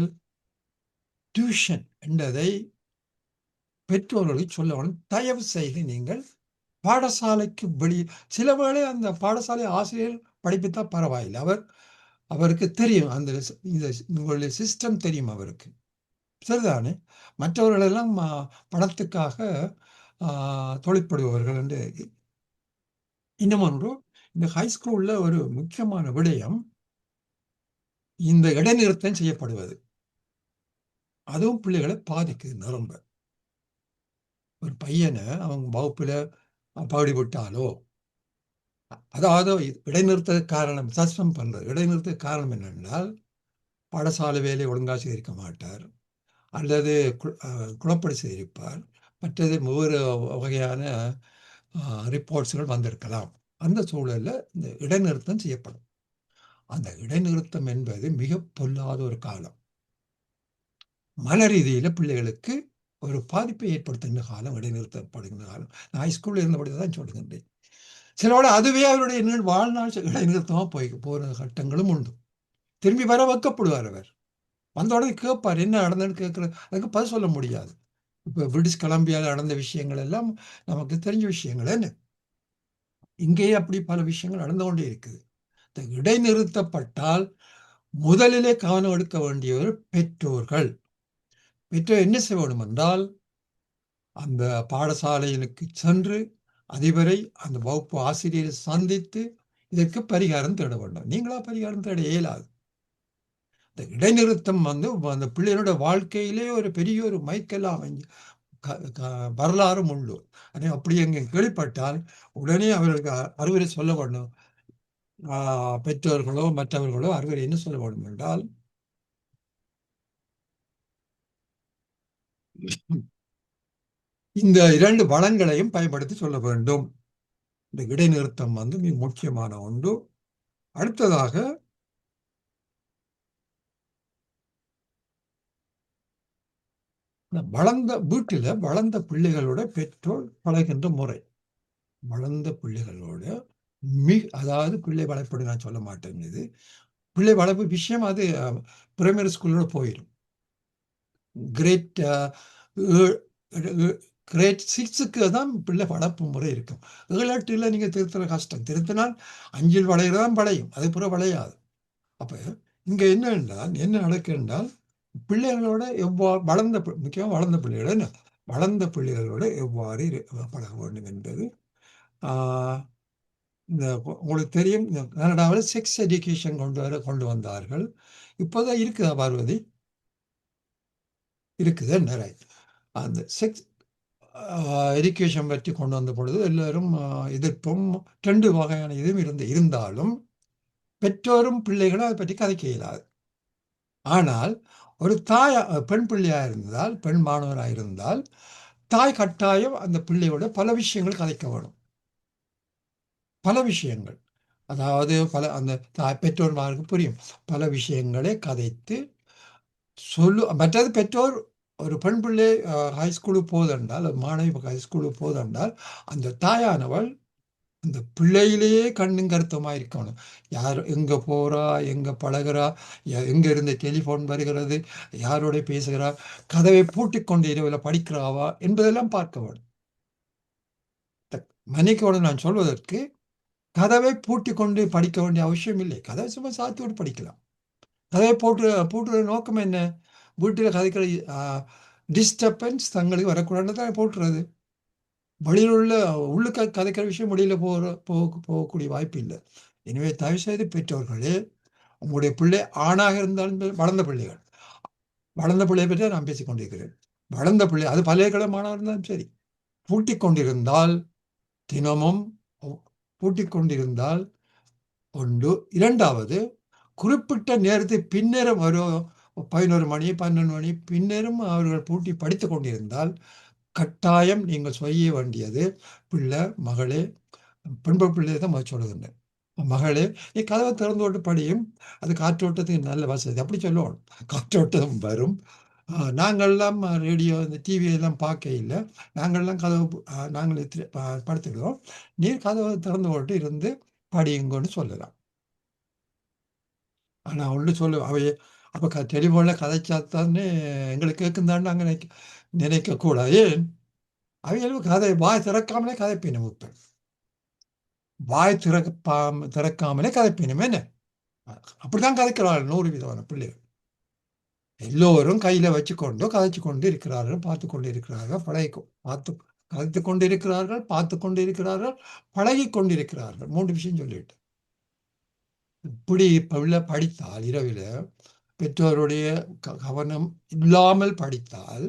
டியூஷன் என்றதை பெற்றோர்களுக்கு சொல்ல வேண்டும். தயவு செய்து நீங்கள் பாடசாலைக்கு வெளியே சில வேளை அந்த பாடசாலை ஆசிரியர் படிப்பித்தா பரவாயில்லை, அவர் அவருக்கு தெரியும் அந்த இந்த உங்களுடைய சிஸ்டம் தெரியும் அவருக்கு. சரிதானே? மற்றவர்களெல்லாம் பணத்துக்காக தொழிற்படுபவர்கள் என்று. இன்னும் ஒன்று, இந்த ஹைஸ்கூல்ல ஒரு முக்கியமான விடயம் இந்த இடைநிறுத்தம் செய்யப்படுவது. அதுவும் பிள்ளைகளை பாதிக்குது ரொம்ப. ஒரு பையனை அவங்க வகுப்புல பாடிவிட்டாலோ, அதாவது இடைநிறுத்த காரணம் சஸ்பெண்ட் பண்றது. இடைநிறுத்த காரணம் என்னென்றால், பாடசாலை வேலை ஒழுங்காக செய்திருக்க மாட்டார், அல்லது குழப்படி செய்திருப்பார், மற்றது வேறு வகையான ரிப்போர்ட்ஸ்கள் வந்திருக்கலாம். அந்த சூழலில் இந்த இடைநிறுத்தம் செய்யப்படும். அந்த இடைநிறுத்தம் என்பது மிக பொல்லாத ஒரு காலம். மன ரீதியில் பிள்ளைகளுக்கு ஒரு பாதிப்பை ஏற்படுத்துகின்ற காலம் இடைநிறுத்தப்படுகின்ற காலம். நான் ஹைஸ்கூலில் இருந்தபடி தான் சொல்லுகின்றேன். சிலோட அதுவே அவருடைய வாழ்நாள் இடைநிறுத்தமாக போகிற கட்டங்களும் உண்டு. திரும்பி வர வைக்கப்படுவார். அவர் வந்த உடனே கேட்பார், என்ன நடந்ததுன்னு கேட்குறது. அதுக்கு பதில் சொல்ல முடியாது. இப்போ பிரிட்டிஷ் கொலம்பியாவில் நடந்த விஷயங்கள் எல்லாம் நமக்கு தெரிஞ்ச விஷயங்கள். என்ன இங்கேயே அப்படி பல விஷயங்கள் நடந்து கொண்டே இருக்குது. இடைநிறுத்தப்பட்டால் முதலிலே கவனம் எடுக்க வேண்டியவர் பெற்றோர்கள். பெற்றோர் என்ன செய்ய வேண்டும் என்றால், அந்த பாடசாலைகளுக்கு சென்று அதிபரை, அந்த வகுப்பு ஆசிரியரை சந்தித்து இதற்கு பரிகாரம் தேட வேண்டும். நீங்களா பரிகாரம் தேட இயலாது. இந்த இடைநிறுத்தம் அந்த பிள்ளைகளோட வாழ்க்கையிலே ஒரு பெரிய ஒரு மைக்கெல்லாம் அமைஞ்சு வரலாறும் உண்டு. அப்படி எங்க கேள்விப்பட்டால் உடனே அவர்களுக்கு அறிவுரை சொல்ல வேண்டும். பெற்றோர்களோ மற்றவர்களோ அறிவுரை என்ன சொல்ல வேண்டும் என்றால், இந்த 2 வளங்களையும் பயன்படுத்தி சொல்ல வேண்டும். இந்த இடைநிறுத்தம் மிக முக்கியமான ஒன்று. அடுத்ததாக வளர்ந்த வீட்டில் வளர்ந்த பிள்ளைகளோட பெற்றோர் பழகின்ற முறை. வளர்ந்த பிள்ளைகளோட அதாவது பிள்ளை வளர்ப்பு நான் சொல்ல மாட்டேன். இது பிள்ளை வளர்ப்பு விஷயம். அது பிரைமரி ஸ்கூலோட போயிடும். கிரேட் 6க்கு தான் பிள்ளை வளர்ப்பு முறை இருக்கும். 7, 8 நீங்கள் திருத்துற கஷ்டம். திருத்தினால் 5 வளையதான் வளையும், அது பிற வளையாது. அப்போ இங்கே என்ன நடக்கு என்றால், பிள்ளைகளோட எவ்வாறு முக்கியமாக வளர்ந்த பிள்ளைகளோட வளர்ந்த பிள்ளைகளோட எவ்வாறு பழக வேண்டும் என்பது. இந்த உங்களுக்கு தெரியும், கனடாவில் செக்ஸ் எஜுகேஷன் கொண்டு வந்தார்கள். இப்போதான் இருக்குதா பார்வதி? இருக்குது நிறைய. அந்த செக்ஸ் எஜுகேஷன் பற்றி கொண்டு வந்த பொழுது எல்லோரும் எதிர்ப்பும் 2 வகையான இதுவும் இருந்தாலும் பெற்றோரும் பிள்ளைகளும் அதை பற்றி கதைக்க இயலாது. ஆனால் ஒரு தாய் பெண் பிள்ளையாக இருந்தால், பெண் மாணவராக இருந்தால், தாய் கட்டாயம் அந்த பிள்ளையோட பல விஷயங்கள் கதைக்க வேணும். பல விஷயங்கள், அதாவது அந்த பெற்றோர்மாருக்கு புரியும் பல விஷயங்களை கதைத்து மற்றது பெற்றோர் ஒரு பெண் பிள்ளை ஹைஸ்கூலுக்கு போதென்றால், மாணவி ஹைஸ்கூலுக்கு போதென்றால், அந்த தாயானவள் அந்த பிள்ளையிலேயே கண்ணும் கருத்துமாக இருக்கணும். யார் எங்கே போகிறா, எங்கே பழகிறா, எங்கே இருந்து டெலிஃபோன் வருகிறது, யாரோட பேசுகிறா, கதவை பூட்டிக்கொண்டு இரவில் படிக்கிறாவா என்பதெல்லாம் பார்க்க வேண்டும். மன்னிக்கோடு நான் சொல்வதற்கு, கதவை பூட்டி கொண்டு படிக்க வேண்டிய அவசியம் இல்லை. கதவை சும்மா சாத்தியோடு படிக்கலாம். கதவை பூட்டுற நோக்கம் என்ன? வீட்டில் கதைக்கிற டிஸ்டர்பன்ஸ் தங்களுக்கு வரக்கூடாதுன்னு தான் போட்டுறது. வெளியில் உள்ளுக்க கதைக்கிற விஷயம் வெளியில் போகக்கூடிய வாய்ப்பு இல்லை. எனவே தயவு செய்து பெற்றோர்களே, உங்களுடைய பிள்ளை ஆணாக இருந்தாலும் வளர்ந்த பிள்ளையை பற்றி நான் பேசிக் கொண்டிருக்கிறேன். வளர்ந்த பிள்ளை, அது பல்கலைக்கழகமானவர் இருந்தாலும் சரி, பூட்டிக் கொண்டிருந்தால் தினமும் பூட்டிக் கொண்டிருந்தால் ஒன்று. இரண்டாவது, குறிப்பிட்ட நேரத்துக்கு பின்னரும் ஒரு 11 மணி 12 மணி பின்னரும் அவர்கள் பூட்டி படித்து கொண்டிருந்தால் கட்டாயம் நீங்கள் செய்ய வேண்டியது, பிள்ளை மகளே, பெண்பு பிள்ளையை தான் சொல்லுகின்றேன், மகளே நீ கதவை திறந்து விட்டு படியும், அது காற்றோட்டத்துக்கு நல்ல வசதி. அப்படி சொல்லுவோம், காற்றோட்டம் வரும். நாங்கள்லாம் ரேடியோ இந்த டிவியெல்லாம் பார்க்க இல்லை, நாங்கள்லாம் கதவு நாங்கள் படுத்துக்கிறோம், நீர் கதவை திறந்து விட்டு இருந்து படியுங்கன்னு சொல்லலாம். ஆனால் ஒன்று அவையே அப்போ டெலிஃபோனில் கதைச்சாத்தானே எங்களுக்கு கேட்குந்தான்னு நாங்கள் நினைக்கக்கூடாது. ஏன் அவைகளுக்கு கதை வாய் திறக்காமலே கதைப்பினும். இப்போ வாய் திறக்காமலே கதைப்பினும் என்ன? அப்படித்தான் கதைக்கிறார்கள் 100 விதமான பிள்ளைகள். எல்லோரும் கையில வச்சுக்கொண்டு கதைச்சு கொண்டு இருக்கிறார்கள், பார்த்து கொண்டு இருக்கிறார்கள், கதைத்து கொண்டு இருக்கிறார்கள், பார்த்து கொண்டு இருக்கிறார்கள், பழகி கொண்டிருக்கிறார்கள். 3 விஷயம் சொல்லிட்டு இப்படி பிள்ளை படித்தால் இரவில் பெற்றோருடைய கவனம் இல்லாமல் படித்தால்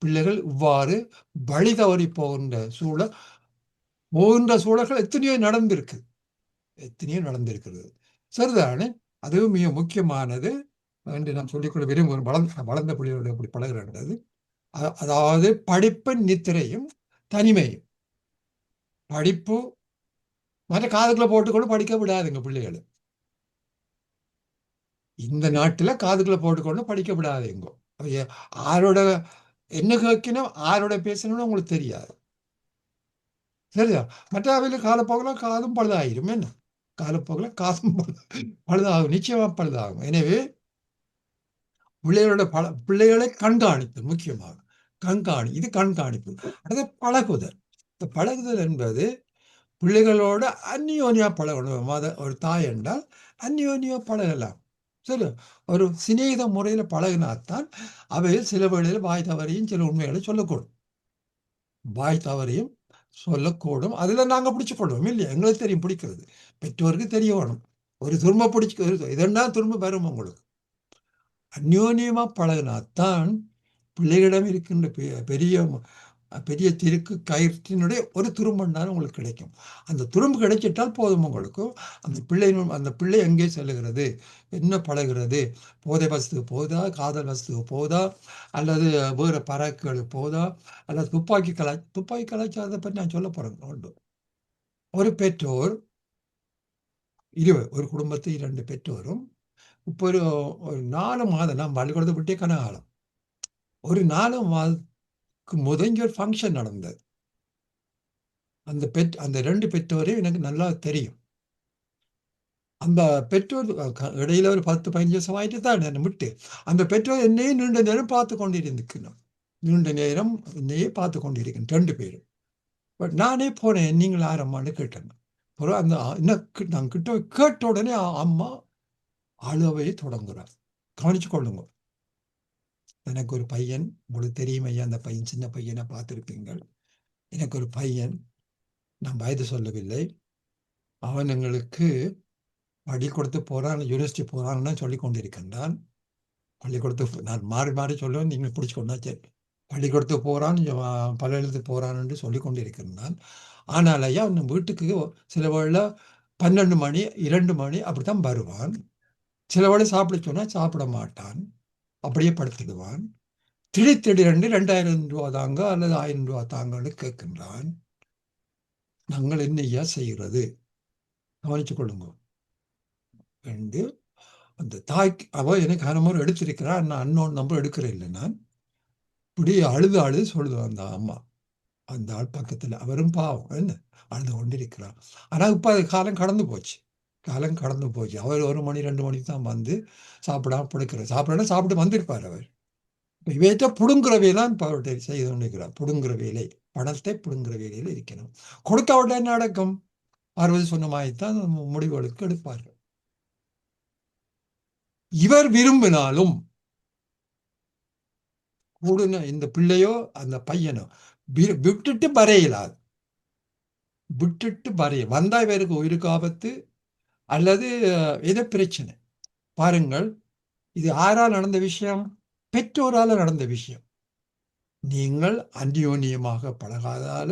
பிள்ளைகள் இவ்வாறு வழி தவறி போகின்ற சூழல்கள் எத்தனையோ நடந்திருக்கிறது. சரிதானே? அதுவும் மிக முக்கியமானது என்று நான் சொல்லிக்கொள்ள விரும்புகிறேன். வளர்ந்த பிள்ளைகளோட எப்படி பழகிறது, அதாவது படிப்பும் நித்திரையும் தனிமையும். படிப்பு மற்ற காதுக்குள்ள போட்டுக்கொண்டு படிக்க விடாதுங்க பிள்ளைகளை. இந்த நாட்டுல காதுக்குள்ள போட்டுக்கொண்டு படிக்க விடாதுங்க. ஆரோட என்ன கேட்கணும், ஆரோட பேசணும்னு உங்களுக்கு தெரியாது. சரியா? மற்ற அவையில் காலப்போக்கில் காதும் பழுதாயிரும். என்ன காலப்போக்கில் காதும் பழுதாகும், நிச்சயமா பழுதாகும். எனவே பிள்ளைகளை கண்காணித்தல் முக்கியமாக. இது கண்காணிப்பு. அடுத்து பழகுதல். இந்த பழகுதல் என்பது பிள்ளைகளோட அந்யோன்யா பழகணும். ஒரு தாய் என்றால் அந்யோன்யா பழகலாம். சரி, ஒரு சிநேகித முறையில் பழகினாத்தான் அவையில் சில வேளையில் வாய் தவறையும் சில உண்மைகளை சொல்லக்கூடும். அதில் நாங்கள் பிடிச்சிக்கொள்வோம் இல்லையா? எங்களுக்கு தெரியும் பிடிக்கிறது, பெற்றோருக்கு தெரிய வேணும். ஒரு துரும்ப பிடிச்சி இதென்னா துரும்ப வரும். உங்களுக்கு அந்யோன்யமா பழகினாத்தான் பிள்ளைகளிடம் இருக்கின்ற பெரிய திருக்கு கயிற்றினுடைய ஒரு துரும்புனாலும் உங்களுக்கு கிடைக்கும். அந்த துரும்பு கிடைச்சிட்டால் போதும் உங்களுக்கு. அந்த பிள்ளை எங்கே செல்லுகிறது, என்ன பழகிறது, போதை வஸ்துக்கு போதா, காதல் வஸ்துக்கு போதா, அல்லது வேறு பறக்குகளுக்கு போதா, அல்லது துப்பாக்கி கலாச்சாரத்தை பற்றி நான் சொல்ல போறேன். ஒரு பெற்றோர் ஒரு குடும்பத்தை 2 பெற்றோரும் இப்போ ஒரு 4 மாதம் நான் பள்ளிக்கூடத்தை விட்டே கனகாலம், ஒரு 4 மாதத்துக்கு முதங்க ஒரு ஃபங்க்ஷன் நடந்தது. அந்த 2 பெற்றோரையும் எனக்கு நல்லா தெரியும். அந்த பெற்றோர் இடையில ஒரு 10-15 வருஷம் ஆயிட்டு தான் என்னை விட்டு. அந்த பெற்றோர் என்னையே நீண்ட நேரம் பார்த்து கொண்டிருந்துக்கணும். நீண்ட நேரம் என்னையே பார்த்து கொண்டிருக்கணும் 2 பேரும். பட் நானே போனேன், நீங்கள் ஆரம்மான்னு கேட்டேன். அப்புறம் நான் கிட்ட கேட்ட உடனே அம்மா அழுவையை தொடங்குறார். கவனிச்சு கொள்ளுங்க. எனக்கு ஒரு பையன், உங்களுக்கு தெரியும் ஐயா, அந்த பையன் சின்ன பையனை பார்த்துருப்பீங்கள். எனக்கு ஒரு பையன், நான் வயது சொல்லவில்லை, அவன் எங்களுக்கு பள்ளிக்கூடத்து போகிறான், யூனிவர்சிட்டி போகிறான்னு சொல்லி கொண்டிருக்கின்றான். பள்ளிக்கூடத்து நான் மாறி மாறி சொல்லுவேன், நீங்கள் பிடிச்சிக்கொண்டா சரி. பள்ளிக்கூடத்து போகிறான், பள்ளிக்கூடத்துக்கு போகிறான்னு சொல்லி கொண்டிருக்கின்றான். ஆனால் ஐயா அவன் வீட்டுக்கு சில வேளை 12 மணி 2 மணி அப்படித்தான் வருவான். சில வேளை சாப்பிட சொன்னால் சாப்பிட மாட்டான், அப்படியே படுத்துடுவான். திடீரென்று 2000 ரூபா தாங்க அல்லது 1000 ரூபா தாங்கன்னு கேட்கின்றான். நாங்கள் என்னையா செய்கிறது? கவனிச்சு கொள்ளுங்க. ரெண்டு, அந்த தாய்க்கு எனக்கு அனுமதி எடுத்திருக்கிறான், நான் அன்னோன் நம்பர் எடுக்கிறேன் இல்லை. நான் இப்படி அழுது சொல்லுவேன் அந்த அம்மா. அந்த ஆள் பக்கத்தில் அவரும் பாவம் என்ன அழுது கொண்டிருக்கிறான். ஆனால் இப்போ அது காலம் கடந்து போச்சு. அவர் 1 மணி 2 மணிக்கு தான் வந்து சாப்பிடாம படுக்கிறார். சாப்பிட்டு வந்திருப்பார் அவர். இவையத்தை புடுங்குற வேலைலாம் இப்போ அவர்கிட்ட செய்து கொண்டிருக்கிறார். புடுங்குற வேலை, பணத்தை புடுங்குற வேலையில் இருக்கணும். கொடுக்க அவர்கிட்ட என்ன நடக்கும்? 60 சொன்னமாய்த்தான் முடிவுகளுக்கு எடுப்பார்கள். இவர் விரும்பினாலும் கூடுன இந்த பிள்ளையோ அந்த பையனோ விட்டுட்டு வரையலாது. வந்தா இவருக்கு உயிருக்கு ஆபத்து அல்லது எதோ பிரச்சனை. பாருங்கள், இது யாரால் நடந்த விஷயம்? பெற்றோரால் நடந்த விஷயம். நீங்கள் அந்யோன்யமாக பழகாதால,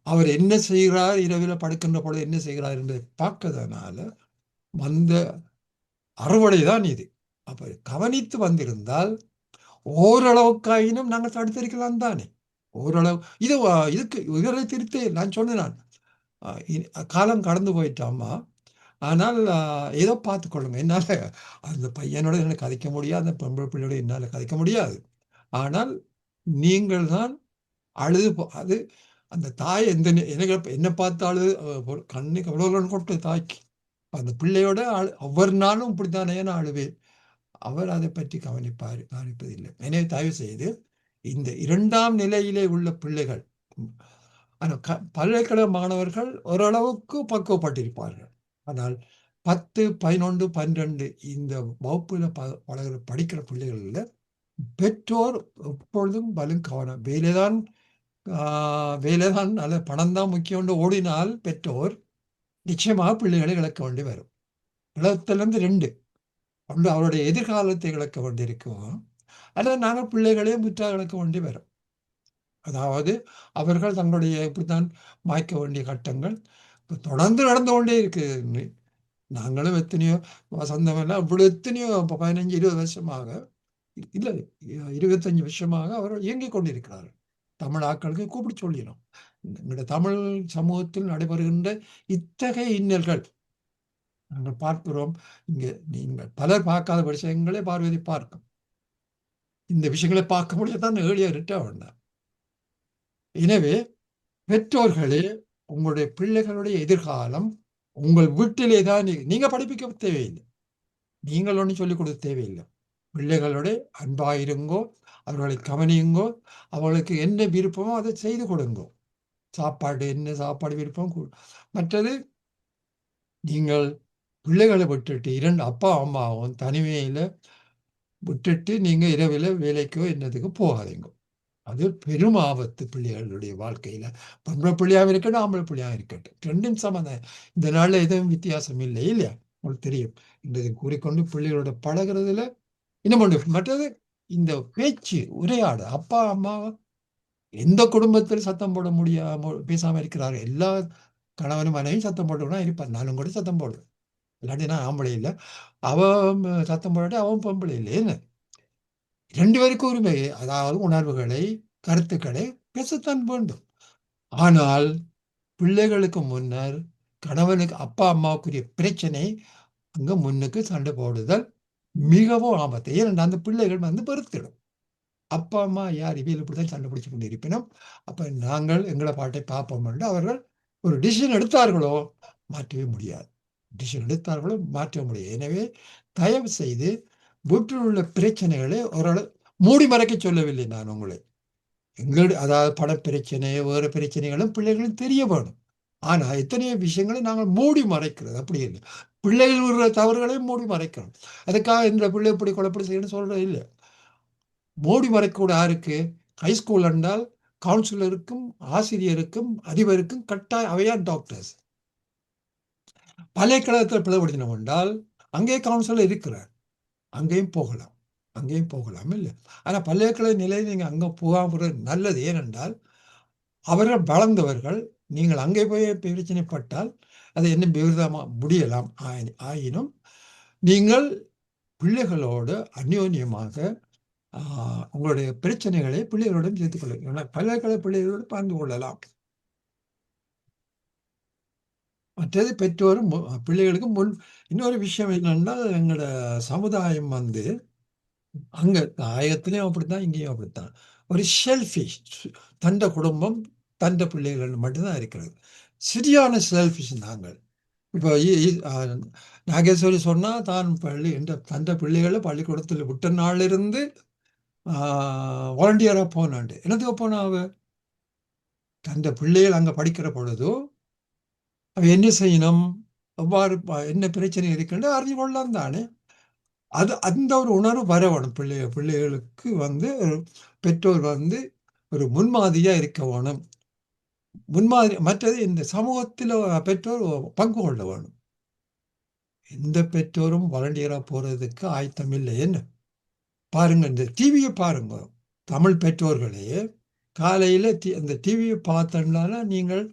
அவர் என்ன செய்கிறார், இரவில் படுக்கின்ற பொழுது என்ன செய்கிறார் என்பதை பார்க்கறதுனால வந்த அறுவடை தான் இது. அப்ப கவனித்து வந்திருந்தால் ஓரளவுக்காயினும் நாங்கள் தடுத்திருக்கலாம் தானே. ஓரளவு இதுக்கு இவரை திருத்தே நான் சொன்னேன். காலம் கடந்து போயிட்டாமா. ஆனால் ஏதோ பார்த்துக்கொள்ளுங்க. என்னால் அந்த பையனோட எனக்கு கதைக்க முடியாது, அந்த பொம்பளை பிள்ளையோட என்னால் கதைக்க முடியாது. ஆனால் நீங்கள் தான் அழுது அது அந்த தாய் எனக்கு என்ன பார்த்தாலும் கண்ணுக்கு அவ்வளோ கொட்டு தாய்க்கு. அந்த பிள்ளையோட ஒவ்வொரு நாளும் இப்படித்தானே நான் அழுவேன். அவர் அதை பற்றி கவனிப்பதில்லை. எனவே தயவு செய்து இந்த 2ஆம் நிலையிலே உள்ள பிள்ளைகள், பல்கலைக்கழக மாணவர்கள் ஓரளவுக்கு பக்குவப்பட்டிருப்பார்கள். ஆனால் 10, 11, 12 இந்த வகுப்புல படிக்கிற பிள்ளைகள்ல பெற்றோர் எப்பொழுதும் கவனம். வேலைதான் அல்ல பணம் தான் முக்கியம் ஓடினால் பெற்றோர் நிச்சயமாக பிள்ளைகளை இழக்க வேண்டி வரும். இழத்திலிருந்து 2 ஒன்று அவருடைய எதிர்காலத்தை இழக்க வேண்டியிருக்கும், அல்லது நாங்கள் பிள்ளைகளே முற்றாக இழக்க வேண்டி வரும். அதாவது அவர்கள் தங்களுடைய இப்படித்தான் மாய்க்க வேண்டிய கட்டங்கள் தொடர்ந்து நடந்து கொண்டே இருக்கு. நாங்களும் எத்தனையோ சொந்தமெல்லாம் இப்படி எத்தனையோ 15, 20 வருஷமாக இல்லை 25 வருஷமாக அவர்கள் இயங்கிக் கொண்டிருக்கிறார்கள். தமிழ் ஆட்களுக்கு கூப்பிட்டு சொல்லிடும், எங்களுடைய தமிழ் சமூகத்தில் நடைபெறுகின்ற இத்தகைய இன்னல்கள் நாங்கள் பார்க்கிறோம். இங்கே நீங்கள் பலர் பார்க்காத விஷயங்களே பார்வதி பார்க்கும். இந்த விஷயங்களை பார்க்க முடியாதான் ஏழியா இருட்ட வேண்டாம். எனவே பெற்றோர்களே, உங்களுடைய பிள்ளைகளுடைய எதிர்காலம் உங்கள் வீட்டிலே தான். நீங்க படிப்பிக்க தேவையில்லை, நீங்கள் ஒன்றும் சொல்லிக் கொடுக்க தேவையில்லை. பிள்ளைகளோட அன்பாயிருங்கோ, அவர்களை கவனியுங்கோ, அவர்களுக்கு என்ன விருப்பமோ அதை செய்து கொடுங்கோ. சாப்பாடு என்ன சாப்பாடு விருப்பம். மற்றது, நீங்கள் பிள்ளைகளை விட்டுட்டு 2 அப்பா அம்மாவும் தனிமையில விட்டுட்டு நீங்க இரவில் வேலைக்கோ என்னதுக்கு போகாதீங்க. அது பெரும் ஆபத்து பிள்ளைகளுடைய வாழ்க்கையில. பொம்பளை பிள்ளையாக இருக்கட்டும், ஆம்பளை பிள்ளையாக இருக்கட்டும், 2ம் சமம். இந்த நாள்ல எதுவும் வித்தியாசம் இல்லை இல்லையா? உங்களுக்கு தெரியும். இன்றைக்கு கூறிக்கொண்டு பிள்ளைகளோட பழகிறதுல இன்னும் ஒன்று. மற்றது, இந்த பேச்சு உரையாடு அப்பா அம்மா எந்த குடும்பத்தில் சத்தம் போட முடியாம பேசாம இருக்கிறார்கள். எல்லா கணவனும் மனைவியும் சத்தம் போட்டுனா இருப்பார். நானும் கூட சத்தம் போடுவேன். இல்லாட்டி நான் ஆம்பளை இல்லை, அவன் சத்தம் போடாட்டி அவன் பொம்பளை இல்லைன்னு 2 பேருக்கும் உரிமை. அதாவது உணர்வுகளை கருத்துக்களை பேசத்தான் வேண்டும். ஆனால் பிள்ளைகளுக்கு முன்னர் கணவனுக்கு அப்பா அம்மாவுக்குரிய பிரச்சனை அங்க முன்னுக்கு சண்டை போடுதல் மிகவும் ஆபத்து. ஏனென்றால் அந்த பிள்ளைகள் பெருத்திடும். அப்பா அம்மா யார் இவையில் இப்படிதான் சண்டை பிடிச்சு கொண்டு இருப்பினும், அப்ப நாங்கள் எங்களை பாட்டை பார்ப்போம் என்று அவர்கள் ஒரு டிசிஷன் எடுத்தார்களோ மாற்றவே முடியாது. டிசிஷன் எடுத்தார்களோ மாற்ற முடியாது. எனவே தயவு செய்து வீட்டில் உள்ள பிரச்சனைகளை ஓரளவு மூடி மறைக்க சொல்லவில்லை நான் உங்களை. எங்களுடைய அதாவது பணப்பிரச்சனை வேறு பிரச்சனைகளும் பிள்ளைகளும் தெரிய வேணும். ஆனா எத்தனையோ விஷயங்களை நாங்கள் மூடி மறைக்கிறது அப்படி இல்லை. பிள்ளைகள் உள்ள தவறுகளையும் மூடி மறைக்கிறோம். அதுக்காக இந்த பிள்ளை இப்படி குழப்படி செய்யணும்னு சொல்றது இல்லை. மூடி மறைக்கூட யாருக்கு? ஹைஸ்கூல் என்றால் கவுன்சிலருக்கும் ஆசிரியருக்கும் அதிபருக்கும் கட்டாய அவையான் டாக்டர்ஸ். பல்கலைக்கழகத்தில் பிளவுபடுத்தினோம் என்றால் அங்கே கவுன்சிலர் இருக்கிறார், அங்கேயும் போகலாம் இல்லை. ஆனால் பல்கலைக்கழக நிலையில் நீங்கள் அங்கே போகாமல் நல்லது. ஏனென்றால் அவர்கள் வளர்ந்தவர்கள். நீங்கள் அங்கே போய் பிரச்சனைப்பட்டால் அதை என்ன விரோதமாக முடியலாம். ஆயினும் நீங்கள் பிள்ளைகளோடு அந்யோன்யமாக உங்களுடைய பிரச்சனைகளை பிள்ளைகளோடும் சேர்த்துக் கொள்ள பல்கலைக்கழக பிள்ளைகளோடு பகிர்ந்து கொள்ளலாம். மற்றது பெற்றோரும் பிள்ளைகளுக்கு இன்னொரு விஷயம் என்னன்னா, எங்களோட சமுதாயம் அங்க தாயத்திலையும் அப்படித்தான், இங்கேயும் அப்படித்தான். ஒரு ஷெல்ஃபிஷ். தண்ட குடும்பம் தண்ட பிள்ளைகள் மட்டும்தான் இருக்கிறது. சரியான செல்ஃபிஷ் நாங்கள். இப்போ நாகேஸ்வரி சொன்னா தான் தண்ட பிள்ளைகளை பள்ளிக்கூடத்தில் விட்ட நாள்ல இருந்து வாலண்டியரா போனாண்டு. என்னதுக்கு போனா அவ தண்ட பிள்ளைகள் அங்க படிக்கிற பொழுதோ அவ என்ன செய்யணும், எவ்வாறு என்ன பிரச்சனை இருக்குன்னு அறிஞ்சு கொள்ளலாம் தானே. அந்த ஒரு உணர்வு வரவேணும். பிள்ளைகளுக்கு பெற்றோர் ஒரு முன்மாதிரியா இருக்க வேணும். முன்மாதிரி. மற்றது, இந்த சமூகத்தில் பெற்றோர் பங்கு கொள்ள வேணும். எந்த பெற்றோரும் வாலண்டியரா போறதுக்கு ஆயத்தம் இல்லை. என்ன பாருங்க, இந்த டிவியை பாருங்க. தமிழ் பெற்றோர்களே காலையில அந்த டிவியை பார்த்தனால நீங்கள்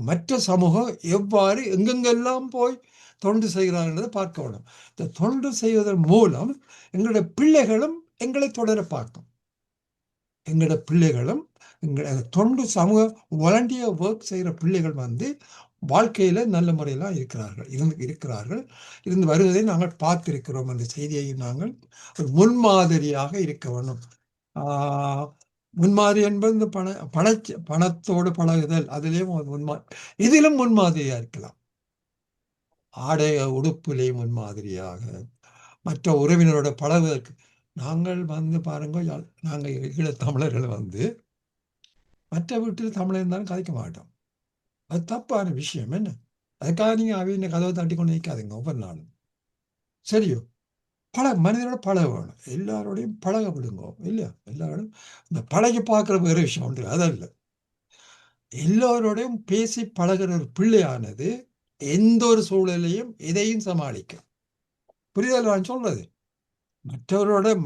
மற்ற சமூகம் எவ்வாறு எங்கெங்கெல்லாம் போய் தொண்டு செய்கிறார்கள் பார்க்க வேணும். இந்த தொண்டு செய்வதன் மூலம் எங்களுடைய பிள்ளைகளும் எங்களை தொடர பார்க்கும். எங்களோட பிள்ளைகளும் தொண்டு சமூக வாலண்டியர் ஒர்க் செய்கிற பிள்ளைகள் வாழ்க்கையில நல்ல முறையெல்லாம் இருக்கிறார்கள் இருந்து வருவதை நாங்கள் பார்த்திருக்கிறோம். அந்த செய்தியை நாங்கள் ஒரு முன்மாதிரியாக இருக்க வேண்டும். முன்மாதிரி என்பது இந்த பணத்தோடு பழகுதல், அதிலேயும் இதிலும் முன்மாதிரியா இருக்கலாம். ஆடை உடுப்பிலே முன்மாதிரியாக, மற்ற உறவினரோட பழகுவதற்கு. நாங்கள் பாருங்க, நாங்கள் ஈழத்தமிழர்கள் மற்ற வீட்டில் தமிழர் இருந்தாலும் கதைக்க மாட்டோம். அது தப்பான விஷயம். என்ன அதுக்காக நீங்கள் அவங்க கதவை தட்டி கொண்டு நிற்காதீங்க ஒவ்வொரு நாளும். சரியோ? மனிதனோட பழக வேணும். எல்லாரோடையும் பழக விடுங்க இல்லையா? எல்லாரோடும் இந்த பழகி பார்க்குற வேறு விஷயம் உண்டு, அதல்ல. எல்லோரோடையும் பேசி பழகுற ஒரு பிள்ளையானது எந்த ஒரு சூழலையும் எதையும் சமாளிக்கும். புரிதல் நான் சொல்றது?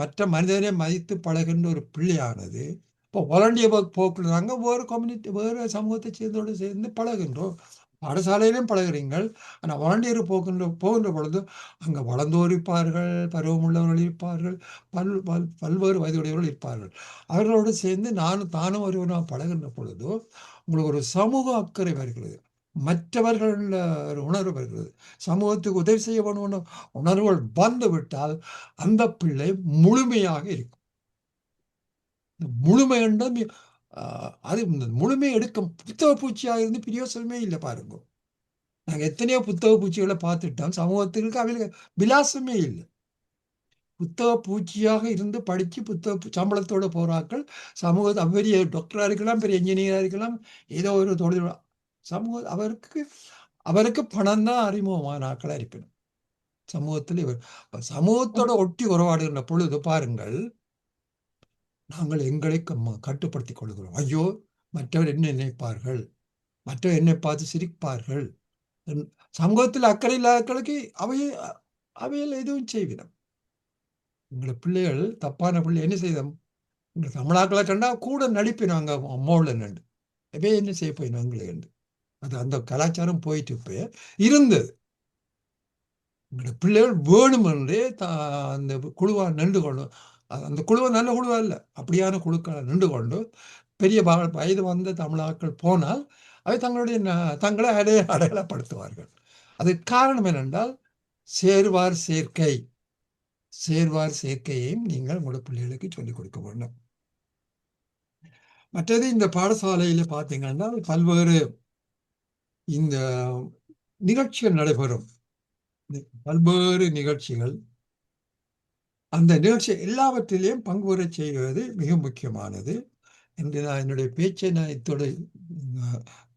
மற்ற மனிதனை மதித்து பழகுன்ற ஒரு பிள்ளையானது இப்போ வாலண்டியர் ஒர்க் போக்குறாங்க, வேறு கம்யூனிட்டி வேறு சமூகத்தை சேர்ந்தோடு சேர்ந்து பழகுன்றோம். பாடசாலையிலும் பழகுறீங்கள். ஆனால் வாலண்டியர் போகின்ற பொழுது அங்கே வளர்ந்தோர் இருப்பார்கள், பருவமுள்ளவர்கள் இருப்பார்கள், பல்வேறு வயதுடையவர்கள் இருப்பார்கள். அவர்களோடு சேர்ந்து தானும் ஒருவனாக பழகுகின்ற பொழுதோ உங்களுக்கு ஒரு சமூக அக்கறை வருகிறது, மற்றவர்கள் ஒரு உணர்வு வருகிறது, சமூகத்துக்கு உதவி செய்ய வேணும்னு உணர்வுகள் வந்து விட்டால் அந்த பிள்ளை முழுமையாக இருக்கும். முழுமை என்றால் அது இந்த முழுமை எடுக்கும். புத்தக பூச்சியாக இருந்து பிரயோசனமே இல்லை பாருங்க. நாங்கள் எத்தனையோ புத்தக பூச்சிகளை பார்த்துட்டோம், சமூகத்திற்கு அவங்களுக்கு விலாசமே இல்லை. புத்தக பூச்சியாக இருந்து படித்து சம்பளத்தோட போறாக்கள் சமூகத்தை பெரிய டாக்டராக இருக்கலாம், பெரிய இன்ஜினியராக இருக்கலாம், ஏதோ ஒரு தொழில் சமூக அவருக்கு பணம் தான் அறிமுகமான ஆக்களாக இருப்பினும் சமூகத்தில் சமூகத்தோட ஒட்டி உறவாடுகின்ற பொழுது பாருங்கள், நாங்கள் எங்களை கட்டுப்படுத்திக் கொள்கிறோம். ஐயோ மற்றவர் என்ன நினைப்பார்கள், மற்றவர் என்னை பார்த்து சிரிப்பார்கள். சமூகத்தில் அக்கறை இல்லாதவர்களுக்கு அவையில் எதுவும் செய்விடும். எங்களை பிள்ளைகள் தப்பான பிள்ளை என்ன செய்தோம், எங்களை தமிழாக்களை கண்டா கூட நடிப்பினாங்க அம்மாவில் நண்டு எப்போ என்ன செய்ய போயிடும் எங்களை கண்டு. அது அந்த கலாச்சாரம் போயிட்டு இப்போ இருந்தது. எங்களோட பிள்ளைகள் வேணுமென்றே அந்த குழுவாக நின்று கொண்டு, அந்த குழுவை நல்ல குழுவாக இல்லை, அப்படியான குழுக்களை நின்று கொண்டு பெரிய வயது வந்த தமிழாக்கள் போனால் அவை தங்களை அடையாளப்படுத்துவார்கள். அதுக்கு காரணம் என்னென்றால் சேர்வார் சேர்க்கையையும் நீங்கள் உங்களோட பிள்ளைகளுக்கு சொல்லிக் கொடுக்க வேண்டும். மற்றது இந்த பாடசாலையில் பார்த்தீங்கன்னா பல்வேறு இந்த நிகழ்ச்சிகள் நடைபெறும், பல்வேறு நிகழ்ச்சிகள். அந்த நிகழ்ச்சி எல்லாவற்றிலையும் பங்கு பெற செய்வது மிக முக்கியமானது என்று நான் என்னுடைய பேச்சை இத்தோடு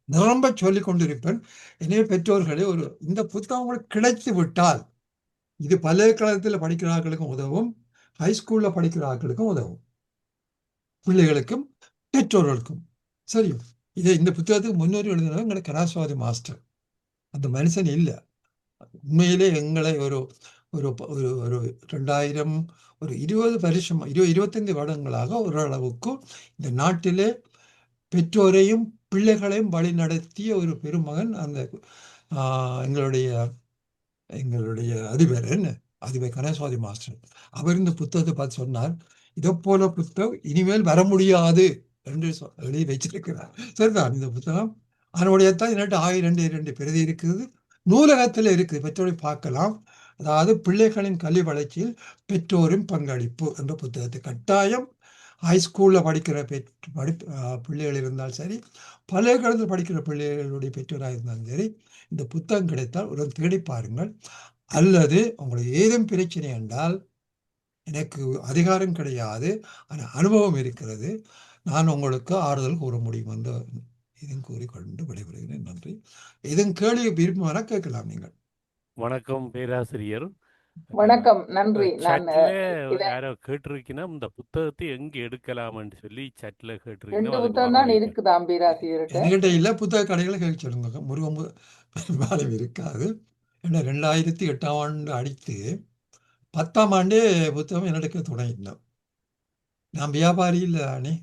நிரம்ப சொல்லிக் கொண்டிருப்பேன். எனவே பெற்றோர்களே, இந்த புத்தகங்கள் கிடைத்து விட்டால் இது பல்கலைக்கழகத்தில் படிக்கிறார்களுக்கும் உதவும், ஹைஸ்கூலில் படிக்கிறார்களுக்கும் உதவும், பிள்ளைகளுக்கும் பெற்றோர்களுக்கும். சரி, இந்த புத்தகத்துக்கு முன்னோரி எழுதினவர் எங்களை கலாஸ்வாதி மாஸ்டர். அந்த மனுஷன் இல்லை, உண்மையிலே எங்களை ஒரு ஒரு ஒரு 2000 ஒரு 20 வருஷம் 25 வருடங்களாக ஓரளவுக்கு இந்த நாட்டிலே பெற்றோரையும் பிள்ளைகளையும் வழி நடத்திய ஒரு பெருமகன் அந்த எங்களுடைய அதிபர் கணேஸ்வாதி மாஸ்டர். அவர் இந்த புத்தகத்தை பார்த்து சொன்னார், இதை போல புத்தகம் இனிமேல் வர முடியாது என்று எழுதி வச்சிருக்கிறார். சரிதான், இந்த புத்தகம் அதனுடையத்தான் 2 பிரதி இருக்குது, நூலகத்தில் இருக்குது, பெற்றோரை பார்க்கலாம். அதாவது பிள்ளைகளின் கல்வி வளர்ச்சியில் பெற்றோரின் பங்களிப்பு என்ற புத்தகத்தை கட்டாயம் ஹைஸ்கூலில் படிக்கிற பிள்ளைகள் இருந்தாலும் சரி, பல்கலைக்கழகத்தில் படிக்கிற பிள்ளைகளுடைய பெற்றோராக இருந்தாலும் சரி, இந்த புத்தகம் கிடைத்தால் உடனே தேடி பாருங்கள். அல்லது உங்களுக்கு ஏதும் பிரச்சனை என்றால், எனக்கு அதிகாரம் கிடையாது ஆனால் அனுபவம் இருக்கிறது, நான் உங்களுக்கு ஆறுதல் கூற முடியும் என்று இதுவும் கூறிக்கொண்டு விடைபெறுகிறேன். நன்றி. இதுவும் கேள்வி விருப்பமான கேட்கலாம் நீங்கள். வணக்கம் பேராசிரியர். வணக்கம், நன்றி. நான் யாரோ கேட்டிருக்கீங்கன்னா இந்த புத்தகத்தை எங்க எடுக்கலாம்னு சொல்லி சட்ல 2 கேட்டிருக்கீங்க. புத்தகம் தான் இருக்குதாம் பேராசிரியர்கிட்ட. என்கிட்ட இல்லை, புத்தக கடைகளை கேட்க சொல்லுங்க. முருகன் பெரும்பாலும் இருக்காது. ஏன்னா 2008ஆம் ஆண்டு அடித்து 10ஆம் ஆண்டே புத்தகம் என்னெடுக்க தொடங்கினோம். நான் வியாபாரி இல்லை தானே,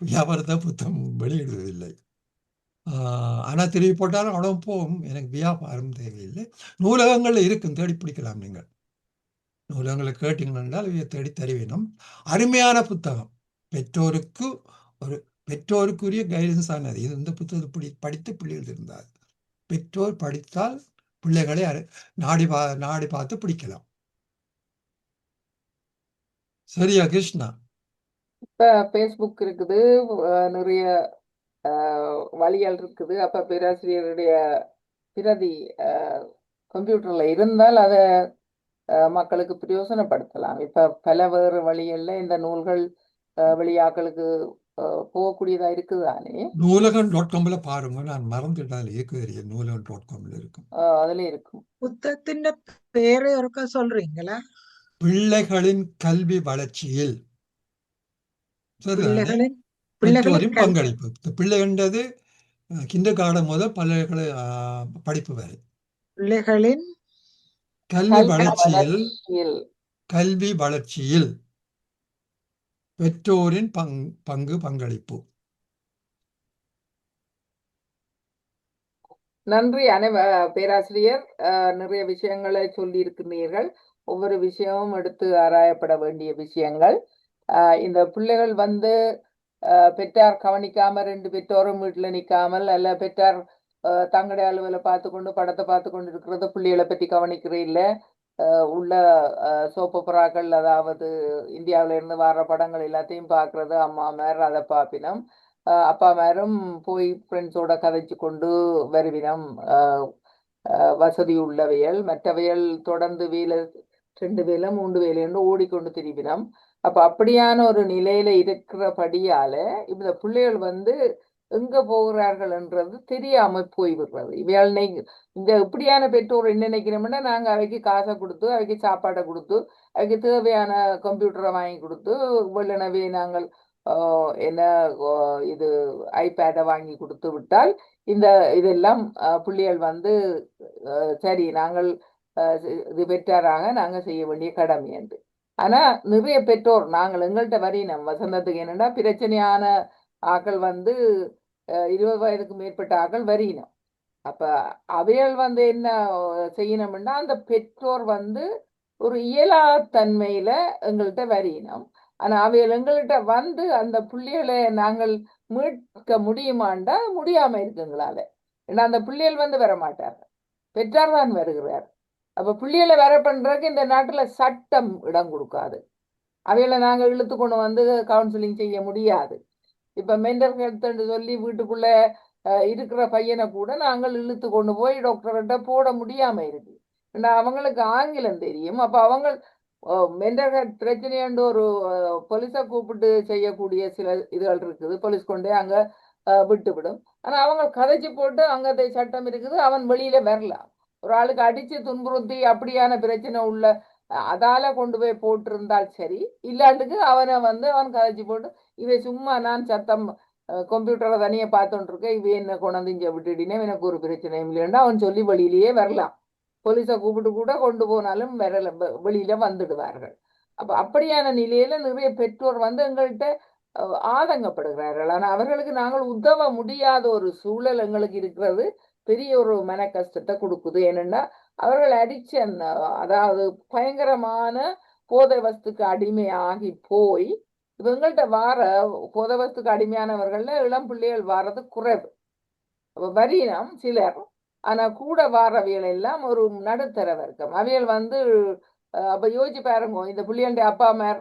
வியாபாரத்தை புத்தகம் வெளியிடுவதில்லை. ஆனால் திரும்பி போட்டாலும் அவ்வளோ போகும், எனக்கு வியாபாரம் தேவையில்லை. நூலகங்களில் இருக்கும், தேடி பிடிக்கலாம். நீங்கள் நூலகங்களை கேட்டீங்கன்னால் இதை தேடி தருவினும். அருமையான புத்தகம், பெற்றோருக்குரிய கைடன்ஸ் ஆனது. இது இந்த புத்தகத்தை படித்து பிள்ளைகள் இருந்தால் பெற்றோர் படித்தால் பிள்ளைகளை நாடி பார்த்து பிடிக்கலாம். சரியா கிருஷ்ணா? இப்ப பேஸ்புக் இருக்குது, நிறைய வழிகள் இருக்குது. அப்ப பேராசிரியருடைய பிரதி கம்ப்யூட்டர்ல இருந்தால் அதை மக்களுக்கு பிரயோசனப்படுத்தலாம். இப்ப பல வேறு வழிகள்ல இந்த நூல்கள் வெளியாக்களுக்கு போகக்கூடியதா இருக்குதானே? நூலகம்.comல பாருங்க. நான் மறந்துட்டேன். அதில் இருக்குது நூலகம்.comல இருக்கும். அதுல இருக்கும். புத்தகத்தின் பேரை ஒருக்கா சொல்றீங்களா? பிள்ளைகளின் கல்வி வளர்ச்சியில் சரிதானே? பிள்ளைகளின் பெற்றோரின் கல்வி பங்களிப்பு. இந்த பிள்ளைன்றது கிண்டர் கார்டன் முதல் பல்கலை படிப்பு வரை பிள்ளைகளின் கல்வி கல்வி வளர்ச்சியில் வளர்ச்சியில் கல்வி வளர்ச்சியில் பெற்றோரின் பங்களிப்பு. நன்றி பேராசிரியர். நிறைய விஷயங்களை சொல்லி இருக்கின்றீர்கள். ஒவ்வொரு விஷயமும் எடுத்து ஆராயப்பட வேண்டிய விஷயங்கள். இந்த பிள்ளைகள் வந்து பெற்றார் கவனிக்காம, 2 பெற்றோரும் வீட்டுல நிக்காமல், அல்ல பெற்றார் தங்களுடைய அலுவலை பார்த்து கொண்டு படத்தை பார்த்து கொண்டு இருக்கிறத பிள்ளைகளை பற்றி கவனிக்கிறே இல்ல. உள்ள சோப்பப்புறாக்கள், அதாவது இந்தியாவில இருந்து வர்ற படங்கள் எல்லாத்தையும் பார்க்கறது அம்மா மேர், அதை பார்ப்பினம். அப்பா மேரும் போய் ஃப்ரெண்ட்ஸோட கதைச்சு கொண்டு வருவினம். வசதி உள்ளவையல், மற்றவையல் தொடர்ந்து வேலை 2 வேலை 3 வேலை என்று ஓடிக்கொண்டு திரும்பினோம். அப்ப அப்படியான ஒரு நிலையில இருக்கிறபடியால இந்த பிள்ளைகள் வந்து எங்க போகிறார்கள் என்றது தெரியாம போய்விடுறது. இவையால் இந்த இப்படியான பெற்றோர் என்ன நினைக்கிறோம்னா, நாங்க அவைக்கு காசை கொடுத்து, அவைக்கு சாப்பாடை கொடுத்து, அவைக்கு தேவையான கம்ப்யூட்டரை வாங்கி கொடுத்து, வெள்ளனவே நாங்கள் என்ன இது ஐபேடை வாங்கி கொடுத்து விட்டால் இந்த இதெல்லாம் பிள்ளைகள் வந்து சரி நாங்கள் இது பெற்றாராக நாங்க செய்ய வேண்டிய கடமை என்று. ஆனா நிறைய பெற்றோர் நாங்கள் எங்கள்கிட்ட வரையினோம் வசந்தத்துக்கு என்னன்னா, பிரச்சனையான ஆக்கள் வந்து 20 வயதுக்கு மேற்பட்ட ஆக்கள் வரையினோம். அப்ப அவைகள் வந்து என்ன செய்யணும்னா, அந்த பெற்றோர் வந்து ஒரு இயலாத்தன்மையில எங்கள்கிட்ட வரையினோம். ஆனா அவைகள் எங்கள்கிட்ட வந்து அந்த பிள்ளைகளை நாங்கள் மீட்க முடியுமாண்டா முடியாம இருக்குங்களால. ஏன்னா அந்த பிள்ளைகள் வந்து வர மாட்டாங்க, பெற்றார் தான் வருகிறார். அப்ப பிள்ளைகளை வர பண்றதுக்கு இந்த நாட்டுல சட்டம் இடம் கொடுக்காது. அவைகளை நாங்க இழுத்து கொண்டு வந்து கவுன்சிலிங் செய்ய முடியாது. இப்ப மென்டல் ஹெல்த் சொல்லி வீட்டுக்குள்ள இருக்கிற பையனை கூட நாங்கள் இழுத்து கொண்டு போய் டாக்டர்கிட்ட போட முடியாம இருக்கு. அவங்களுக்கு ஆங்கிலம் தெரியும். அப்ப அவங்க மென்டல் ஹெல்த் பிரச்சனையாண்டு ஒரு போலீஸை கூப்பிட்டு செய்யக்கூடிய சில இதுகள் இருக்குது. போலீஸ் கொண்டே அங்க விட்டுவிடும். ஆனா அவங்க கதைச்சு போட்டு அங்கத்தை சட்டம் இருக்குது, அவன் வெளியில வரலாம். ஒரு ஆளுக்கு அடிச்சு துன்புறுத்தி அப்படியான பிரச்சனை உள்ள அதால கொண்டு போய் போட்டிருந்தால் சரி, இல்லாண்டுக்கு அவனை வந்து அவன் கதைச்சு போட்டு இவை சும்மா நான் சத்தம் கம்ப்யூட்டரை தனியாக பார்த்துட்டு இருக்கேன், இவை என்ன கொண்டாந்து இங்கே விட்டுடினே எனக்கு ஒரு பிரச்சனையும் இல்லைன்னா அவன் சொல்லி வெளியிலேயே வரலாம். போலீஸை கூப்பிட்டு கூட கொண்டு போனாலும் வரல, வெளியில வந்துடுவார்கள். அப்ப அப்படியான நிலையில நிறைய பெற்றோர் வந்து எங்கள்கிட்ட ஆதங்கப்படுகிறார்கள். ஆனால் அவர்களுக்கு நாங்கள் உதவ முடியாத ஒரு சூழல் எங்களுக்கு இருக்கிறது பெரிய ஒரு மன கஷ்டத்தை கொடுக்குது. ஏனென்னா அவர்கள் அடிக்ஷன், அதாவது பயங்கரமான போதை வஸ்துக்கு அடிமையாகி போய் இவங்கள்ட்ட வார போதை வஸ்துக்கு அடிமையானவர்கள்ல இளம் பிள்ளைகள் வாரது குறைவு. வரினம் சிலர், ஆனா கூட வாரவியல் எல்லாம் ஒரு நடுத்தர வர்க்கம். அவையல் வந்து அப்ப யோசிச்சு பாருங்க, இந்த பிள்ளைகளுடைய அப்பா அம்மார்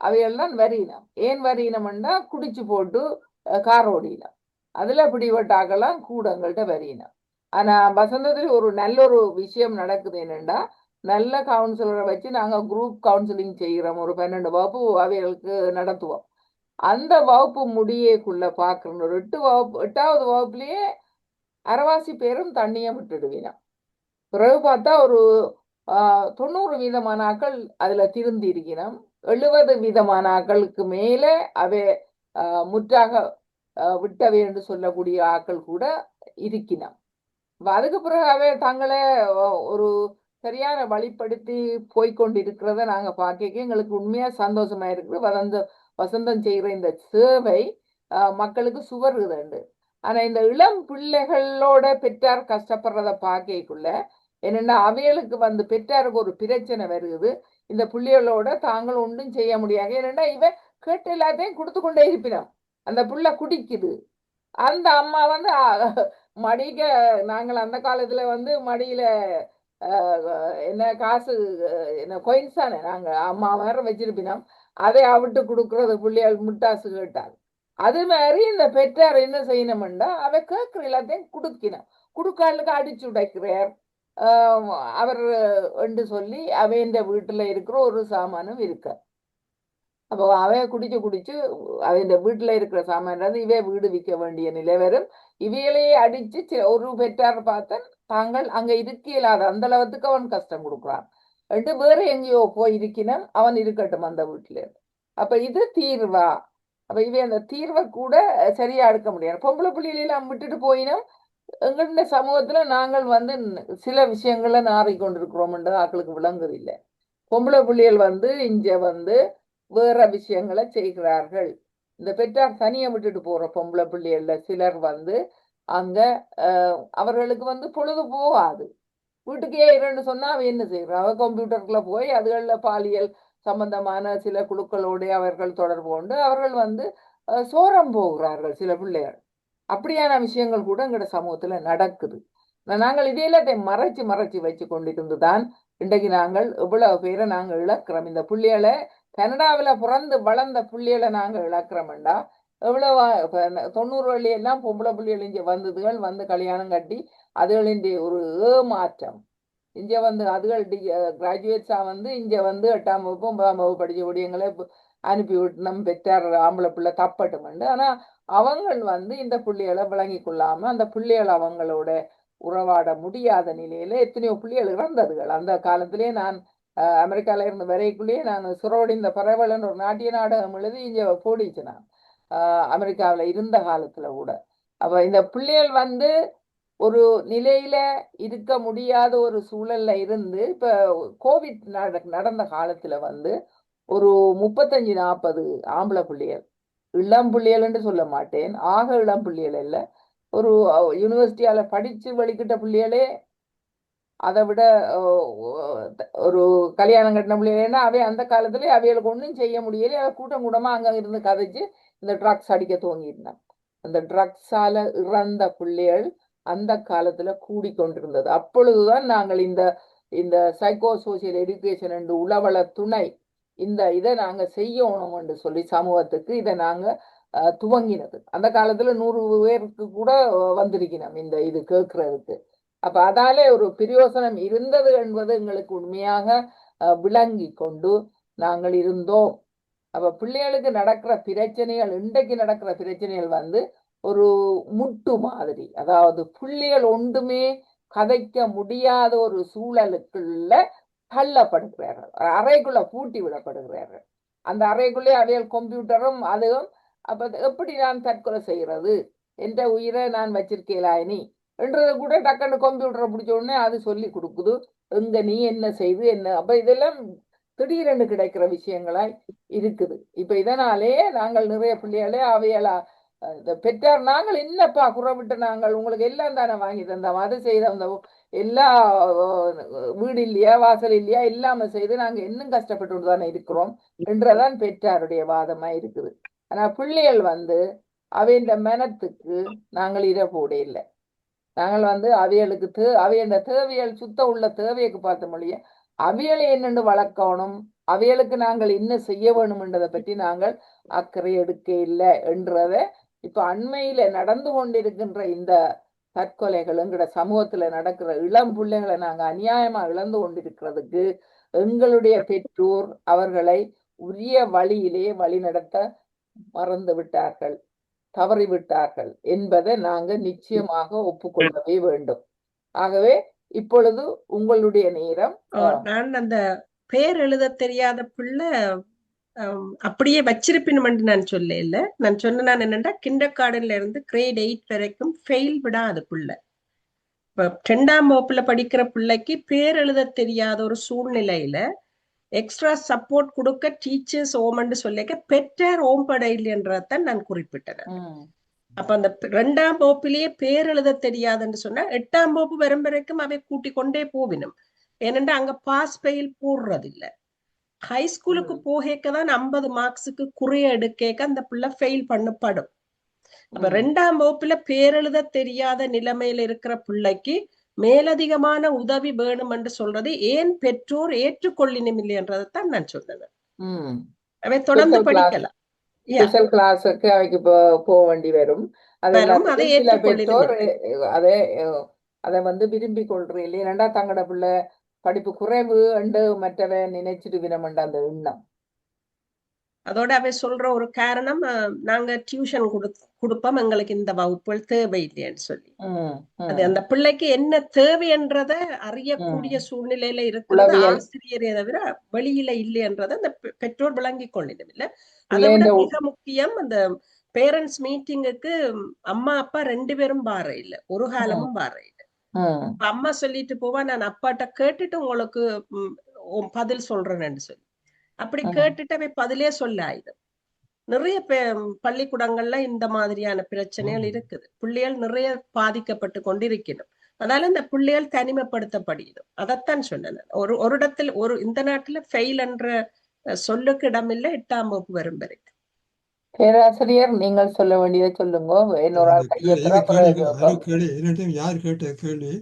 அவையல் தான் வரினம். ஏன் வரினம்னா குடிச்சு போட்டு கார் ஓடினம், அதுல பிடிபட்டாக்கெல்லாம் கூட எங்கள்கிட்ட வரினம். ஆனா வசந்தத்தில் ஒரு நல்ல ஒரு விஷயம் நடக்குது. என்னன்னா, நல்ல கவுன்சிலரை வச்சு நாங்க குரூப் கவுன்சிலிங் செய்கிறோம். ஒரு 12 வகுப்பு அவைகளுக்கு நடத்துவோம். அந்த வகுப்பு முடியக்குள்ள பாக்குறோம், ஒரு 8வது வகுப்புலயே அரைவாசி பேரும் தண்ணியை விட்டுடுவீனா. பிறகு பார்த்தா ஒரு 90% ஆக்கள் அதுல திருந்தி இருக்கிறோம். 70% ஆக்களுக்கு மேல அவை முற்றாக விட்டவை என்று சொல்லக்கூடிய ஆக்கள் கூட இருக்கினோம். அதுக்கு பிறகு அவை தங்களை ஒரு சரியான வழிப்படுத்தி போய்கொண்டிருக்கிறத நாங்க பார்க்க எங்களுக்கு உண்மையா சந்தோஷமா இருக்குது. வசந்தம் செய்கிற இந்த சேவை மக்களுக்கு சுவருதுண்டு. ஆனா இந்த இளம் பிள்ளைகளோட பெற்றார் கஷ்டப்படுறத பார்க்கக்குள்ள என்னென்னா, அவைகளுக்கு வந்து பெற்றாருக்கு ஒரு பிரச்சனை வருது. இந்த பிள்ளைகளோட தாங்கள் ஒன்றும் செய்ய முடியாது. ஏன்னா இவன் கேட்டு எல்லாத்தையும் கொடுத்து கொண்டே இருப்பினோம். அந்த புள்ள குடிக்குது, அந்த அம்மா வந்து மடிக்க, நாங்கள் அந்த காலத்துல வந்து மடியில என்ன காசு என்ன கொயின்ஸானே நாங்க அம்மா வேற வச்சிருப்பினோம், அதை அவிட்டு கொடுக்கறது பிள்ளைகள் முட்டாசு கேட்டார். அது மாதிரி இந்த பெற்றார் என்ன செய்யணும்னா, அவ கேட்கிற எல்லாத்தையும் கொடுக்கணும். குடுக்காளுக்கு அடிச்சு உடைக்கிறார் அவர் என்று சொல்லி அவையின் வீட்டுல இருக்கிற ஒரு சாமானும் இருக்க. அப்போ அவைய குடிச்சு இந்த வீட்டுல இருக்கிற சாமான் இவே வீடு விற்க வேண்டிய நிலை வரும். இவைகளையே அடிச்சு ஒரு பெற்றார் பார்த்தா தாங்கள் அங்க இருக்க இயலாத அந்த அளவுக்கு அவன் கஷ்டம் கொடுக்குறான் என்று வேற எங்கேயோ போய் இருக்கினான் அவன் இருக்கட்டும் அந்த வீட்டுல. அப்ப இது தீர்வா? அப்ப இவை அந்த தீர்வை கூட சரியா எடுக்க முடியாது. பொம்பளை பிள்ளைகளெல்லாம் விட்டுட்டு போயினோம். எங்களுடைய சமூகத்துல நாங்கள் சில விஷயங்கள்ல நாறிக்கொண்டிருக்கிறோம்ன்றது ஆக்களுக்கு விளங்குது இல்லை. பொம்பளை பிள்ளைகள் இங்க வேற விஷயங்களை செய்கிறார்கள். இந்த பெற்றார் தனியை விட்டுட்டு போற பொம்பளை பிள்ளைகள்ல சிலர் அங்க அவர்களுக்கு பொழுது போகாது. வீட்டுக்கே இரண்டு சொன்னா அவ என்ன செய்யறா? அவ கம்ப்யூட்டருக்குள்ள போய் அதுகள்ல பாலியல் சம்பந்தமான சில குழுக்களோட அவர்கள் தொடர்பு கொண்டு அவர்கள் சோரம் போகிறார்கள் சில பிள்ளைகள். அப்படியான விஷயங்கள் கூட எங்களோட சமூகத்துல நடக்குது. நாங்கள் இதையெல்லாம் மறைச்சு மறைச்சு வச்சு கொண்டிருந்துதான் இன்றைக்கு நாங்கள் இவ்வளவு பேரை நாங்கள் இழக்கிறோம். இந்த புள்ளிகளை கனடாவில பிறந்து வளர்ந்த புள்ளிகளை நாங்கள் இழக்கிறோம்டா எவ்வளவு 90 எல்லாம் பொம்பளை புள்ளிகள் இங்க வந்ததுகள் கல்யாணம் கட்டி அதுகளின் ஒரு ஏமாற்றம் இங்க அதுகள் கிராஜுவேட்ஸா இங்க 8ஆம் வகுப்பு 9ஆம் வகுப்பு படிச்ச விடியங்களை அனுப்பி விட்டு நம்ம பெற்றார் ஆம்பளை பிள்ளை தப்பட்டுமெண்டு. ஆனா அவங்கள் இந்த புள்ளிகளை விளங்கி கொள்ளாம அந்த புள்ளிகள் அவங்களோட உறவாட முடியாத நிலையில எத்தனையோ புள்ளிகள் இறந்ததுகள். அந்த காலத்திலே நான் அமெரிக்கால இருந்து வரைக்குள்ளேயே நான் சுரோடிந்த பரவலன்னு ஒரு நாட்டிய நாடகம் எழுதி இங்க போடிச்சு நான் அமெரிக்காவில இருந்த காலத்துல கூட. அப்ப இந்த பிள்ளைகள் ஒரு நிலையில இருக்க முடியாத ஒரு சூழல்ல இருந்து இப்ப கோவிட் நடந்த காலத்துல ஒரு 35-40 ஆம்பளை பிள்ளைகள், இளம் பிள்ளைகள் என்று சொல்ல மாட்டேன், ஆக இளம் பிள்ளைகள் இல்ல, ஒரு யூனிவர்சிட்டியால படிச்சு வெளிக்கிட்ட பிள்ளைகளே அதை விட ஒரு கல்யாணம் கட்டின பிள்ளைகளா அவை அந்த காலத்துல அவைகளுக்கு ஒன்றும் செய்ய முடியல. கூட்டம் கூட்டமா அங்க இருந்து கதைச்சு இந்த ட்ரக்ஸ் அடிக்க துவங்கிருந்தாங்க. அந்த ட்ரக்ஸால இறந்த பிள்ளைகள் அந்த காலத்துல கூடிக்கொண்டிருந்தது. அப்பொழுதுதான் நாங்கள் இந்த இந்த சைக்கோ சோசியல் எஜுகேஷன் என்று உளவள துணை இதை நாங்க செய்யணும் என்று சொல்லி சமூகத்துக்கு இதை நாங்க துவங்கினது. அந்த காலத்துல 100 பேருக்கு கூட வந்திருக்கணும் இந்த இது கேட்கறதுக்கு. அப்ப அதாலே ஒரு பிரயோசனம் இருந்தது என்பது எங்களுக்கு உண்மையாக விளங்கி கொண்டு நாங்கள் இருந்தோம். அப்ப பிள்ளைகளுக்கு நடக்கிற பிரச்சனைகள், இன்றைக்கு நடக்கிற பிரச்சனைகள் ஒரு முட்டு மாதிரி, அதாவது பிள்ளைகள் ஒன்றுமே கதைக்க முடியாத ஒரு சூழலுக்குள்ள தள்ளப்படுகிறார்கள், அறைக்குள்ள பூட்டி விடப்படுகிறார்கள். அந்த அறைக்குள்ளே அவைகள் கம்ப்யூட்டரும் அதுவும். அப்ப எப்படி நான் தற்கொலை செய்யறது, என்ற உயிரை நான் வச்சிருக்கேலாயினி என்றது கூட டக்குன்னு கம்ப்யூட்டரை பிடிச்ச உடனே அது சொல்லி கொடுக்குது. எங்க நீ என்ன செய்து என்ன. அப்ப இதெல்லாம் திடீரென்று கிடைக்கிற விஷயங்களாய் இருக்குது. இப்ப இதனாலே நாங்கள் நிறைய பிள்ளைகளே அவையலா பெற்றார் நாங்கள் என்னப்பா குறைவிட்டு நாங்கள் உங்களுக்கு எல்லாம் தானே வாங்கி தந்தோம், அது செய்த எல்லா வீடு இல்லையா வாசல் இல்லையா இல்லாம செய்து நாங்க இன்னும் கஷ்டப்பட்டு தானே இருக்கிறோம் என்றதான் பெற்றாருடைய வாதமா இருக்குது. ஆனா பிள்ளைகள் அவையின் மனத்துக்கு நாங்கள் இதை போட இல்லை. நாங்கள் அவைகளுக்கு அவையோட தேவைகள் சுத்த உள்ள தேவைக்கு பார்த்த மொழிய அவைகளை என்னென்று வளர்க்கணும், அவைகளுக்கு நாங்கள் என்ன செய்ய வேணும்ன்றதை பற்றி நாங்கள் அக்கறை எடுக்க இல்லை என்றத இப்ப அண்மையில நடந்து கொண்டிருக்கின்ற இந்த தற்கொலைகள் எங்கட சமூகத்துல நடக்கிற இளம் பிள்ளைகளை நாங்க அநியாயமா இழந்து கொண்டிருக்கிறதுக்கு எங்களுடைய பெற்றோர் அவர்களை உரிய வழியிலே வழிநடத்த மறந்து விட்டார்கள், தவறிவிட்டார்கள் என்பதை நாங்க நிச்சயமாக ஒப்புக்கொள்ளவே வேண்டும். ஆகவே இப்பொழுது உங்களுடைய நேரம். நான் அந்த பேர் எழுத தெரியாத பிள்ளை அப்படியே வச்சிருப்பினும் நான் சொல்ல இல்ல. நான் சொன்ன என்னன்னா கிண்டர் கார்டன்ல இருந்து கிரேட் 8 வரைக்கும் ஃபெயில் விடாத பிள்ளை. இப்ப 2ஆம் வகுப்புல படிக்கிற பிள்ளைக்கு பேர் எழுத தெரியாத ஒரு சூழ்நிலையில எக்ஸ்ட்ரா சப்போர்ட் கொடுக்க டீச்சர்ஸ் ஓமன்னு சொல்லிக்க பெற்றார் ஓம்படை இல்லைன்றதான் நான் குறிப்பிட்டேன். அப்ப அந்த 2ஆம் வகுப்பிலேயே பேர் எழுத தெரியாதுன்னு சொன்னா 8ஆம் வகுப்பு வரும் வரைக்கும் அவை கூட்டி கொண்டே போவினும். ஏனென்றா அங்க பாஸ் பெயில் போடுறது இல்ல. ஹை ஸ்கூலுக்கு போகதான் 50 மார்க்ஸுக்கு குறைய எடுக்க அந்த பிள்ளை ஃபெயில் பண்ணப்படும். அப்ப 2ஆம் வகுப்புல பேரெழுத தெரியாத நிலைமையில இருக்கிற பிள்ளைக்கு மேலதிகமான உதவி வேணும் என்று சொல்றது ஏன் பெற்றோர் ஏற்றுக்கொள்ளினும் இல்லைன்றதான் நான் சொன்னேன். அவை தொடர்ந்து படிக்கலாம், ஸ்பெஷல் கிளாஸுக்கு அவைக்கு போக வேண்டி வரும். அதை பெற்றோர் அதை விரும்பி கொள்றேன் இல்லையா, தங்கட பிள்ளை படிப்பு குறைவு என்று மற்றவை நினைச்சிட்டு வினமண்ட அந்த எண்ணம். அதோட அவை சொல்ற ஒரு காரணம் நாங்க டியூஷன் கொடுப்போம், எங்களுக்கு இந்த வகுப்புகள் தேவையில்லைன்னு சொல்லி. அது அந்த பிள்ளைக்கு என்ன தேவைன்றத அறியக்கூடிய சூழ்நிலையில இருக்கிறது ஆசிரியரே தவிர வெளியில இல்லைன்றத அந்த பெற்றோர் விளங்கி கொள்ளவில்லை. அதை விட மிக முக்கியம், அந்த பேரண்ட்ஸ் மீட்டிங்குக்கு அம்மா அப்பா 2 பேரும் பார இல்ல, ஒரு காலமும் பார இல்ல. அம்மா சொல்லிட்டு போவா, நான் அப்பாட்ட கேட்டுட்டு உங்களுக்கு பதில் சொல்றேன்னு சொல்லி. அப்படி கேட்டுட்டு அவை பதிலே சொல்ல ஆயுதம். நிறைய பள்ளிக்கூடங்கள்ல இந்த மாதிரியான பிரச்சனைகள் இருக்குது. பிள்ளைகள் நிறைய பாதிக்கப்பட்டு கொண்டிருக்கணும். அதனால இந்த பிள்ளைகள் தனிமைப்படுத்தப்படுகிறோம். அதைத்தான் சொன்னேன். ஒரு இடத்துல இந்த நாட்டுல ஃபெயில் என்ற சொல்லுக்கு இடமில்லை 8ஆம் வகுப்பு வரும் வரைக்கும். பேராசிரியர், நீங்கள் சொல்ல வேண்டியதை சொல்லுங்க. இன்னொரு ஆள் யார் கேட்ட கேள்வி?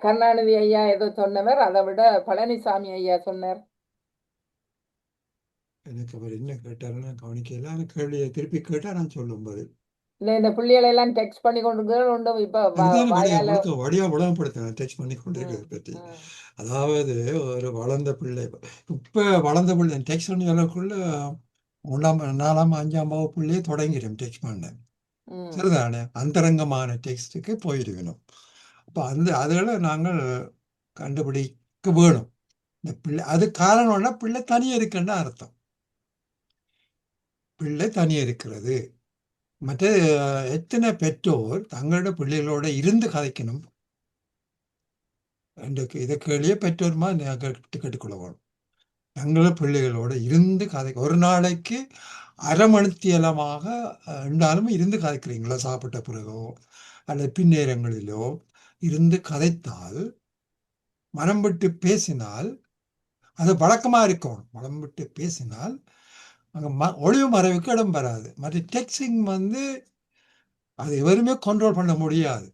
கருணாநிதி ஐயா ஏதோ சொன்னவர், அதை விட பழனிசாமி ஐயா சொன்னார். எனக்கு அவர் என்ன கேட்டாருன்னு கவனிக்கல. அந்த கேள்வியை திருப்பி கேட்டா நான் சொல்லும் போது இல்ல, இந்த பிள்ளைகளை எல்லாம் டெக்ஸ்ட் பண்ணி கொண்டு இப்ப வடிவா உலகப்படுத்தினேன் டெக்ஸ்ட் பண்ணி கொண்டு இருக்கிறத பற்றி. அதாவது ஒரு வளர்ந்த பிள்ளை, இப்ப வளர்ந்த பிள்ளை டெக்ஸ்ட் பண்ணி வரக்குள்ள 1ஆம் 4ஆம் 5ஆம் வகுப்புள்ளே தொடங்கிடும் டெக்ஸ்ட் பண்ண. சரிதானே? அந்தரங்கமான டெக்ஸ்டுக்கு போயிருக்கணும். அப்போ அதுகளை நாங்கள் கண்டுபிடிக்க வேணும். இந்த பிள்ளை அது காரணம்னா பிள்ளை தனியே இருக்குன்னு அர்த்தம். பிள்ளை தனியே இருக்கிறது. மற்ற எத்தனை பெற்றோர் தங்களோட பிள்ளைகளோட இருந்து கதைக்கணும்? இதை கேள்வியே பெற்றோர்மா கேட்டுக்கொள்ள வேணும். தங்களோட பிள்ளைகளோட இருந்து கதை, ஒரு நாளைக்கு அரை மணித்தியலமாக இருந்தாலும் இருந்து கதைக்கிறீங்களோ, சாப்பிட்ட பிறகோ அல்லது பின்னேரங்களிலோ இருந்து கதைத்தால், மனம் விட்டு பேசினால், அது வழக்கமாக இருக்கும். மனம் விட்டு பேசினால் அங்கே ஒளிவு மறைவுக்கு இடம் பெறாது. மற்ற டெக்ஸ்டிங் அது எவருமே கண்ட்ரோல் பண்ண முடியாது.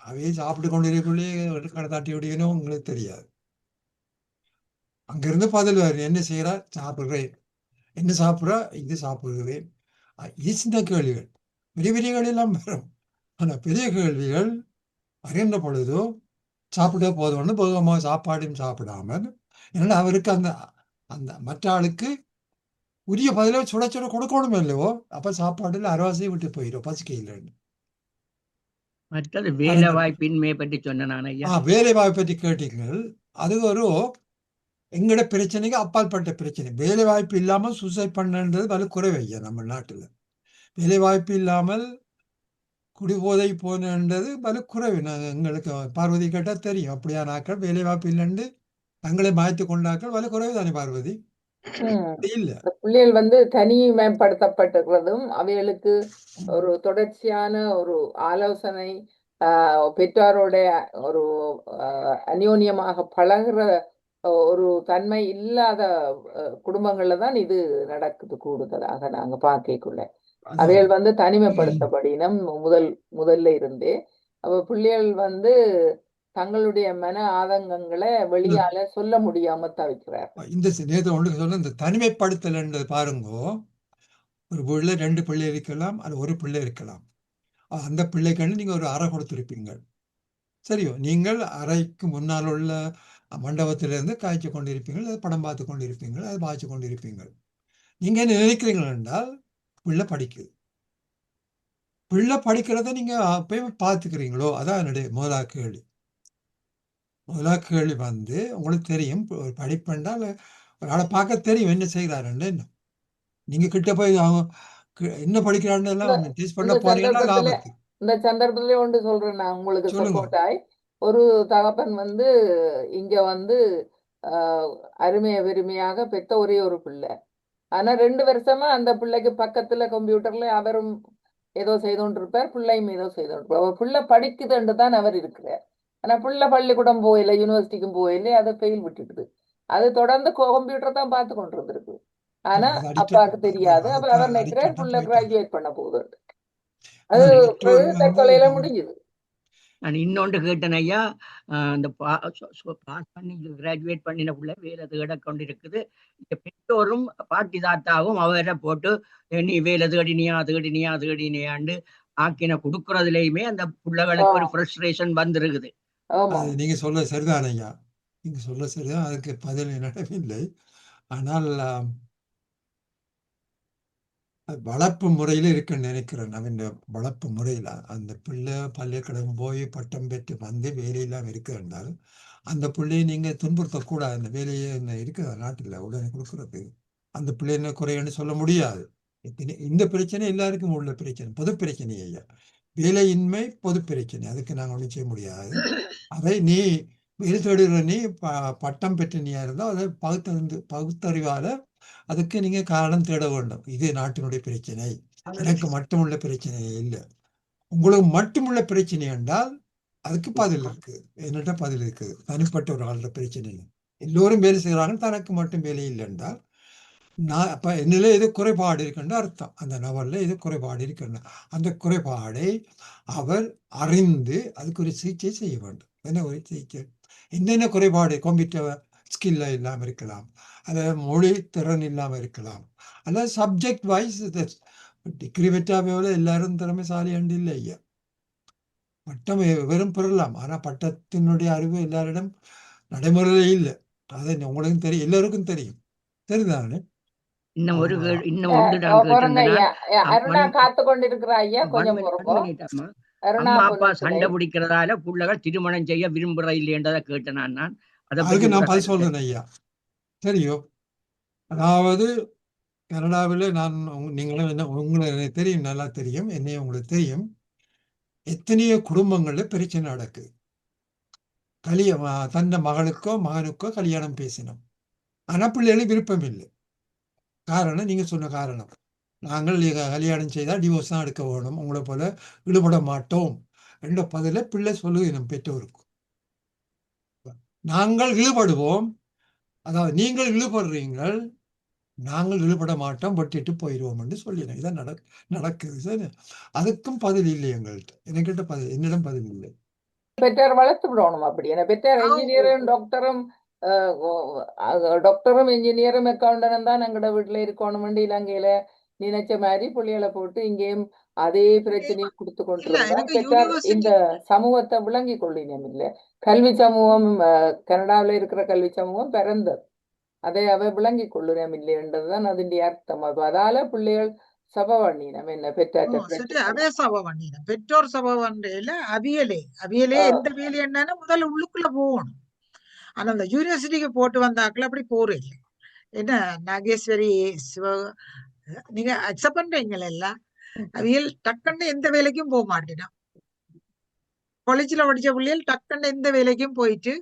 அவையே சாப்பிட்டு கொண்டு இருக்கக்குள்ளேயே கடை தாட்டி விடுக்கணும், உங்களுக்கு தெரியாது. அங்கிருந்து பதில் வேறு என்ன செய்கிறா, சாப்பிட்றேன், என்ன சாப்பிட்றா, இது சாப்பிடுவேன். இது சின்ன கேள்விகள். பெரிய பெரிய கேள்வியெல்லாம் வரும். ஆனால் பெரிய கேள்விகள் அறிந்த பொழுதோ சாப்பிட்டே போதும்னு பொதுவாக சாப்பாடையும் சாப்பிடாமல், ஏன்னா அவருக்கு அந்த அந்த மற்ற ஆளுக்கு உரிய பதில சுட சுட கொடுக்கணும் இல்லையோ, அப்ப சாப்பாடுல அரைவாசியை விட்டு போயிடும், பசிக்கையில். மற்றது வேலை வாய்ப்பின்மை பற்றி சொன்னேன். வேலை வாய்ப்பு பற்றி கேட்டீங்கள். அது ஒரு எங்கட பிரச்சனைக்கு அப்பாற்பட்ட பிரச்சனை. வேலை வாய்ப்பு இல்லாமல் சூசைட் பண்ணுன்றது வலு குறைவையா நம்ம நாட்டில். வேலை வாய்ப்பு இல்லாமல் குடிபோதை போனது வலு குறைவு. எங்களுக்கு பார்வதி கேட்டால் தெரியும். அப்படியான ஆக்கள் வேலை வாய்ப்பு இல்லைன்னு தங்களை மாய்த்து கொண்டாக்கள் வலு குறைவு தானே பார்வதி? இல்ல, பிள்ளைகள் தனிமைப்படுத்தப்பட்டிருக்கிறதும் அவைகளுக்கு ஒரு தொடர்ச்சியான ஒரு ஆலோசனை, பெற்றோரோட ஒரு அந்யோன்யமாக பழகுற ஒரு தன்மை இல்லாத குடும்பங்கள்ல தான் இது நடக்குது கூடுதலாக நாங்க பார்க்கக்குள்ள. அவைகள் தனிமைப்படுத்தப்படினும் முதல்ல இருந்தே. அப்ப பிள்ளைகள் தங்களுடைய மன ஆதங்கங்களை வெளியால சொல்ல முடியாம தவிக்கிறார். இந்த நேரத்தில் ஒன்று சொல்ல, இந்த தனிமைப்படுத்தல் என்றது பாருங்கோ, ஒரு பிள்ளை 2 பிள்ளை இருக்கலாம், அது ஒரு பிள்ளை இருக்கலாம். அந்த பிள்ளைக்கு நீங்க ஒரு அறை கொடுத்திருப்பீங்க, சரியோ? நீங்கள் அறைக்கு முன்னால் உள்ள மண்டபத்திலிருந்து காய்ச்சி கொண்டிருப்பீங்கள், அது படம் பார்த்து கொண்டிருப்பீங்கள், அது வாய்ச்சி கொண்டிருப்பீங்கள். நீங்க என்ன நினைக்கிறீங்கள் என்றால், பிள்ளை படிக்குது. பிள்ளை படிக்கிறத நீங்க அப்பயும் பார்த்துக்கிறீங்களோ? அதான் என்னுடைய முதலாவது கேள்வி. முதலாவது கேள்வி உங்களுக்கு தெரியும், ஒரு படிப்பென்றால் ஒரு ஆளை பார்க்க தெரியும் என்ன செய்கிறாருன்னு. என்ன நீங்க கிட்ட போய் என்ன படிக்கிறான்னு எல்லாம் டெஸ்ட் பண்ண போறீங்கன்னா லாபத்து. இந்த சந்தர்ப்பத்திலே ஒன்று சொல்றேன் நான் உங்களுக்கு சப்போர்ட்டாய். ஒரு தகப்பன் இங்க அருமைய பெருமையாக பெத்த ஒரே ஒரு பிள்ளை. ஆனா 2 வருஷமா அந்த பிள்ளைக்கு பக்கத்துல கம்ப்யூட்டர்ல அவரும் ஏதோ செய்து கொண்டிருப்பார், பிள்ளையும் ஏதோ செய்து கொண்டிருப்பார். அவர் பிள்ளை படிக்குதுன்னு தான் அவர் இருக்கிறார். ஆனா பிள்ளை பள்ளிக்கூடம் போயில, யூனிவர்சிட்டிக்கும் போயில, அதை ஃபெயில் விட்டுடுது. அது தொடர்ந்து கம்ப்யூட்டர் தான் பார்த்து கொண்டு இருந்திருக்கு. ஆனா அப்பாவுக்கு தெரியாது. அப்ப அவர் நினைக்கிறார் பிள்ளை கிராஜுவேட் பண்ண போகுது. அது தற்கொலையில முடிஞ்சுது. நான் இன்னொன்று கேட்டேன் ஐயா, அந்த பாஸ் பண்ணி கிராஜுவேட் பண்ணின பிள்ளை வேலை தேட கொண்டிருக்குது. பெற்றோரும் பாட்டி தாத்தாவும் அவரை போட்டு நீ வேலை தேடினியாண்டு ஆக்கின கொடுக்கறதுலயுமே அந்த பிள்ளைகளுக்கு ஒரு ஃப்ரஸ்ட்ரேஷன் வந்துருக்குது. நீங்க சொல்ல சரிதான் ஐயா, நீங்க சொல்ல சரிதான். அதுக்கு பதில் நடவில்லை. ஆனால் வளர்ப்பு முறையில் இருக்குன்னு நினைக்கிறேன். அவன் வளர்ப்பு முறையில் அந்த பிள்ளை பள்ளிக்கூடம் போய் பட்டம் பெற்று வந்து வேலையெல்லாம் இருக்கிறால் அந்த பிள்ளையை நீங்கள் துன்புறுத்தக்கூடாது. அந்த வேலையை என்ன இருக்குது நாட்டில் உடனே கொடுக்குறது அந்த பிள்ளைன்னு குறையன்னு சொல்ல முடியாது. இந்த பிரச்சனை எல்லாருக்கும் உள்ள பிரச்சனை, பொது பிரச்சனை ஐயா. வேலையின்மை பொது பிரச்சனை, அதுக்கு நாங்கள் ஒன்றும் செய்ய முடியாது. அதை நீ வேலை தேடுகிற நீ பட்டம் பெற்ற நீயா இருந்தால் அதை பகுத்தறிவால அதுக்கு நீங்க காரணம் தேட வேண்டும். இது நாட்டினுடைய பிரச்சனை, எனக்கு மட்டுமுள்ள பிரச்சனை இல்லை. உங்களுக்கு மட்டுமுள்ள பிரச்சனை என்றால் அதுக்கு பதில் இருக்குது, என்னட்ட பதில் இருக்குது. தனிப்பட்ட ஒரு ஆளோட பிரச்சனை இல்லை. எல்லோரும் வேலை செய்கிறாங்க, தனக்கு மட்டும் வேலை இல்லை என்றால் நான் அப்போ என்னில எது குறைபாடு இருக்குன்னு அர்த்தம். அந்த நபரில் எது குறைபாடு இருக்குன்னு அந்த குறைபாடை அவர் அறிந்து அதுக்கு ஒரு சிகிச்சை செய்ய வேண்டும். என்ன ஒரு சிகிச்சை? என்னென்ன குறைபாடு? கம்ப்யூட்டர் ஸ்கில்ல இல்லாமல் இருக்கலாம், அல்லது மொழி திறன் இல்லாமல் இருக்கலாம், அல்லது சப்ஜெக்ட் வைஸ் டிகிரி பெற்றாவே எல்லாரும் திறமைசாலி அண்டு இல்லை ஐயா. பட்டம் வெறும் பெறலாம், ஆனால் பட்டத்தினுடைய அறிவு எல்லாரிடம் நடைமுறையில இல்லை. அதை உங்களுக்கும் தெரியும், எல்லாருக்கும் தெரியும், சரிதானே? இன்னும் ஒன்று நான் பொறுங்க ஐயா. அருணா கேட்டிருந்தேன். காத்து கொண்டிருக்கிற ஐயா, கொஞ்சம் பொறுங்க. அருணா அம்மா அப்பா பொறுங்க. சண்டை பிடிக்கிறதால பிள்ளைகள் திருமணம் செய்ய விரும்புற இல்லையன்றதை கேட்டேன் நான். அதுக்கு நான் பதில் சொல்றேன் ஐயா. சரியோ, அதாவது கனடாவில் நான் நீங்களும் என்ன உங்களுக்கு தெரியும், நல்லா தெரியும், என்னையும் உங்களுக்கு தெரியும், எத்தனையோ குடும்பங்கள்ல பிரச்சனை நடக்குது. தன்னை மகளுக்கோ மகனுக்கோ கல்யாணம் பேசினோம், ஆனா பிள்ளைகளுக்கு விருப்பம் இல்லை. காரணம் நீங்க சொன்ன காரணம், நாங்கள் கல்யாணம் செய்தால் டிவோர்ஸ் தான் எடுக்க வேணும், உங்களை போல ஈடுபட மாட்டோம் என்ற பதில பிள்ளை சொல்லுகிறோம் பெற்றோருக்கு. நாங்கள் ஈடுபடுவோம், அதாவது நீங்கள் ஈடுபடுறீங்கள், நாங்கள் ஈடுபட மாட்டோம், வெட்டிட்டு போயிடுவோம் என்று சொல்லிடுறேன். இதான் நடக்குது. சரி, அதுக்கும் பதில் இல்லை எங்கள்கிட்ட. என்கிட்ட பதில், என்னிடம் பதில் இல்லை. பெற்றார் வளர்த்து விடணும். அப்படி என்ன பெற்றார் இன்ஜினியரும் டாக்டரும் இன்ஜினியரும் அக்கௌண்டனும் தான் எங்களோட வீட்டுல இருக்கணும். இலங்கையில நினைச்ச மாதிரி புள்ளிகளை போட்டு இங்கேயும் அதே பிரச்சனையை கொடுத்து கொண்டிருந்தா பெற்றார் இந்த சமூகத்தை விளங்கி கொள்ளினம் இல்லை. கல்வி சமூகம் கனடாவில் இருக்கிற கல்வி சமூகம் பிறந்தது, அதை அவை விளங்கி கொள்ளுறோம் இல்லைன்றதுதான் அதனுடைய அர்த்தம். அதால பிள்ளைகள் சபை பண்ணினம் என்ன பெற்றோர் சபை பண்றையில அவியலே எந்த வேலை என்னன்னா முதல்ல உள்ளுக்குள்ள போகணும். ஆனா அந்த யூனிவர்சிட்டிக்கு போட்டு வந்தாக்கள் அப்படி போறீங்க. என்ன நாகேஸ்வரி நீங்க அக்செப்ட் பண்றீங்களா? எல்லாம் அவியல் டக்குன்னு எந்த வேலைக்கும் போக மாட்டேனா. காலேஜ்ல படிச்ச பிள்ளைகள் டக்குன்னு எந்த வேலைக்கும் போயிட்டு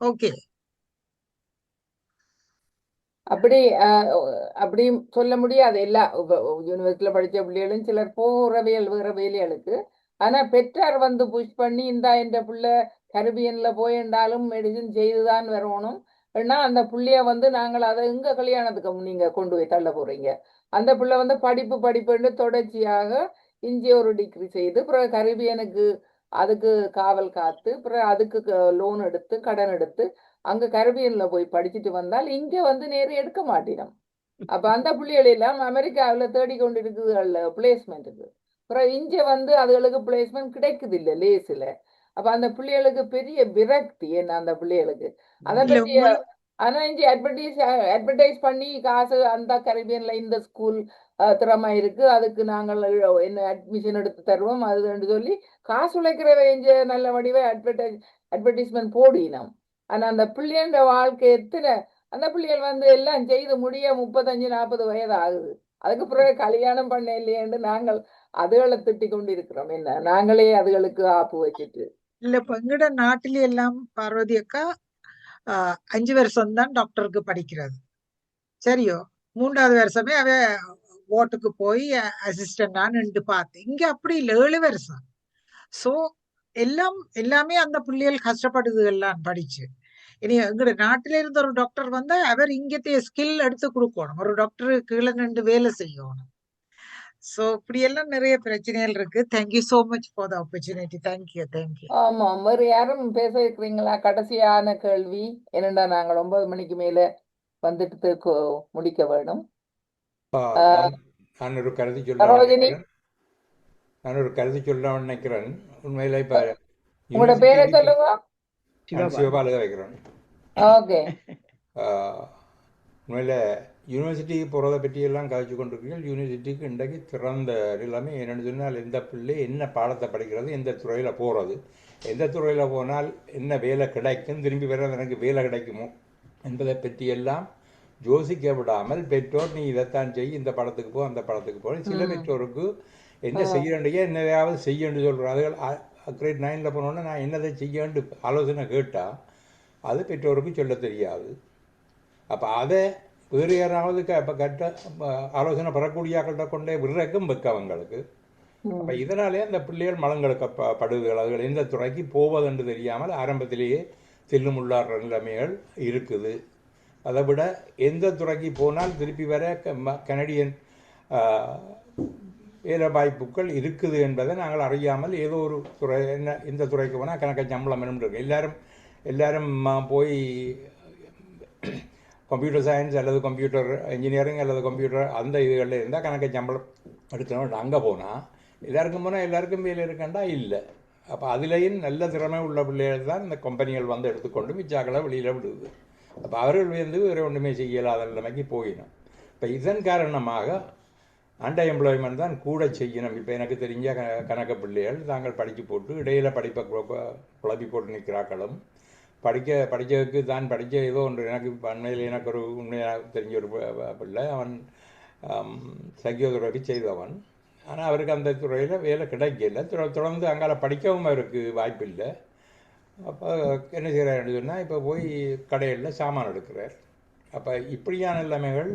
ஓகே அப்படி சொல்ல முடியாது. எல்லா யூனிவர்சிட்டியில படிச்ச பிள்ளைகளும் சிலர் போகிற வேற வேலைகளுக்கு. ஆனா பெற்றார் வந்து புஷ் பண்ணி இந்தா என்ற பிள்ளை கரிபியன்ல போயிருந்தாலும் மெடிசின் செய்துதான் வரணும் ஏன்னா அந்த பிள்ளைய வந்து நாங்கள் அதை எங்க கல்யாணத்துக்கு நீங்க கொண்டு போய் தள்ள போறீங்க. அந்த பிள்ளை வந்து படிப்புன்னு தொடர்ச்சியாக இங்கே ஒரு டிகிரி செய்து அப்புறம் கரிபியனுக்கு அதுக்கு காவல் காத்து அப்புறம் அதுக்கு லோன் எடுத்து கடன் எடுத்து அங்க கரிபியன்ல போய் படிச்சுட்டு வந்தால் இங்க வந்து நேரம் எடுக்க மாட்டினோம். அப்ப அந்த பிள்ளைகள் எல்லாம் அமெரிக்காவில் தேடிக்கொண்டு இருக்குது பிளேஸ்மெண்ட்டுக்கு. அப்புறம் இங்க வந்து அதுகளுக்கு பிளேஸ்மெண்ட் கிடைக்குது இல்லை லேசில. அப்ப அந்த பிள்ளைகளுக்கு பெரிய விரக்தி என்ன அந்த பிள்ளைகளுக்கு அதை பற்றி. ஆனா இங்க அட்வர்டைஸ் பண்ணி காசு அந்த கரிபியன்ல இந்த ஸ்கூல் திறமை இருக்கு, அதுக்கு நாங்கள் என்ன அட்மிஷன் எடுத்து தருவோம் அதுன்னு சொல்லி காசு உழைக்கிறவ இங்க நல்ல வடிவ அட்வர்டைஸ்மெண்ட் போடினோம். ஆனா அந்த பிள்ளையோட வாழ்க்கை எத்தனை அந்த பிள்ளைகள் வந்து எல்லாம் செய்து முடிய 35-40 வயது ஆகுது. அதுக்கு பிறகு கல்யாணம் பண்ண இல்லையேன்னு நாங்கள் அதுகளை திட்டி கொண்டு இருக்கிறோம். என்ன நாங்களே அதுகளுக்கு ஆப்பு வச்சுட்டு இல்ல. இப்ப எங்கட நாட்டிலே எல்லாம் பார்வதி அக்கா 5 வருஷம் தான் டாக்டருக்கு படிக்கிறது. சரியோ, 3வது வருஷமே அவ ஓட்டுக்கு போய் அசிஸ்டண்டா நின்று பார்த்து. இங்க அப்படி இல்லை, 7 வருஷம். சோ எல்லாமே அந்த பிள்ளைகள் கஷ்டப்படுது எல்லாம் படிச்சு. இனி எங்கட நாட்டில இருந்த ஒரு டாக்டர் வந்தா அவர் இங்கத்தைய ஸ்கில் எடுத்து கொடுக்கணும், ஒரு டாக்டர் கீழே நின்று வேலை செய்யணும். சோ இப்படி எல்லாம் நிறைய பிரச்சனைகள் இருக்கு. Thank you so much for the opportunity. Thank you. ஆமா, வேறு யாரும் பேச இருக்கிறீங்களா? கடைசியான கேள்வி என்னடா, நாங்கள் 9 மணிக்கு மேல வந்துட்டு முடிக்க வேணும். நான் ஒரு கருதி சொல்ல நினைக்கிறேன். உண்மையில இப்ப உங்களோட பேரை சொல்லுங்க. சிவபாலக வைக்கிறேன். ஓகே. உண்மையில யூனிவர்சிட்டிக்கு போகிறத பற்றியெல்லாம் கதைச்சு கொண்டிருக்கீர்கள். யூனிவர்சிட்டிக்கு இன்றைக்கு திறந்த நிலைமை. என்னென்னு சொன்னால் எந்த பிள்ளை என்ன பாடத்தை படிக்கிறது, எந்த துறையில் போகிறது, எந்த துறையில் போனால் என்ன வேலை கிடைக்கும், திரும்பி வர எனக்கு வேலை கிடைக்குமோ என்பதை பற்றியெல்லாம் யோசிக்க விடாமல் பெற்றோர் நீ இதைத்தான் செய், இந்த படத்துக்கு போ, அந்த படத்துக்கு போ. சில பெற்றோருக்கு என்ன செய்ய வேண்டிய என்னதையாவது செய்யன்னு சொல்கிறார்கள். கிரேட் 9ல் போனோன்னே நான் என்னதை செய்யன்னு ஆலோசனை கேட்டால் அது பெற்றோருக்கு சொல்ல தெரியாது. அப்போ அதை வேறு யாராவது இப்போ ஆலோசனை பெறக்கூடியாக்கள்கிட்ட கொண்டே விடுறக்கும் வைக்க அவங்களுக்கு. அப்போ இதனாலே அந்த பிள்ளைகள் மலங்களுக்கு படுதுகள், அதுகள் எந்த துறைக்கு போவதென்று தெரியாமல் ஆரம்பத்திலேயே தில்லுமுள்ளாடுற நிலைமைகள் இருக்குது. அதை விட எந்த துறைக்கு போனால் திருப்பி வர கனடியன் வேலை வாய்ப்புகள் இருக்குது என்பதை நாங்கள் அறியாமல் ஏதோ ஒரு துறை என்ன இந்த துறைக்கு போனால் கணக்க சம்பளம் இருக்கு. எல்லாரும் போய் கம்ப்யூட்டர் சயின்ஸ் அல்லது கம்ப்யூட்டர் இன்ஜினியரிங் அல்லது கம்ப்யூட்டர் அந்த இதுகளில் இருந்தால் கணக்க சம்பளம் எடுக்கணும். அங்கே போனால் எல்லாருக்கும் வேலை இருக்கண்டா இல்லை. அப்போ அதுலேயும் நல்ல திறமை உள்ள பிள்ளைகள் தான் இந்த கம்பெனிகள் வந்து எடுத்துக்கொண்டு மிச்சாக்களை வெளியில் விடுது. அப்போ அவர்கள் வேறு ஒன்றுமே செய்யலாத நிலைமைக்கு போயிடும். இப்போ இதன் காரணமாக அண்டர் எம்ப்ளாய்மெண்ட் தான் கூட செய்யணும். இப்போ எனக்கு தெரிஞ்ச கணக்க பிள்ளைகள் தாங்கள் படித்து போட்டு இடையில படிப்பை குழப்பி போட்டு நிற்கிறாக்களும் படித்ததுக்கு தான் படித்த ஏதோ ஒன்று. எனக்கு அண்மையில் எனக்கு ஒரு உண்மையாக தெரிஞ்ச ஒரு பிள்ளை, அவன் சைக்கியோதெரபி செய்தவன். ஆனால் அவருக்கு அந்த துறையில் வேலை கிடைக்கல. தொடர்ந்து அங்கால படிக்கவும் அவருக்கு வாய்ப்பு இல்லை. அப்போ என்ன செய்கிறாருன்னு சொன்னால் இப்போ போய் கடைகளில் சாமான் எடுக்கிறார். அப்போ இப்படியான நிலைமைகள்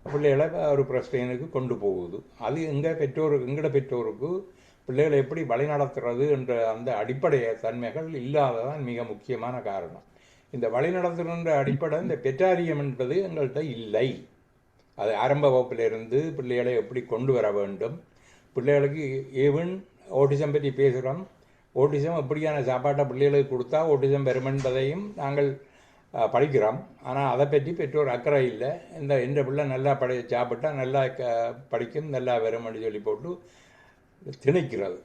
பிள்ளைகளை ஒரு பிரச்சனைக்கு கொண்டு போகுது. அது எங்களோட பெற்றோருக்கு பிள்ளைகளை எப்படி வழிநடத்துறது என்ற அந்த அடிப்படை தன்மைகள் இல்லாததான் மிக முக்கியமான காரணம். இந்த வழிநடத்துகின்ற அடிப்படை இந்த பெற்றாரியம் என்பது எங்கள்கிட்ட இல்லை. அது ஆரம்ப வகுப்பிலிருந்து பிள்ளைகளை எப்படி கொண்டு வர வேண்டும், பிள்ளைகளுக்கு ஈவன் ஓட்டிசம் பற்றி பேசுகிறோம். ஓட்டிசம் எப்படியான சாப்பாட்டை பிள்ளைகளுக்கு கொடுத்தா ஓட்டிசம் வரும் என்பதையும் நாங்கள் படிக்கிறோம். ஆனால் அதை பற்றி பெற்றோர் அக்கறை இல்லை. இந்த பிள்ளை நல்லா சாப்பிட்டா நல்லா படிக்கும், நல்லா வரும்னு சொல்லி போட்டு திணிக்கிறது.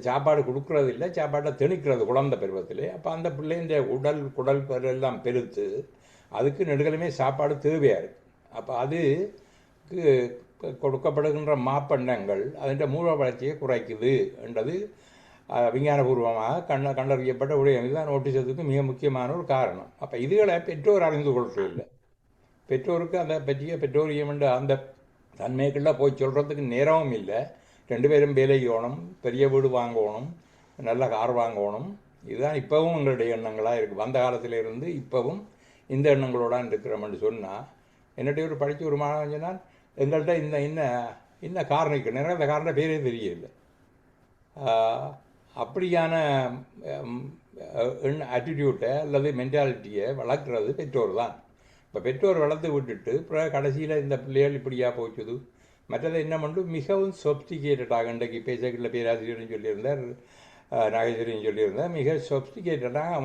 சாப்பாடு கொடுக்கறது இல்லை, சாப்பாட்டை திணிக்கிறது குழந்தை பருவத்திலே. அப்போ அந்த பிள்ளை இந்த குடல் எல்லாம் பெருத்து அதுக்கு நெடுகளுமே சாப்பாடு தேவையாக இருக்குது. அப்போ அதுக்கு கொடுக்கப்படுகின்ற மாப்பண்டங்கள் அதன் மூல வளர்ச்சியை குறைக்குது என்றது விஞ்ஞானபூர்வமாக கண்டறியப்பட்ட விடயம். இதுதான் ஓட்டிசத்துக்கு மிக முக்கியமான ஒரு காரணம். அப்போ இதுகளை பெற்றோர் அறிந்து கொள்வது இல்லை. பெற்றோருக்கு அதை பற்றிய பெற்றோரியம் என்ற அந்த தன்மைக்குள்ளே போய் சொல்கிறதுக்கு நேரமும் இல்லை. 2 பேரும் வேலை செய்யணும், பெரிய வீடு வாங்கணும், நல்ல கார் வாங்கணும். இதுதான் இப்போவும் எங்களுடைய எண்ணங்களாக இருக்குது. வந்த காலத்திலிருந்து இப்போவும் இந்த எண்ணங்களோட இருக்கிறோம்னு சொன்னால் என்னுடைய ஒரு படித்த ஒரு மாணவன் சொன்னால் எங்கள்கிட்ட இன்ன கார் நிற்கணும், அந்த காரனை பேரே தெரியல. அப்படியான ஆட்டிடியூட்டை அல்லது மென்டாலிட்டியை வளர்க்குறது பெற்றோர் தான். இப்போ பெற்றோர் வளர்த்து விட்டுட்டு அப்புறம் கடைசியில் இந்த பிள்ளைகள் இப்படியா போச்சுது. மற்றது என்ன பண்ணும், மிகவும் சொப்ஸ்டிகேட்டடாக இன்றைக்கு பேசக்கில் பேராசிரியர்னு சொல்லியிருந்தார், நாகேஸ்வரின்னு சொல்லியிருந்தார். மிக சொப்ஸ்டிகேட்டடாக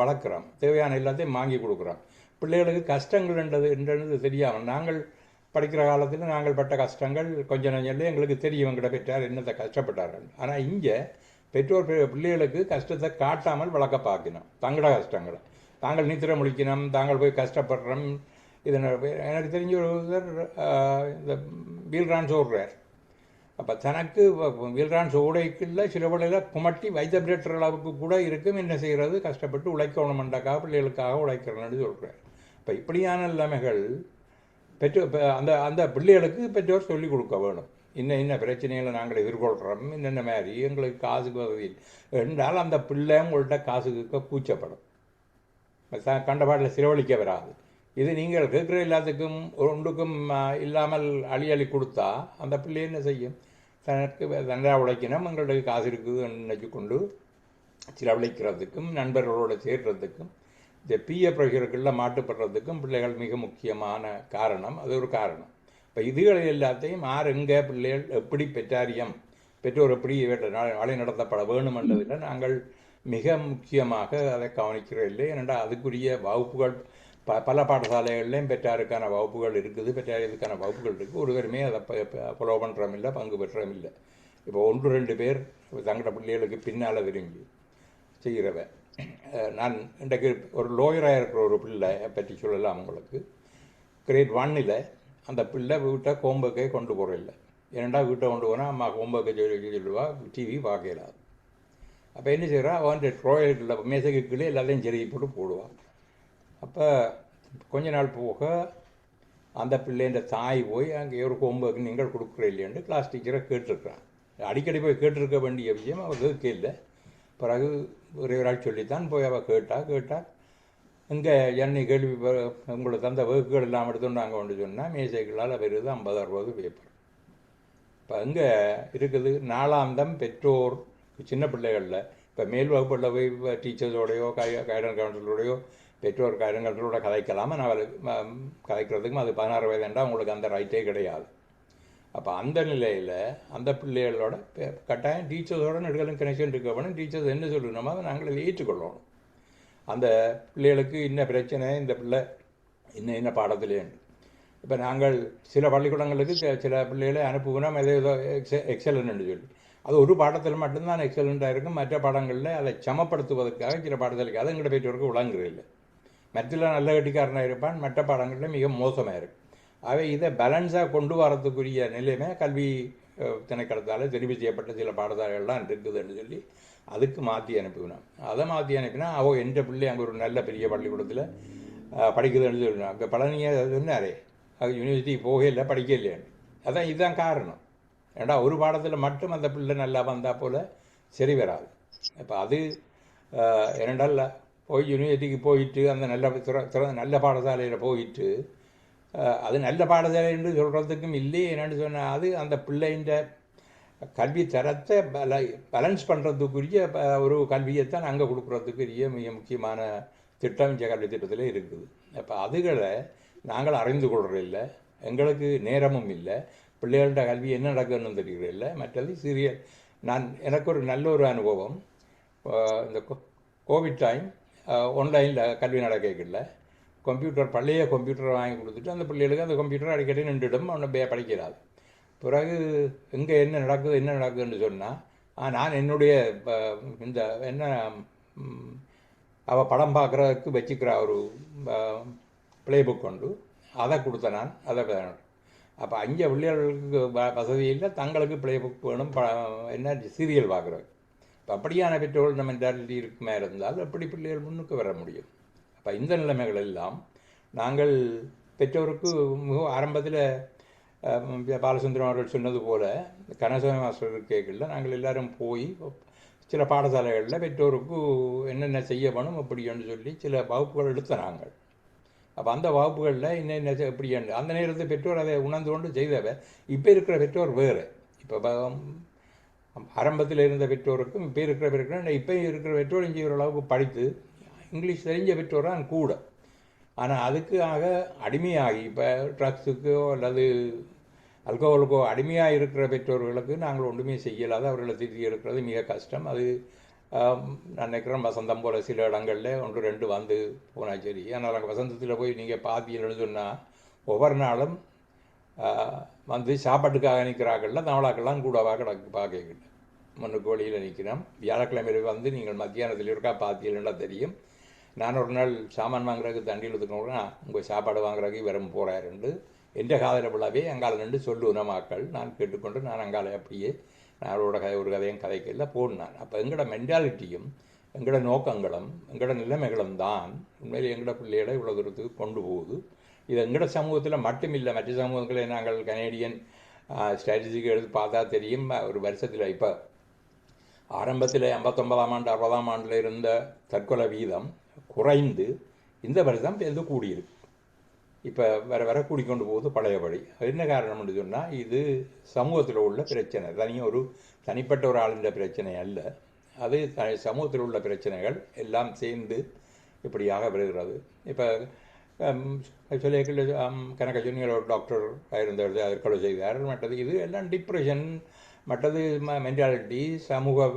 வளர்க்குறோம், தேவையான எல்லாத்தையும் வாங்கி கொடுக்குறோம். பிள்ளைகளுக்கு கஷ்டங்கள் என்றது தெரியாமல் நாங்கள் படிக்கிற காலத்தில் நாங்கள் பட்ட கஷ்டங்கள் கொஞ்சம் நஞ்சல்ல எங்களுக்கு தெரியும், எங்கிட்ட பெற்றார் என்னத்தை கஷ்டப்பட்டார்கள். ஆனால் இங்கே பெற்றோர் பிள்ளைகளுக்கு கஷ்டத்தை காட்டாமல் வளர்க்க பார்க்கணும். தங்களோட கஷ்டங்களை தாங்கள் நித்திர முழிக்கணும், தாங்கள் போய் கஷ்டப்படுறோம். எனக்கு தெரிஞ்ச ஒருவர் இந்த வீல்ரான்ஸ் ஓடுறார். அப்போ தனக்கு வீல்ரான்ஸ் ஓடைக்குள்ள சில வேளையில் குமட்டி வைத்த பிரேட்டர் அளவுக்கு கூட இருக்கும். என்ன செய்கிறது, கஷ்டப்பட்டு உழைக்கணுமெண்டாக்காக பிள்ளைகளுக்காக உழைக்கிறேன்னு சொல்கிறார். இப்போ இப்படியான நிலைமைகள் பெற்றோர் அந்த பிள்ளைகளுக்கு பெற்றோர் சொல்லிக் கொடுக்க வேணும். இன்ன பிரச்சனைகளை நாங்கள் எதிர்கொள்கிறோம், என்னென்ன மாதிரி எங்களுக்கு காசுக்கு வசதியில் என்றால் அந்த பிள்ளை உங்கள்கிட்ட காசுக்கு கூச்சப்படும், கண்டபாட்டில் செலவழிக்க வராது. இது நீங்கள் கேட்குற எல்லாத்துக்கும் ஒன்றுக்கும் இல்லாமல் அழி கொடுத்தா அந்த பிள்ளை என்ன செய்யும், தனக்கு நன்றாக உழைக்கணும், எங்களுக்கு காசு இருக்குதுன்னு நினைச்சு கொண்டு செலவழிக்கிறதுக்கும் நண்பர்களோடு சேர்றதுக்கும் இந்த பிய ப்ரெஷருக்குள்ள மாட்டுப்படுறதுக்கும் பிள்ளைகள் மிக முக்கியமான காரணம். அது ஒரு காரணம். இப்போ இதுகளை எல்லாத்தையும் எங்கே பிள்ளைகள் எப்படி பெற்றோர் எப்படி வழி நடத்தப்பட வேணும் என்றதில் நாங்கள் மிக முக்கியமாக அதை கவனிக்கிறோம் இல்லை. ஏனென்றால் அதுக்குரிய வகுப்புகள் பல பாடசாலைகள்லையும் பெற்றாருக்கான வகுப்புகள் இருக்குது, பெற்றாருக்கான வகுப்புகள் இருக்குது. ஒருவருமே அதை ஃபாலோ பண்ணுறோம் இல்லை, பங்கு பெற்றோம் இல்லை. இப்போ 1-2 பேர் தங்களோட பிள்ளைகளுக்கு பின்னால் விரும்பி செய்கிறவ. நான் இன்றைக்கு ஒரு லோயராக இருக்கிற ஒரு பிள்ளை பற்றி சொல்லலாம் உங்களுக்கு. கிரேட் 1ல் அந்த பிள்ளை வீட்டை ஹோம்ஒர்க்கே கொண்டு போகிறதில்ல. ஏன்னா வீட்டை கொண்டு போனால் அம்மா ஹோம்ஒர்க்கை சொல்லுவா, டிவி பார்க்கலாது. அப்போ என்ன செய்கிறா, அவன் ட்ராயர்களில் மேசைக்கு கீழே எல்லாத்தையும் செருகி போட்டு போடுவான். அப்போ கொஞ்ச நாள் போக அந்த பிள்ளைன்ற தாய் போய் அங்கே ஒரு ஹோம்ஒர்க் நீங்கள் கொடுக்குற இல்லையான்னு கிளாஸ் டீச்சரை கேட்டிருக்கிறான். அடிக்கடி போய் கேட்டிருக்க வேண்டிய விஷயம் அவள் கேட்கல. பிறகு ஒரே ஒரு ஆள் சொல்லித்தான் போய் அவள் கேட்டா இங்கே என்னை கேள்வி உங்களை தந்த வகுப்புகள் எல்லாம் எடுத்துட்டு நாங்கள் கொண்டு சொன்னால் மேசைகளால் வருது 50-60 பேப்பர். இப்போ அங்கே இருக்குது 4ஆம் பெற்றோர் சின்ன பிள்ளைகளில் இப்போ மேல் வகுப்பில் போய் டீச்சர்ஸோடையோ கைடன் கவுன்சிலரோடையோ பெற்றோர் கைடன் கவுன்சிலரோட கதைக்கலாமல் நான் கதைக்கிறதுக்கும் அது 16 வயதுண்டா உங்களுக்கு அந்த ரைட்டே கிடையாது. அப்போ அந்த நிலையில் அந்த பிள்ளைகளோட கட்டாயம் டீச்சர்ஸோட நெடுகளும் கனெக்ஷன் இருக்க வேணும். டீச்சர்ஸ் என்ன சொல்லணுமோ அதை நாங்கள் அதை ஏற்றுக்கொள்ளணும். அந்த பிள்ளைகளுக்கு இன்ன பிரச்சனை, இந்த பிள்ளை இன்ன பாடத்துலேன்னு. இப்போ நாங்கள் சில பள்ளிக்கூடங்களுக்கு சில பிள்ளைகளை அனுப்புவோம் ஏதோ எக்ஸலன்ட்னு சொல்லி, அது ஒரு பாடத்தில் மட்டும்தான் எக்ஸலண்ட்டாக இருக்கும். மற்ற பாடங்களில் அதை சமப்படுத்துவதற்காக சில பாடத்திற்கு அது எங்கள்கிட்ட பெற்றோருக்கு விளங்குறதில்லை. மற்றல நல்ல கட்டிக்காரனாக இருப்பான், மற்ற பாடங்களில் மிக மோசமாக இருக்கும். அவை இதை பேலன்ஸாக கொண்டு வரத்துக்குரிய நிலைமை கல்வி திணைக்களத்தால் தெரிவு செய்யப்பட்ட சில பாடசாலைகள்லாம் இருக்குதுன்னு சொல்லி அதுக்கு மாற்றி அனுப்பிவினோம். அதை மாற்றி அனுப்பினா அவள் எந்த பிள்ளை அங்கே ஒரு நல்ல பெரிய பள்ளிக்கூடத்தில் படிக்குதுன்னு சொல்லணும். இப்போ பழனியை சொன்னாரே அது யூனிவர்சிட்டி போக இல்லை, படிக்க இல்லையான்னு. அதான் இதுதான் காரணம். ஏன்னா ஒரு பாடத்தில் மட்டும் அந்த பிள்ளை நல்லா வந்தால் போல் சரி வராது. இப்போ அது இரண்டால் போய் யூனிவர்சிட்டிக்கு போயிட்டு அந்த நல்ல பாடசாலையில் போயிட்டு அது நல்ல பாடசாலை என்று சொல்கிறதுக்கும் இல்லையே. என்னென்னு சொன்னால் அது அந்த பிள்ளைன்ற கல்வி தரத்தை பேலன்ஸ் பண்ணுறதுக்குரிய ஒரு கல்வியைத்தான் அங்கே கொடுக்குறதுக்குரிய மிக முக்கியமான திட்டம் இந்த கல்வி திட்டத்தில் இருக்குது. அப்போ அதுகளை நாங்கள் அறிந்து கொள்றதில்லை, எங்களுக்கு நேரமும் இல்லை, பிள்ளைகள்கிட்ட கல்வி என்ன நடக்குதுன்னு தெரியறதில்லை. மற்றது எனக்கு ஒரு நல்ல ஒரு அனுபவம், இந்த கோவிட் டைம் ஆன்லைனில் கல்வி நடக்கல, கம்ப்யூட்டர் பழைய கம்ப்யூட்டரை வாங்கி கொடுத்துட்டு அந்த பிள்ளைகளுக்கு அந்த கம்ப்யூட்டர் அடிக்கடி நின்றுடும், ஒன்றும் படிக்கிறாது. பிறகு எங்கே என்ன நடக்குதுன்னு சொன்னால் நான் என்னுடைய இந்த அவள் படம் பார்க்குறதுக்கு வச்சுக்கிற ஒரு ப்ளே புக் கொண்டு அதை கொடுத்த நான் அதை அப்போ அங்கே பிள்ளைகளுக்கு வசதி இல்லை, தங்களுக்கு ப்ளே புக் வேணும், என்ன சீரியல் பார்க்குறது. இப்போ அப்படியான பெற்றோர்கள் நம்ம மென்டாலிட்டி இருக்குமே இருந்தால் எப்படி பிள்ளைகள் முன்னுக்கு வர முடியும்? அப்போ இந்த நிலைமைகள் எல்லாம் நாங்கள் பெற்றோருக்கு மிக ஆரம்பத்தில் பாலசுந்தரம் அவர்கள் சொன்னது போல் கனசமய மாஸ்டர் கேட்கல நாங்கள் எல்லோரும் போய் சில பாடசாலைகளில் பெற்றோருக்கு என்னென்ன செய்ய வேணும் அப்படின்னு சொல்லி சில வகுப்புகள் எடுத்த நாங்கள். அப்போ அந்த வகுப்புகளில் என்னென்ன எப்படி அந்த நேரத்தில் பெற்றோர் அதை உணர்ந்து கொண்டு செய்தவை. இப்போ இருக்கிற பெற்றோர் வேறு. இப்போ ஆரம்பத்தில் இருந்த பெற்றோருக்கும் இப்போ இருக்கிற பெற்றோர் இப்போ இருக்கிற பெற்றோர் இங்கே ஓரளவுக்கு படித்து இங்கிலீஷ் தெரிஞ்ச பெற்றோர் தான் கூட. ஆனால் அதுக்காக அடிமையாகி இப்போ ட்ரக்ஸுக்கோ அல்லது அல்கோஹோலுக்கோ அடிமையாக இருக்கிற பெற்றோர்களுக்கு நாங்கள் ஒன்றுமே செய்யலாத அவர்களை திருத்தி எடுக்கிறது மிக கஷ்டம். அது நான் நினைக்கிறேன் வசந்தம் போல் சில இடங்களில் 1-2 வந்து போனால் சரி. ஆனால் அங்கே வசந்தத்தில் போய் நீங்கள் பார்த்தீங்கன்னு சொன்னால் ஒவ்வொரு நாளும் வந்து சாப்பாட்டுக்காக நிற்கிறார்கள்ல தமிழாக்கெல்லாம் கூடவாக கிடக்கு பார்க்கல. முன்னுக்கு வழியில் நிற்கிறோம். வியாழக்கிழமை வந்து நீங்கள் மத்தியானத்தில் இருக்கா பார்த்தீங்கன்னா தெரியும். நான் ஒரு நாள் சாமான் வாங்குறதுக்கு தண்டியில் எடுத்துக்கணும்னா உங்கள் சாப்பாடு வாங்குறதுக்கு வரும் போகிறாருண்டு எந்த காதல விழாவே அங்கால நின்று சொல்லுவேன் மக்கள். நான் கேட்டுக்கொண்டு நான் அங்கால அப்படியே நான் ஒரு கதையும் கதைக்கல போனான். அப்போ எங்களோட மென்டாலிட்டியும் எங்களோட நோக்கங்களும் எங்களோட நிலைமைகளும் தான் உண்மையிலே எங்களோட பிள்ளைகளை இவ்வளோ தூரத்துக்கு கொண்டு போகுது. இது எங்களோட சமூகத்தில் மட்டும் இல்லை, மற்ற சமூகங்களை நாங்கள் கனேடியன் ஸ்ட்ராட்டஜிக்கு எடுத்து பார்த்தா தெரியும். ஒரு வருஷத்தில் இப்போ ஆரம்பத்தில் 59ஆம் ஆண்டு 60ஆம் ஆண்டில் இருந்த தற்கொலை வீதம் குறைந்து இந்த வருஷம் எது கூடியிருக்கு. இப்போ வர கூடிக்கொண்டு போகுது பழையபடி. அது என்ன காரணம்னு சொன்னால் இது சமூகத்தில் உள்ள பிரச்சனை, ஒரு தனிப்பட்ட ஒரு ஆளுன்ற பிரச்சனை அல்ல. அது சமூகத்தில் உள்ள பிரச்சனைகள் எல்லாம் சேர்ந்து இப்படியாக வருகிறது. இப்போ சில கணக்க சொன்னிகள் ஒரு டாக்டர் இருந்தது அதற்கொலை செய்தார். மற்றது இது எல்லாம் டிப்ரெஷன், மற்றது மென்டாலிட்டி, சமூக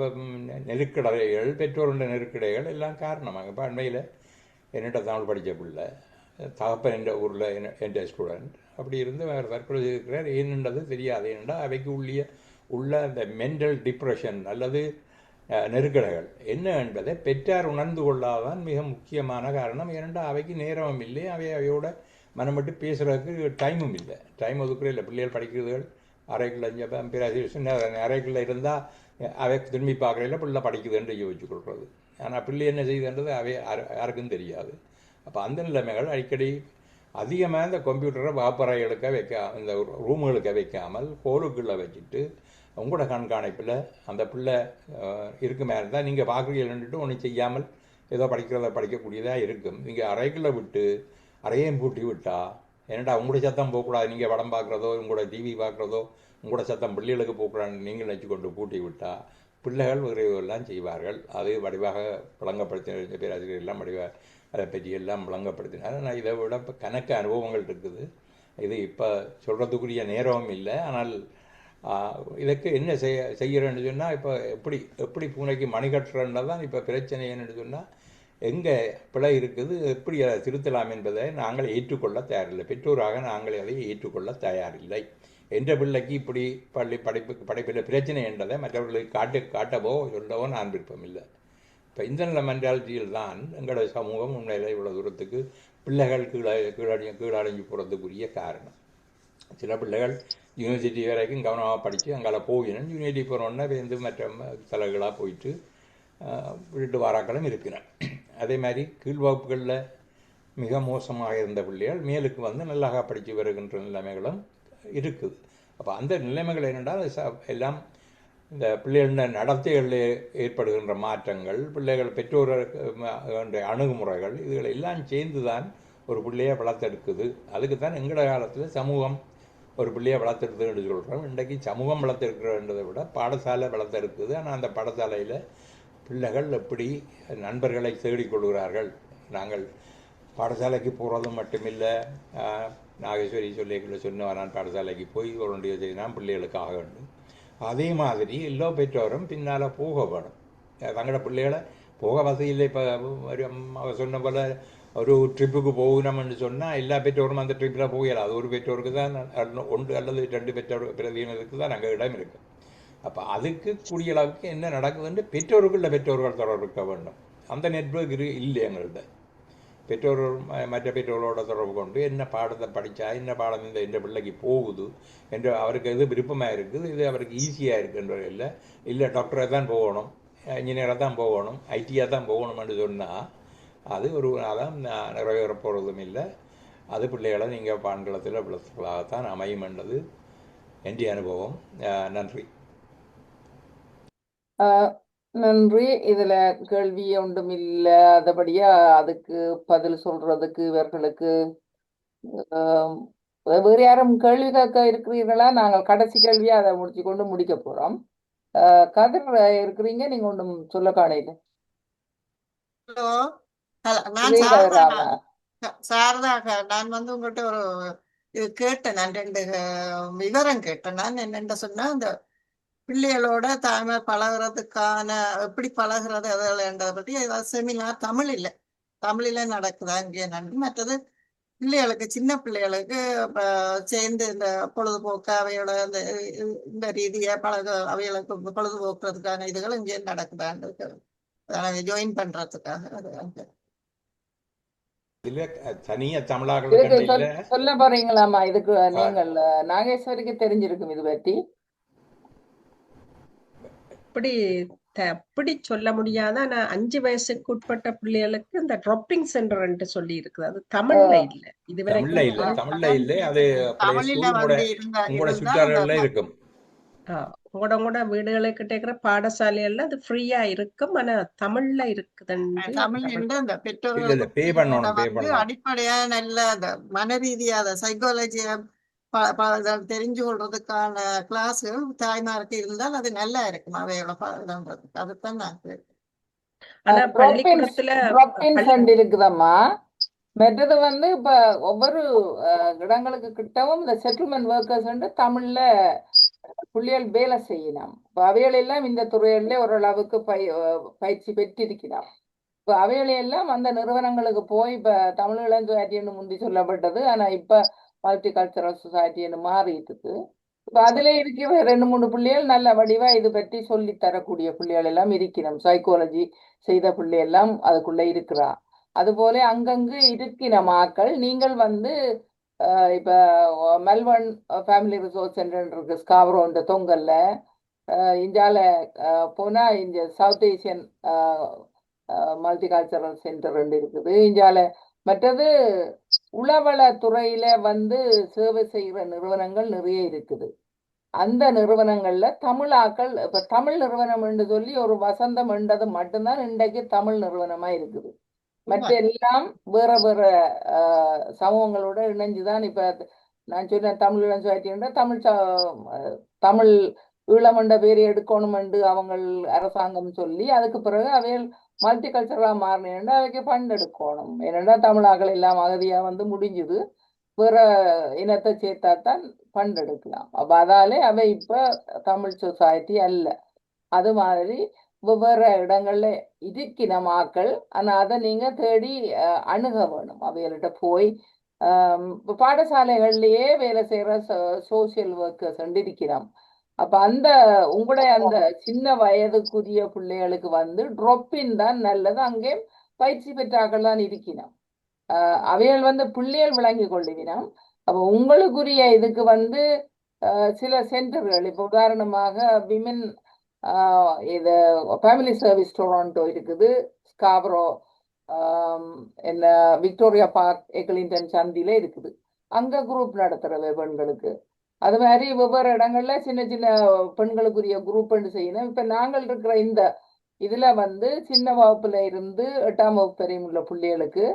நெருக்கடைகள், பெற்றோருடைய நெருக்கடைகள் எல்லாம் காரணமாக. இப்போ அண்மையில் என்னட்ட தமிழ் படித்த பிள்ளை தகப்பன் என்ற ஊரில் என்ற ஸ்டூடெண்ட் அப்படி இருந்து வேறு தற்கொலை செய்திருக்கிறார். ஏனென்றது தெரியாது. ஏனென்றா அவைக்கு உள்ள அந்த மென்டல் டிப்ரெஷன் அல்லது நெருக்கடைகள் என்ன என்பதை பெற்றார் உணர்ந்து கொள்ளாதான் மிக முக்கியமான காரணம். ஏனென்றால் அவைக்கு நேரமும் இல்லை, அவையோட மனம் விட்டு பேசுகிறதுக்கு டைமும் இல்லை, டைம் ஒதுக்குற இல்லை. பிள்ளைகள் படிக்கிறதுகள் அறைக்குள்ள பேராசிரியர் அறைக்குள்ள இருந்தால் அவை திரும்பி பார்க்குறதில்ல, பிள்ளை படிக்குதுன்னு யோசிச்சு கொள்வது. ஆனால் பிள்ளை என்ன செய்யுதுன்றது யாருக்கும் தெரியாது. அப்போ அந்த நிலைமைகள் அடிக்கடி அதிகமாக இந்த கம்ப்யூட்டரை வகுப்பறைகளுக்கு இந்த ரூமுகளுக்கு வைக்காமல் ஹோலுக்குள்ளே வச்சுட்டு உங்களோட கண்காணிப்பில் அந்த பிள்ளை இருக்குமே இருந்தால் நீங்கள் பார்க்குறீங்கன்னுட்டு ஒன்றும் செய்யாமல் ஏதோ படிக்கிறத படிக்கக்கூடியதாக இருக்கும். நீங்கள் அறைக்குள்ளே விட்டு அறையையும் பூட்டி விட்டா என்னடா உங்களோட சத்தம் போகக்கூடாது, நீங்கள் படம் பார்க்குறதோ உங்களோட டிவி பார்க்குறதோ உங்களோட சத்தம் பிள்ளைகளுக்கு போகக்கூடாதுன்னு நீங்கள் நினச்சி கொண்டு பூட்டி விட்டால் பிள்ளைகள் விரைவெல்லாம் செய்வார்கள். அது வடிவாக விளங்கப்படுத்தின பேராசிரியர் எல்லாம் வடிவாக அதை பற்றி எல்லாம் விளங்கப்படுத்தினார். ஆனால் இதை விட இப்போ கணக்கு அனுபவங்கள் இருக்குது. இது இப்போ சொல்கிறதுக்குரிய நேரமும் இல்லை. ஆனால் இதுக்கு என்ன செய்கிறேன்னு சொன்னால் இப்போ எப்படி பூனைக்கு மணி கட்டுறன்றது தான் இப்போ பிரச்சனை. என்னென்னு சொன்னால் எங்கே பிழை இருக்குது, எப்படி அதை திருத்தலாம் என்பதை நாங்கள் ஏற்றுக்கொள்ள தயாரில்லை. பெற்றோராக நாங்கள் அதை ஏற்றுக்கொள்ள தயாரில்லை. என்ற பிள்ளைக்கு இப்படி படிப்பில் பிரச்சனை என்றதை மற்றவர்களுக்கு காட்டவோ சொல்லவோ நான் விருப்பமில்லை. இப்போ இந்த நிலை மென்டாலிட்டியில் தான் எங்களோட சமூகம் உண்மையில் இவ்வளோ தூரத்துக்கு பிள்ளைகள் கீழடைஞ்சு போகிறதுக்குரிய காரணம். சில பிள்ளைகள் யூனிவர்சிட்டி வரைக்கும் கவனமாக படித்து அங்கே போயினேன், யூனிவர்சிட்டி போனோன்னா வந்து மற்ற தலைகளாக போயிட்டு விட்டு வாராக்களும் இருக்கிறேன். அதே மாதிரி கீழ்வகுப்புகளில் மிக மோசமாக இருந்த பிள்ளைகள் மேலுக்கு வந்து நல்லாக படித்து வருகின்ற நிலைமைகளும் இருக்குது. அப்போ அந்த நிலைமைகள் என்னென்றால் எல்லாம் இந்த பிள்ளைகள நடத்தைகளில் ஏற்படுகின்ற மாற்றங்கள், பிள்ளைகள் பெற்றோர்களுடைய அணுகுமுறைகள், இதுகளை எல்லாம் சேர்ந்து தான் ஒரு பிள்ளையை வளர்த்தெடுக்குது. அதுக்கு தான் எங்களோட காலத்தில் சமூகம் ஒரு பிள்ளையை வளர்த்தெடுத்துன்னு சொல்கிறோம். இன்றைக்கு சமூகம் வளர்த்தெடுக்கிறன்றதை விட பாடசாலை வளர்த்தெடுக்குது. ஆனால் அந்த பாடசாலையில் பிள்ளைகள் எப்படி நண்பர்களை தேடிக்கொள்கிறார்கள். நாங்கள் பாடசாலைக்கு போகிறது மட்டுமில்லை, நாகேஸ்வரி சொன்ன நான் பாடசாலைக்கு போய் ஒன்றிய செய்தான் பிள்ளைகளுக்காக வேண்டும். அதே மாதிரி எல்லா பெற்றோரும் பின்னால் போக வேணும். தங்களோட பிள்ளைகளை போக வசதியில் இப்போ அவர் சொன்ன போல் ஒரு ட்ரிப்புக்கு போகணும்னு சொன்னால் எல்லா பெற்றோரும் அந்த ட்ரிப்பில் போகலாம். அது ஒரு பெற்றோருக்கு தான் ஒன்று அல்லது 2 பெற்றோர் பிரதிநிதிகளுக்கு தான் அங்கே இடம் இருக்குது. அப்போ அதுக்கு கூடிய அளவுக்கு என்ன நடக்குதுன்னு பெற்றோர்கள் தொடர்பு இருக்க வேண்டும். அந்த நெட்வொர்க் இல்லை எங்கள்கிட்ட. பெற்றோர்கள் மற்ற பெற்றோர்களோட தொடர்பு கொண்டு என்ன பாடத்தை படித்தா என்ன பாடம் இந்த பிள்ளைக்கு போகுது என்று அவருக்கு எது விருப்பமாக இருக்குது, இது அவருக்கு ஈஸியாக இருக்குன்ற இல்லை டாக்டரை தான் போகணும், இன்ஜினியராக தான் போகணும், ஐடியாக தான் போகணும்னு சொன்னால் அது ஒரு நாளாக நிறைவேற போகிறதும் இல்லை. அது பிள்ளைகளை நீங்கள் பான்களத்தில் விளக்கலாகத்தான் அமையும் என்றது என்னுடைய அனுபவம். நன்றி. நன்றி. இதுல கேள்வி ஒன்றும் இல்லாதபடியா அதுக்கு பதில் சொல்றதுக்கு இவர்களுக்கு வேறு யாரும் கேள்வி கேட்க இருக்கிறீர்களா? நாங்கள் கடைசி கேள்வியா அதை முடிக்க போறோம். கதிர் இருக்கிறீங்க, நீங்க ஒன்றும் சொல்ல காணையில. ஹலோ, நான் சாரதாக நான் வந்து உங்கள்கிட்ட ஒரு இது கேட்டேன். நான் 2 விவரம் கேட்டேன். நான் என்னென்ன சொன்னா, இந்த பிள்ளைகளோட தாய்மை பழகிறதுக்கான எப்படி பழகிறது அதன்றதை பற்றி ஏதாவது செமினார் தமிழில நடக்குதா இங்கே நன்றி. மற்றது பிள்ளைகளுக்கு சின்ன பிள்ளைகளுக்கு சேர்ந்து இந்த பொழுதுபோக்கு அவையோட இந்த ரீதியா அவைகளுக்கு பொழுதுபோக்குறதுக்கான இதுகள் இங்கே நடக்குதான்றது ஜாயின் பண்றதுக்காக சொல்ல போறீங்களாமா? இதுக்கு நீங்கள் நாகேஸ்வரிக்கு தெரிஞ்சிருக்கும் இது பற்றி. அப்படி சொல்ல முடியாத. ஆனா 5 வயசுக்கு உட்பட்ட பிள்ளைகளுக்கு இந்த ட்ராப்பிங் சென்டர் சொல்லி இருக்குது. அது தமிழ்ல இல்ல, இதுவரைக்கும் தமிழ்ல இல்ல. அது இருக்கும். உங்களோட வீடுகளுக்கிட்ட இருக்கிற பாடசாலைகள்ல அது ஃப்ரீயா இருக்கும். ஆனா தமிழ்ல இருக்குதுன்னு பெற்றோர்களுக்கு அடிப்படையா நல்ல மன ரீதியா சைக்காலஜியா தெரிஞ்சு கொள்றதுக்கான கிளாஸ் தாய்மாருக்கு இருந்தால் அது நல்லா இருக்கும். அவையோட அதுதான் நான் இருக்குதம்மா. மற்றது வந்து இப்ப ஒவ்வொரு இடங்களுக்கு கிட்டவும் இந்த செட்டில்மெண்ட் ஒர்க்கர்ஸ் தமிழ்ல புள்ளியல் வேலை செய்யலாம். இப்ப அவைகளெல்லாம் இந்த துறையில ஓரளவுக்கு பயிற்சி பெற்றிருக்கிறான். இப்ப அவைகளெல்லாம் அந்த நிறுவனங்களுக்கு போய் இப்ப தமிழ் இளம் சொசைட்டின்னு முந்தி சொல்லப்பட்டது, ஆனா இப்ப மல்டிகல்ச்சரல் சொசைட்டின்னு மாறிட்டு இப்ப அதுல இருக்கிற 2-3 பிள்ளைகள் நல்ல வடிவா இது பற்றி சொல்லி தரக்கூடிய பிள்ளைகள் எல்லாம் இருக்கிறோம். சைக்காலஜி செய்த பிள்ளையெல்லாம் அதுக்குள்ள இருக்கிறா. அதுபோல அங்கங்கு இருக்கிற மாக்கள் நீங்கள் வந்து இப்ப மெல்பர்ன் ஃபேமிலி ரிசோர்ஸ் சென்டர் இருக்கு ஸ்காப்ரோன்ற தொங்கல்ல. இந்தியால போனா இந்த சவுத் ஏசியன் மல்டிகல்ச்சரல் சென்டர் ரெண்டு இருக்குது இந்தியால. மற்றது உளவள துறையில வந்து சேவை செய்கிற நிறுவனங்கள் நிறைய இருக்குது. அந்த நிறுவனங்கள்ல தமிழாக்கள் இப்ப தமிழ் நிறுவனம் என்று சொல்லி ஒரு வசந்தம் என்றது மட்டும்தான் இன்றைக்கு தமிழ் நிறுவனமா இருக்குது. மற்ற எல்லாம் வேற வேற சமூகங்களோட இணைஞ்சுதான் இப்ப நான் சொன்ன தமிழ் சொசைட்டின்ற தமிழ் ஈழமண்ட பேர் எடுக்கணும் என்று அவங்க அரசாங்கம் சொல்லி அதுக்கு பிறகு அவையில் மல்டி கல்ச்சரலா மாறினேன்னா அவைக்கு ஃபண்ட் எடுக்கணும். ஏன்னா தமிழாக்கள் எல்லாம் அகதியா வந்து முடிஞ்சுது, வேற இனத்தை சேர்த்தாத்தான் ஃபண்ட் எடுக்கலாம். அப்ப அதாலே அவை இப்ப தமிழ் சொசைட்டி அல்ல. அது மாதிரி வெவ்வேறு இடங்கள்ல இருக்கிற மக்கள், ஆனா அதை நீங்க தேடி அணுக வேணும். அவைகள்கிட்ட போய் பாடசாலைகள்லயே வேலை செய்யற சோசியல் ஒர்க்கர்ஸ் இருக்கிறோம். அப்ப அந்த உங்களுடைய அந்த சின்ன வயதுக்குரிய பிள்ளைகளுக்கு வந்து ட்ராப்பின் தான் நல்லது. அங்கே பயிற்சி பெற்றாக்கள் தான் இருக்கணும். அவைகள் வந்து பிள்ளைகள் விளங்கி கொள்ளுவினோம். அப்ப உங்களுக்குரிய இதுக்கு வந்து சில சென்டர்கள், இப்ப உதாரணமாக விமென் இது ஃபேமிலி சர்வீஸ் டொராண்டோ இருக்குது, ஸ்காப்ரோ என்ன விக்டோரியா பார்க் எக்லிங்டன் சந்தியில இருக்குது. அங்க குரூப் நடத்துறவை பெண்களுக்கு. அது மாதிரி வெவ்வேறு இடங்கள்ல சின்ன சின்ன பெண்களுக்குரிய குரூப் செய்யணும். இப்ப நாங்கள் இருக்கிற இந்த இதுல வந்து சின்ன வகுப்புல இருந்து 8ஆம் வகுப்பு வரையும் உள்ள பிள்ளைகளுக்கு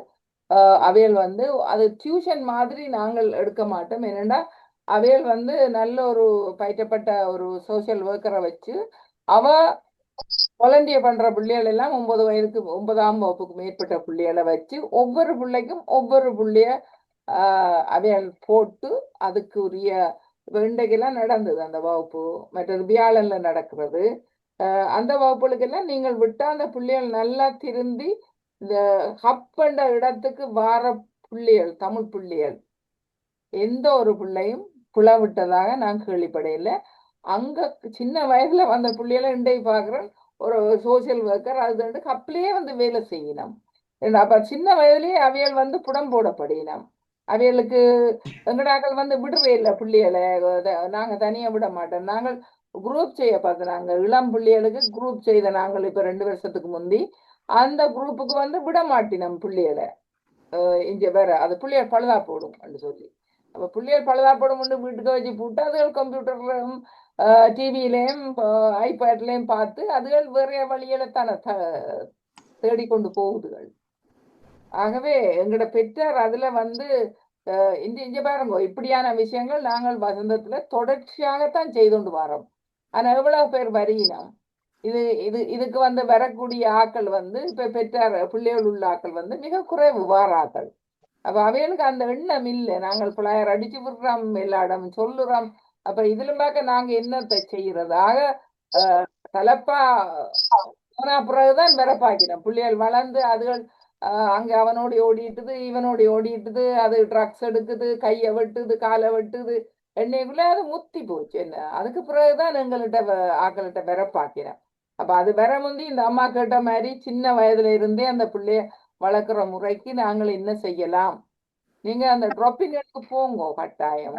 அவைகள் வந்து அது டியூஷன் மாதிரி நாங்கள் எடுக்க மாட்டோம். என்னன்னா அவைகள் வந்து நல்ல ஒரு பயிற்றப்பட்ட ஒரு சோசியல் ஒர்க்கரை வச்சு அவ வாலண்டியர் பண்ற பிள்ளைகள் எல்லாம் 9ஆம் வகுப்புக்கு மேற்பட்ட பிள்ளைகளை வச்சு ஒவ்வொரு பிள்ளைக்கும் ஒவ்வொரு பிள்ளைய அவைகள் போட்டு அதுக்கு உரிய இன்றைக்கெல்லாம் நடந்தது அந்த வகுப்பு. மற்றது வியாழன்ல நடக்கிறது. அந்த வகுப்புகளுக்கெல்லாம் நீங்கள் விட்டா அந்த பிள்ளைகள் நல்லா திருந்தி இந்த ஹப் என்ற இடத்துக்கு வார பிள்ளைகள், தமிழ் பிள்ளைகள் எந்த ஒரு பிள்ளையும் புல விட்டதாக நான் கேள்விப்படையில. அங்க சின்ன வயசுல வந்த பிள்ளைகளை இன்றைக்கு பாக்குறேன் ஒரு சோசியல் ஒர்க்கர் அது கப்பிலேயே வந்து வேலை செய்யணும். அப்ப சின்ன வயதுலயே அவையல் வந்து புடம் போடப்படினோம். அவைகளுக்கு எங்கடாக்கள் வந்து விடுறே இல்லை பிள்ளைகளை, நாங்க தனியா விட மாட்டோம். நாங்கள் குரூப் செய்ய பார்த்தோம். நாங்க இளம் பிள்ளைகளுக்கு குரூப் செய்த நாங்கள் இப்ப 2 வருஷத்துக்கு முந்தி அந்த குரூப்புக்கு வந்து விட மாட்டினோம் பிள்ளைகளை. இங்க வேற அது பிள்ளைகள் பழுதா போடும் சொல்லி. அப்ப பிள்ளைகள் பழுதா போடும் வீட்டுக்கு வச்சு போட்டு அதுகள் கம்ப்யூட்டர்லயும் டிவிலையும் ஐபேட்லயும் பார்த்து அதுகள் வேற வழியில தானே தேடிக்கொண்டு போகுதுகள். ஆகவே எங்களோட பெற்றார் அதுல வந்து இங்க பாருங்க, இப்படியான விஷயங்கள் நாங்கள் வசந்தத்துல தொடர்ச்சியாகத்தான் செய்துண்டு வரோம். ஆனா எவ்வளவு பேர் வரியினோம் இதுக்கு வந்து வரக்கூடிய ஆக்கள் வந்து இப்ப பெற்றார் பிள்ளைகள் உள்ள ஆக்கள் வந்து மிக குறைவு வாராக்கள். அப்ப அவைகளுக்கு அந்த எண்ணம் இல்லை. நாங்கள் பிள்ளையர் அடிச்சு விடுறோம், எல்லாடம் சொல்லுறோம். அப்ப இதுல பார்க்க நாங்க என்னத்தை செய்யறது? ஆக தலப்பா போனா பிறகுதான் வரப்பாக்கிறோம். பிள்ளைகள் வளர்ந்து அதுகள் அங்க அவனோட ஓடிட்டுது, இவனோட ஓடிட்டுது, அது ட்ரக்ஸ் எடுக்குது, கையை வெட்டுது, காலை வெட்டுது, என்னைக்குள்ள அது முத்தி போச்சு. என்ன அதுக்கு பிறகுதான் எங்கள்கிட்ட ஆக்கள்கிட்ட வரப்பாக்கிறேன். அப்ப அது வர முந்தி இந்த அம்மா கேட்ட மாதிரி சின்ன வயதுல இருந்தே அந்த பிள்ளைய வளர்க்குற முறைக்கு நாங்கள் என்ன செய்யலாம்? நீங்க அந்த ட்ராப்பிங்க்கு போங்க கட்டாயம்.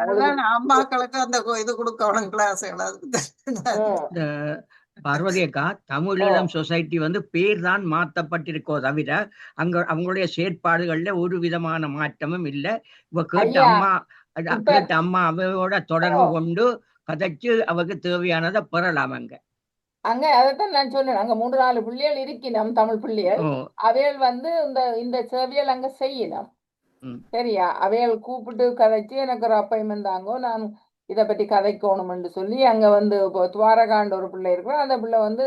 அம்மாக்களுக்கு அந்த இது கொடுக்கணும் கிளாஸ். பார்வதி அக்கா, தமிழீழம் சொசைட்டி வந்து பேர் தான் மாற்றப்பட்டிருக்கோ தவிர அங்க அவங்களுடைய செயற்பாடுகள்ல ஒரு விதமான மாற்றமும் இல்லை. இவ கேட்ட அம்மா அவையோட தொடர்பு கொண்டு கதைச்சு அவருக்கு தேவையானதை பெறலாம். அங்க அதைத்தான் நான் சொன்னேன். அங்க 3-4 பிள்ளைகள் இருக்கணும், தமிழ் பிள்ளைகள். அவைகள் வந்து இந்த சேவைகள் அங்க செய்யணும். சரியா? அவைகள் கூப்பிட்டு கதைச்சு எனக்கு ஒரு அப்பாயின்மெண்ட் தாங்கோ, நான் இதை பற்றி கதைக்கணும்னு சொல்லி அங்க வந்து துவாரகாண்ட ஒரு பிள்ளை இருக்கிறோம். அந்த பிள்ளை வந்து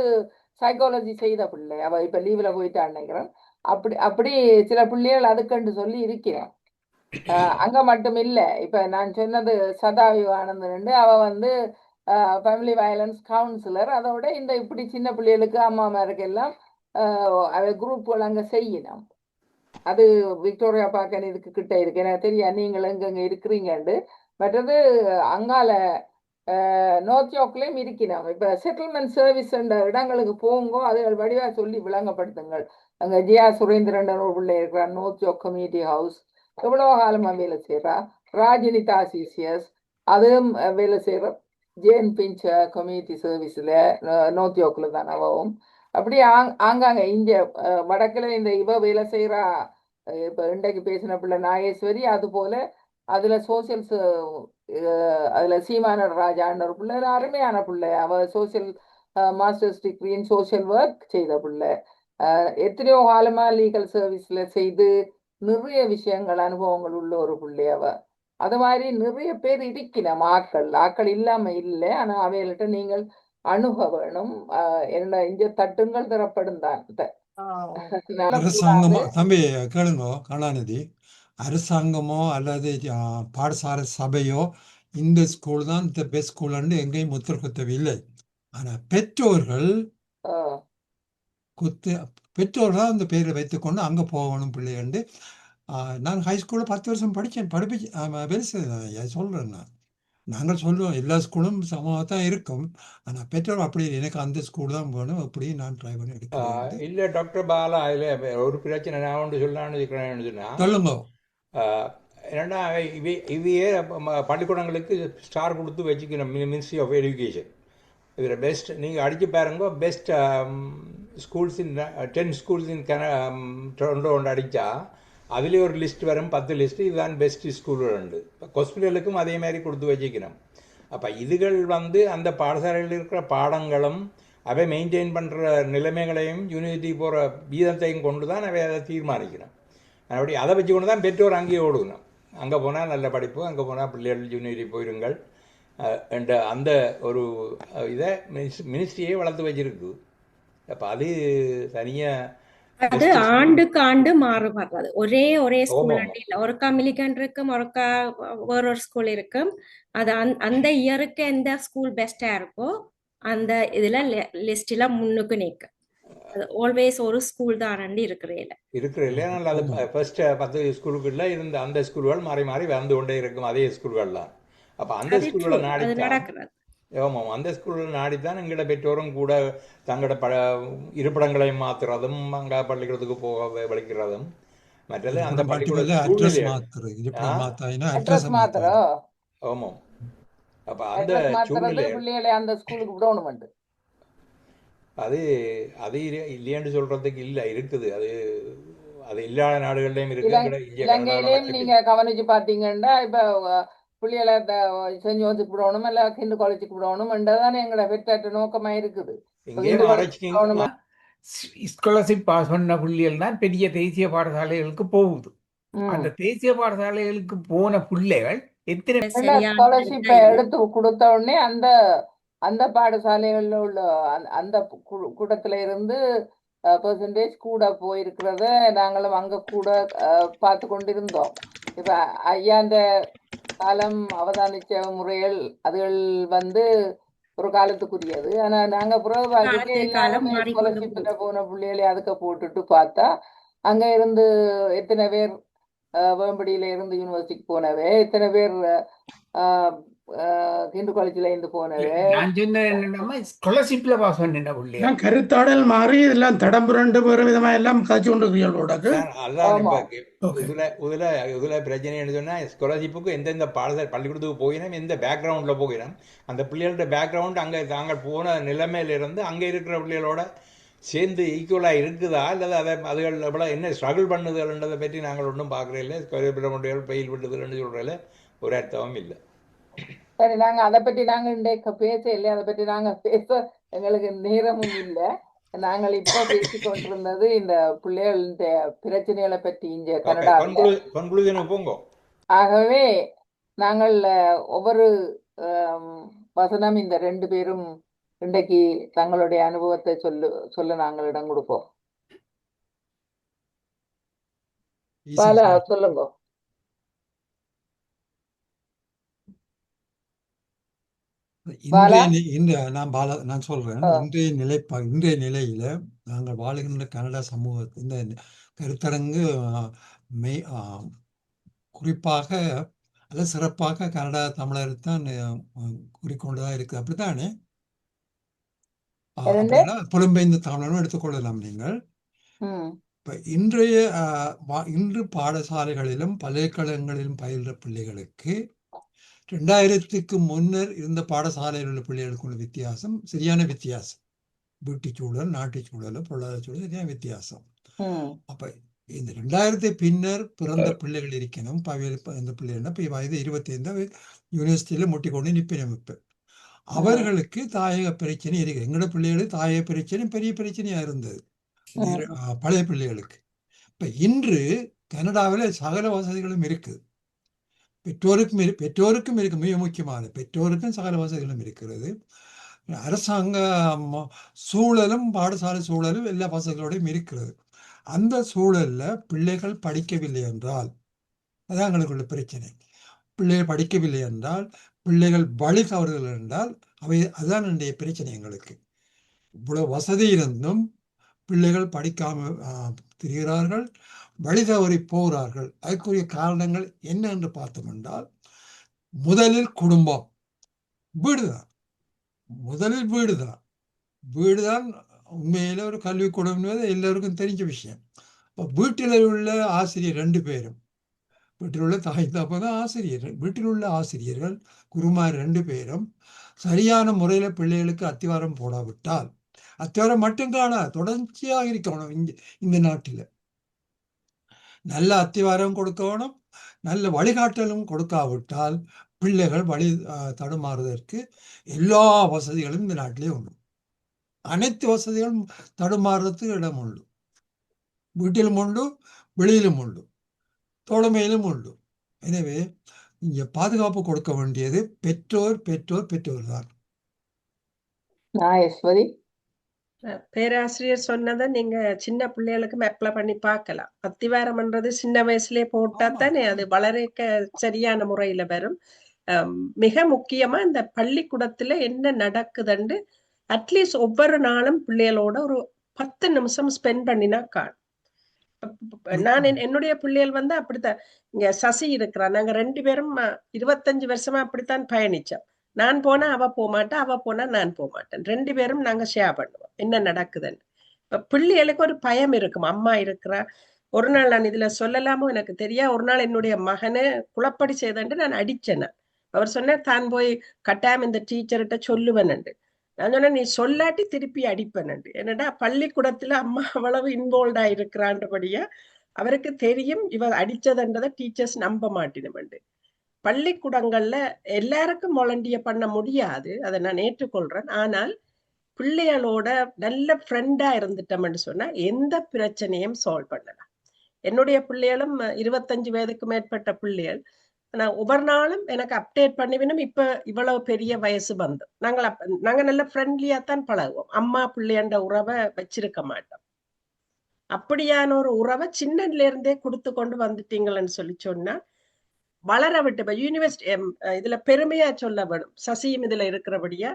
சைக்காலஜி செய்த பிள்ளை. அவ இப்ப லீவ்ல போயிட்டான்னு நினைக்கிறேன். அப்படி சில பிள்ளைகள் அதுக்குன்னு சொல்லி இருக்கிறேன். அங்க மட்டும் இல்ல, இப்ப நான் சொன்னது சதா விவானந்தன், அவ வந்து ஃபேமிலி வயலன்ஸ் கவுன்சிலர். அதோட இந்த இப்படி சின்ன பிள்ளைகளுக்கு அம்மாமாருக்கு எல்லாம் குரூப்புகள் அங்க செய்யணும். அது விக்டோரியா பார்க்க இதுக்கு கிட்ட இருக்கு, எனக்கு தெரியா நீங்கள் எங்க இருக்கிறீங்கன்னு. மற்றது அங்கால நோர்த் யோர்க்லயும் இருக்கணும். இப்ப செட்டில்மெண்ட் சர்வீஸ் இடங்களுக்கு போங்கோ, அதுகள் வடிவா சொல்லி விளங்கப்படுத்துங்கள். அங்க ஜியா சுரேந்திரன் ஒரு பிள்ளை இருக்கிறார், நோர்த் யோர்க் கம்யூனிட்டி ஹவுஸ், எவ்வளவு காலமா வேலை செய்யறா. ராஜினி தாசிசியஸ் அதுவும் வேலை செய்கிற ஜேன் பிஞ்ச் கம்யூனிட்டி சர்வீஸில் நோத்தியோக்கில் தான் அவவும் அப்படி ஆங்காங்க இங்க வடக்குல இந்த இவ வேலை செய்கிறா இப்போ இன்றைக்கு பேசின பிள்ளை நாகேஸ்வரி அது போல அதுல சோசியல் அதுல சீமானர் ராஜான்ற ஒரு பிள்ளை அருமையான பிள்ளை அவ social masters degree in social work செய்த பிள்ளை எத்தனையோ காலமா லீகல் சர்வீஸ்ல செய்து நிறைய விஷயங்கள் அனுபவங்கள் உள்ள ஒரு பிள்ளை அவ அது மாதிரி நிறைய பேர் இருக்கணும் ஆக்கள் இல்லாம இல்லை ஆனா அவைகள்கிட்ட நீங்கள் அணுக வேணும் என்ன இங்க தட்டுங்கள் தரப்படும் தான் அரசாங்கமோ தம்பி கேளுங்க கருணாநிதி, அரசாங்கமோ அல்லது பாடசாலை சபையோ இந்த ஸ்கூல் தான் இந்த பெஸ்ட் ஸ்கூல்னு எங்கேயும் முத்திர குத்தவில்லை. ஆனா பெற்றோர்கள் பெற்றோர்கள் தான் அந்த பேரை வைத்துக்கொண்டு அங்கே போகணும் பிள்ளைகண்டு. நான் ஹைஸ்கூலில் 10 வருஷம் படிப்பிச்சு வேலை செய்தேன். சொல்கிறேன் நாங்கள் சொல்லுவோம் எல்லா ஸ்கூலும் சமமாக தான் இருக்கும். ஆனால் பெற்றோர் அப்படி எனக்கு அந்த ஸ்கூல் தான் போகணும் அப்படி நான் ட்ரை பண்ணி எடுக்கிறேன். இல்லை டாக்டர் பாலா, அதில் ஒரு பிரச்சனை நான் ஒன்று சொல்லலான்னு இருக்கிறேன்னு சொல்லுங்க. என்னென்னா இவையே பள்ளிக்கூடங்களுக்கு ஸ்டார் கொடுத்து வச்சுக்கணும். மினிஸ்ட்ரி ஆஃப் எஜுகேஷன் இதில் பெஸ்ட் நீங்கள் அடித்து பாருங்க. பெஸ்ட் ஸ்கூல்ஸ் இன் 10 ஸ்கூல்ஸ் இன் டொரண்டோ ஒன்று அடித்தா அதுலேயே ஒரு லிஸ்ட் வரும், 10 லிஸ்ட்டு. இதுதான் பெஸ்ட் ஸ்கூல்கள் உண்டு. இப்போ ஹாஸ்பிட்டலுக்கும் அதே மாதிரி கொடுத்து வச்சுக்கணும். அப்போ இதுகள் அந்த பாடசாலையில் இருக்கிற பாடங்களும் அவை மெயின்டைன் பண்ணுற நிலைமைகளையும் யூனிவர்சிட்டி போகிற வீதத்தையும் கொண்டு தான் அவை அதை தீர்மானிக்கணும். அப்படி அதை வச்சு கொண்டு தான் பெற்றோர் அங்கேயே ஓடுக்கணும். அங்கே போனால் நல்ல படிப்பு, அங்கே போனால் பிள்ளைகள் யூனிவர்சிட்டி போயிருங்கள் என்ற அந்த ஒரு இதை மினிஸ்ட்ரியே வளர்த்து வச்சிருக்கு. அப்போ அது தனியாக அது ஆண்டுக்கு ஆண்டு மாறுபடுறது. ஒரே ஸ்கூல் இல்ல, ஒருக்கா மிலிகன் இருக்கும், ஒருக்கா ஒரு ஸ்கூல் இருக்கும். அது அந்த இயருக்கு எந்த ஸ்கூல் பெஸ்டா இருக்கோ அந்த இதுல லிஸ்ட்ல முன்னுக்கு நிற்கும். அது ஆல்வேஸ் ஒரு ஸ்கூல் தான் இருக்கிற ஆனால் அது ஃபர்ஸ்ட் 10 ஸ்கூலுக்குள்ள இருந்த அந்த ஸ்கூல்கள் மாறி மாறி வந்து கொண்டே இருக்கும், அதே ஸ்கூல்கள்லாம். அப்போ அந்த ஸ்கூல்களை நாடித்தான் ஆமாம் அந்த ஸ்கூலில் நாடித்தான் எங்களோட பெற்றோரும் கூட தங்களோட இருப்பிடங்களை மாற்றுறதும் அங்கே பள்ளிக்கூடத்துக்கு போக வலிக்கிறதும் மற்றது அந்த ஆமாம். அப்போ அந்த சூழ்நிலை அந்த ஸ்கூலுக்கு விடணும். அது அது இல்லையான்னு சொல்றதுக்கு இல்லை, இருக்குது. அது அது இல்லாத நாடுகள்லையும் இருக்கு. இலங்கையிலையும் நீங்க கவனிச்சு பார்த்தீங்கன்னா இப்போ பிள்ளைகளை செஞ்சு வச்சுக்கு விடணும், இல்லை ஹிந்து காலேஜுக்கு விடணும் என்றதானே எங்களோட பெற்ற நோக்கமா இருக்குது. ஸ்காலர்ஷிப் பாஸ் பண்ண பிள்ளைகள் தான் பெரிய தேசிய பாடசாலைகளுக்கு போகுது. அந்த தேசிய பாடசாலைகளுக்கு போன பிள்ளைகள் எத்தனை ஸ்காலர்ஷிப் எடுத்து கொடுத்த உடனே அந்த பாடசாலைகள்ல உள்ள அந்த கூட்டத்துல இருந்து பெர்சன்டேஜ் கூட போயிருக்கிறத நாங்களும் அங்க கூட பார்த்து கொண்டிருந்தோம். இப்ப ஐயா அந்த காலம் அவதானிச்ச முறைகள் அதுகள் ஒரு காலத்துக்குரியது. ஆனா நாங்க ஸ்காலர்ஷிப்ல போன பிள்ளைகளை அதுக்கு போட்டுட்டு பார்த்தா அங்க இருந்து எத்தனை பேர் வேம்படியில இருந்து யூனிவர்சிட்டிக்கு போனவே, எத்தனை பேர் ஹிந்து காலேஜ்ல இருந்து போனவே. ஸ்காலர்ஷிப்ல பாஸ் பண்ணின பிள்ளை கருத்தாடல் மாறி இதெல்லாம் தடம்புரண்டு வேறு விதமா எல்லாம் காய்ச்சி கொண்டு இதுல பிரச்சனை சொன்னா ஸ்காலர்ஷிப்புக்கு எந்தெந்த பாடசாலை பள்ளிக்கூடத்துக்கு போயினோம், எந்த பேக்ரவுண்ட்ல போயினோம், அந்த பிள்ளைகளோட பேக்ரவுண்ட் அங்க தாங்கள் போன நிலைமையில இருந்து அங்க இருக்கிற பிள்ளைகளோட சேர்ந்து ஈக்குவலா இருக்குதா அல்லது அதுகள் எவ்வளோ என்ன ஸ்ட்ரகிள் பண்ணுதுன்றதை பற்றி நாங்கள் ஒன்றும் பார்க்குறதில்ல. ஸ்காலர்ஷிப் பெயில் பண்ணுதுன்னு சொல்றதுல ஒரு அர்த்தமும் இல்லை. சரி, நாங்க அதை பற்றி நாங்க இன்றைக்கு பேச இல்லை, அதை பற்றி நாங்க பேச எங்களுக்கு நேரமும் இல்லை. நாங்கள் இப்போ பேசி கொண்டிருந்தது இந்த பிள்ளைகளுடைய பிரச்சனைகளை பற்றி இங்க கனடா. ஆகவே நாங்கள் ஒவ்வொரு வசனம் இந்த 2 பேரும் இன்றைக்கு தங்களுடைய அனுபவத்தை சொல்ல நாங்கள் இடம் கொடுப்போம். பாலா சொல்லுங்க. நான் சொல்றேன், இன்றைய நிலையில நாங்கள் வாழுகின்ற கனடா சமூகத்தின் இந்த கருத்தரங்கு குறிப்பாக அல்ல சிறப்பாக கனடா தமிழர் தான் கூறிக்கொண்டுதான் இருக்கு. அப்படித்தானே? புலம்பெயர்ந்த தமிழரும் எடுத்துக்கொள்ளலாம் நீங்கள். இப்போ இன்று பாடசாலைகளிலும் பல்கலைக்கழகங்களிலும் பயின்ற பிள்ளைகளுக்கு 2000க்கு முன்னர் இருந்த பாடசாலையில் உள்ள பிள்ளைகளுக்கு உள்ள வித்தியாசம் சரியான வித்தியாசம். வீட்டு சூழல், நாட்டு சூழல், பொருளாதார சூழல் சரியான வித்தியாசம். அப்ப இந்த 2000 பின்னர் பிறந்த பிள்ளைகள் இருக்கணும். இந்த பிள்ளைகள் இப்போ வயது 25 யூனிவர்சிட்டியில முட்டி கொண்டு நிப்பினம் இப்போ அவர்களுக்கு தாயக பிரச்சனை இருக்கு. எங்களோட பிள்ளைகளுக்கு தாயக பிரச்சனை பெரிய பிரச்சனையா இருந்தது பழைய பிள்ளைகளுக்கு. இப்ப இன்று கனடாவில் சகல வசதிகளும் இருக்குது. பெற்றோருக்கும் இருக்கு. மிக முக்கியமான பெற்றோருக்கும் சகல வசதிகளும் இருக்கிறது. அரசாங்க சூழலும் பாடசாலை சூழலும் எல்லா வசதிகளோடையும் இருக்கிறது. அந்த சூழல்ல பிள்ளைகள் படிக்கவில்லை என்றால் அதான் எங்களுக்குள்ள பிரச்சனை. பிள்ளைகள் படிக்கவில்லை என்றால், பிள்ளைகள் வழி தவறுதல் என்றால் அதுதான் என்னுடைய பிரச்சனை. எங்களுக்கு இவ்வளவு வசதி இருந்தும் பிள்ளைகள் படிக்காம திரிகிறார்கள், வழி தவறி போகிறார்கள். அதுக்குரிய காரணங்கள் என்ன என்று பார்த்தோம் என்றால், முதலில் குடும்பம், வீடுதான். முதலில் வீடுதான். வீடுதான் உண்மையில ஒரு கல்விக்கூடம் எல்லோருக்கும் தெரிஞ்ச விஷயம். இப்போ வீட்டில் உள்ள ஆசிரியர் 2 பேரும், வீட்டில் உள்ள தாய் தகப்பன் ஆசிரியர்கள், வீட்டில் உள்ள ஆசிரியர்கள் குருமார் 2 பேரும் சரியான முறையில் பிள்ளைகளுக்கு அத்திவாரம் போடாவிட்டால், அத்திவாரம் மட்டும் காண தொடர்ச்சியாக இருக்கணும். இந்த நாட்டில் நல்ல அத்திவாரம் கொடுக்கணும், நல்ல வழிகாட்டலும் கொடுக்காவிட்டால் பிள்ளைகள் வழி தடுமாறுவதற்கு எல்லா வசதிகளும் இந்த நாட்டிலே உண்டு. அனைத்து வசதிகளும் தடுமாறுறதுக்கு இடம் உண்டு. வீட்டிலும் உண்டு, வெளியிலும் உண்டு, தோழமையிலும் உண்டு. எனவே இங்கே பாதுகாப்பு கொடுக்க வேண்டியது பெற்றோர் தான். பேராசிரியர் சொன்னதை நீங்க சின்ன பிள்ளைகளுக்கும் அப்ளை பண்ணி பார்க்கலாம். அத்திவாரம்ன்றது சின்ன வயசுலயே போட்டா தானே அது வளரக்க சரியான முறையில வரும். மிக முக்கியமா இந்த பள்ளிக்கூடத்துல என்ன நடக்குதுன்னு அட்லீஸ்ட் ஒவ்வொரு நாளும் பிள்ளைகளோட ஒரு 10 நிமிஷம் ஸ்பெண்ட் பண்ணினா காணும். நான் என்னுடைய பிள்ளைகள் அப்படித்தான். இங்க சசி இருக்கிறான், நாங்க 2 பேரும் 25 வருஷமா அப்படித்தான் பயணிச்சோம். நான் போனா அவ போமாட்டா, அவ போனா நான் போமாட்டேன். 2 பேரும் நாங்க ஷேர் பண்ணுவோம் என்ன நடக்குதுன்னு. இப்ப பிள்ளைகளுக்கு ஒரு பயம் இருக்கும், அம்மா இருக்கிறா. ஒரு நாள் நான் இதுல சொல்லலாமோ எனக்கு தெரியா, ஒரு நாள் என்னுடைய மகனை குளப்படி செய்தேன்ட்டு நான் அடிச்சேன். அவர் சொன்ன தான் போய் கட்டாயம் இந்த டீச்சர்கிட்ட சொல்லுவேன்ண்டு. நான் சொன்னேன் நீ சொல்லாட்டி திருப்பி அடிப்பேன்ண்டு. என்னடா பள்ளிக்கூடத்துல அம்மா அவ்வளவு இன்வால்வ் ஆயிருக்கிறான்றபடியா அவருக்கு தெரியும் இவ அடிச்சதுன்றதை டீச்சர்ஸ் நம்ப மாட்டினுமெண்டு. பள்ளிக்கூடங்கள்ல எல்லாருக்கும் வாலண்டியர் பண்ண முடியாது, அதை நான் ஏற்றுக்கொள்றேன். ஆனால் பிள்ளைகளோட நல்ல ஃப்ரெண்டா இருந்துட்டோம்னு சொன்னா எந்த பிரச்சனையும் சால்வ் பண்ணலாம். என்னுடைய பிள்ளைகளும் 25 வயதுக்கு மேற்பட்ட பிள்ளைகள். நான் ஒவ்வொரு நாளும் எனக்கு அப்டேட் பண்ணிவினும் இப்ப இவ்வளவு பெரிய வயசு வந்து நாங்க நல்ல ஃப்ரெண்ட்லியா தான் பழகுவோம். அம்மா பிள்ளையண்ட உறவை வச்சிருக்க மாட்டோம். அப்படியான ஒரு உறவை சின்னல இருந்தே கொடுத்து கொண்டு வந்துட்டீங்களன்னு சொல்லி சொன்னா வளர விட்டு. இப்ப யூனிவர்சிட்டி இதுல பெருமையா சொல்ல வேணும், சசியும் இதுல இருக்கிறபடியா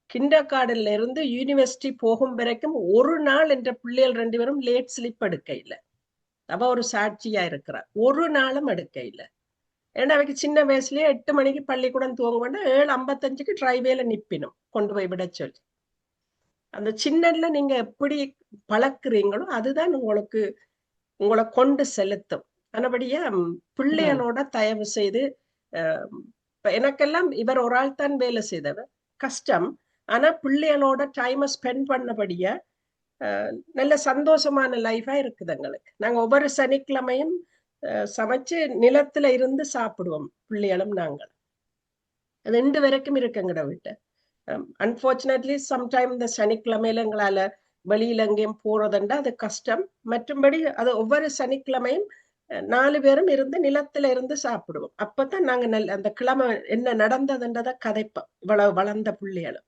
கிண்டர் கார்டன்ல இருந்து யூனிவர்சிட்டி போகும் வரைக்கும் ஒரு நாள் என்ற பிள்ளைகள் 2 பேரும் லேட் ஸ்லிப் எடுக்க இல்லை. அவ ஒரு சாட்சியா இருக்கிறார். ஒரு நாளும் எடுக்க இல்லை. ஏன்னா அவைக்கு சின்ன வயசுலயே 8 மணிக்கு பள்ளிக்கூடம் துவங்க 7:55 டிரைவேல நிப்பினும் கொண்டு போய் விட சொல்லி. அந்த சின்னல நீங்க எப்படி பழக்குறீங்களோ அதுதான் உங்களை கொண்டு செலுத்தும். ஆனபடியா பிள்ளைகளோட தயவு செய்து எனக்கெல்லாம் இவர் ஒரு ஆள் தான் வேலை செய்தவர், கஷ்டம். ஆனா பிள்ளைகளோட டைமை ஸ்பெண்ட் பண்ணபடியா நல்ல சந்தோஷமான லைஃபா இருக்குது எங்களுக்கு. நாங்க ஒவ்வொரு சனிக்கிழமையும் சமைச்சு நிலத்துல இருந்து சாப்பிடுவோம் பிள்ளைகளும் நாங்கள். அது 2 வரைக்கும் இருக்குங்கட விட்டு. அன்பார்ச்சுனேட்லி சம்டைம் இந்த சனிக்கிழமையில எங்களால வெளியில எங்கேயும் போறதுண்டா அது கஷ்டம். மற்றும்படி அது ஒவ்வொரு சனிக்கிழமையும் 4 பேரும் இருந்து நிலத்துல இருந்து சாப்பிடுவோம். அப்பதான் நாங்க அந்த கிழமை என்ன நடந்ததுன்றத கதைப்போம். இவ்வளவு வளர்ந்த பிள்ளைகளும்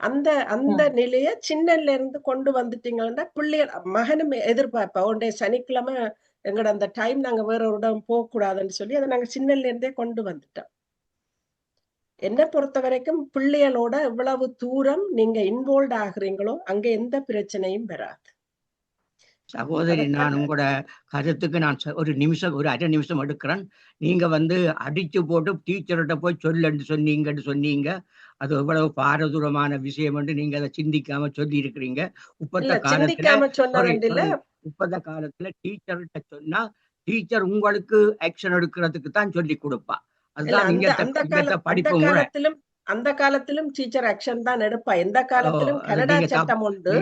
அந்த நிலைய சின்னல இருந்து கொண்டு வந்துட்டீங்கன்னா பிள்ளைகள் மகனும் எதிர்பார்ப்பா உடைய சனிக்கிழமை எங்கட அந்த டைம் நாங்க வேற ஒரு இடம் போக கூடாதுன்னு சொல்லி அதை நாங்க சின்னல இருந்தே கொண்டு வந்துட்டோம். என்ன பொறுத்த வரைக்கும் பிள்ளைகளோட எவ்வளவு தூரம் நீங்க இன்வால்வ் ஆகுறீங்களோ அங்க எந்த பிரச்சனையும் வராது. சகோதரி, நான் உங்களோட கருத்துக்கு நான் ஒரு அரை நிமிஷம் எடுக்கிறேன். நீங்க அடிச்சு போட்டு டீச்சர்கிட்ட போய் சொல்லன்னு சொன்னீங்க. அது எவ்வளவு பாரதூரமான விஷயம் என்று நீங்க அதை சிந்திக்காம சொல்லி இருக்கிறீங்க. இப்பத்த காலத்துல இப்பத காலத்துல டீச்சர்கிட்ட சொன்னா டீச்சர் உங்களுக்கு ஆக்ஷன் எடுக்கிறதுக்கு தான் சொல்லி கொடுப்பா. இல்ல அதுதான் இங்கத்த படிப்பு முறை. அந்த காலத்திலும் டீச்சர் ஆக்ஷன் தான் எடுப்பா. எந்த காலத்திலும் கனடா சட்டம் உண்டு.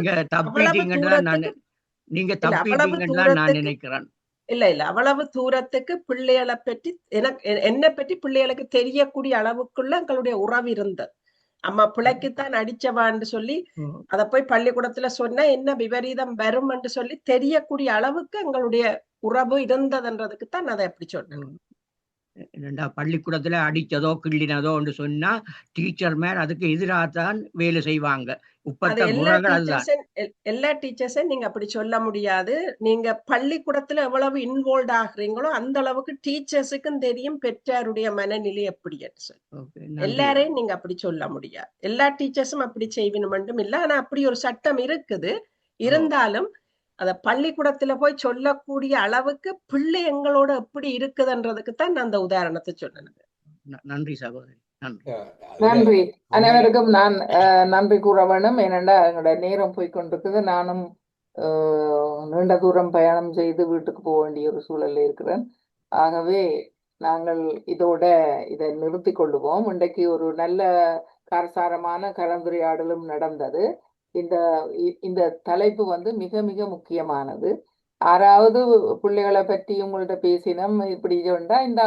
நீங்க தப்பிட்டீங்கன்னு நான் நினைக்கிறேன். இல்ல அவ்வளவு தூரத்துக்கு பிள்ளைகளை பற்றி என்னை பற்றி பிள்ளைகளுக்கு தெரியக்கூடிய அளவுக்குள்ள எங்களுடைய உறவு இருந்தது. அம்மா பிள்ளைக்குத்தான் அடிச்சவான்னு சொல்லி அத போய் பள்ளிக்கூடத்துல சொன்னா என்ன விபரீதம் வரும் என்று சொல்லி தெரியக்கூடிய அளவுக்கு எங்களுடைய உறவு இருந்ததுன்றதுக்கு தான் அதை எப்படி சொன்னேன். என்னடா பள்ளிக்கூடத்துல அடிச்சதோ கிள்ளினதோ என்று சொன்னா டீச்சர் மேல் அதுக்கு எதிராகத்தான் வேலை செய்வாங்க. எல்லா டீச்சர்ஸையும் நீங்க அப்படி சொல்ல முடியாது. நீங்க பள்ளிக்கூடத்துல எவ்வளவு இன்வால்வ் ஆகுறீங்களோ அந்த அளவுக்கு டீச்சர்ஸுக்கும் தெரியும் பெற்றாருடைய மனநிலை எப்படி எல்லாரையும் நீங்க அப்படி சொல்ல முடியாது. எல்லா டீச்சர்ஸும் அப்படி செய்யணும் மட்டும் இல்ல. ஆனா அப்படி ஒரு சட்டம் இருக்குது. இருந்தாலும் அத பள்ளிக்கூடத்துல போய் சொல்லக்கூடிய அளவுக்கு பிள்ளை எங்களோட எப்படி இருக்குதுன்றதுக்கு தான் நான் அந்த உதாரணத்தை சொன்னேன். நன்றி சகோதரி. நன்றி. அனைவருக்கும் நான் நன்றி கூற வேண்டும். ஏனென்றா எங்களோட நேரம் போய்கொண்டிருக்குது. நானும் நீண்ட தூரம் பயணம் செய்து வீட்டுக்கு போக வேண்டிய ஒரு சூழல்ல இருக்கிறேன். ஆகவே நாங்கள் இதை நிறுத்தி கொள்ளுவோம். இன்றைக்கு ஒரு நல்ல காரசாரமான கலந்துரையாடலும் நடந்தது. இந்த தலைப்பு மிக மிக முக்கியமானது. யாராவது பிள்ளைகளை பற்றி உங்கள்ட்ட பேசினோம் இப்படி சொன்னா இந்த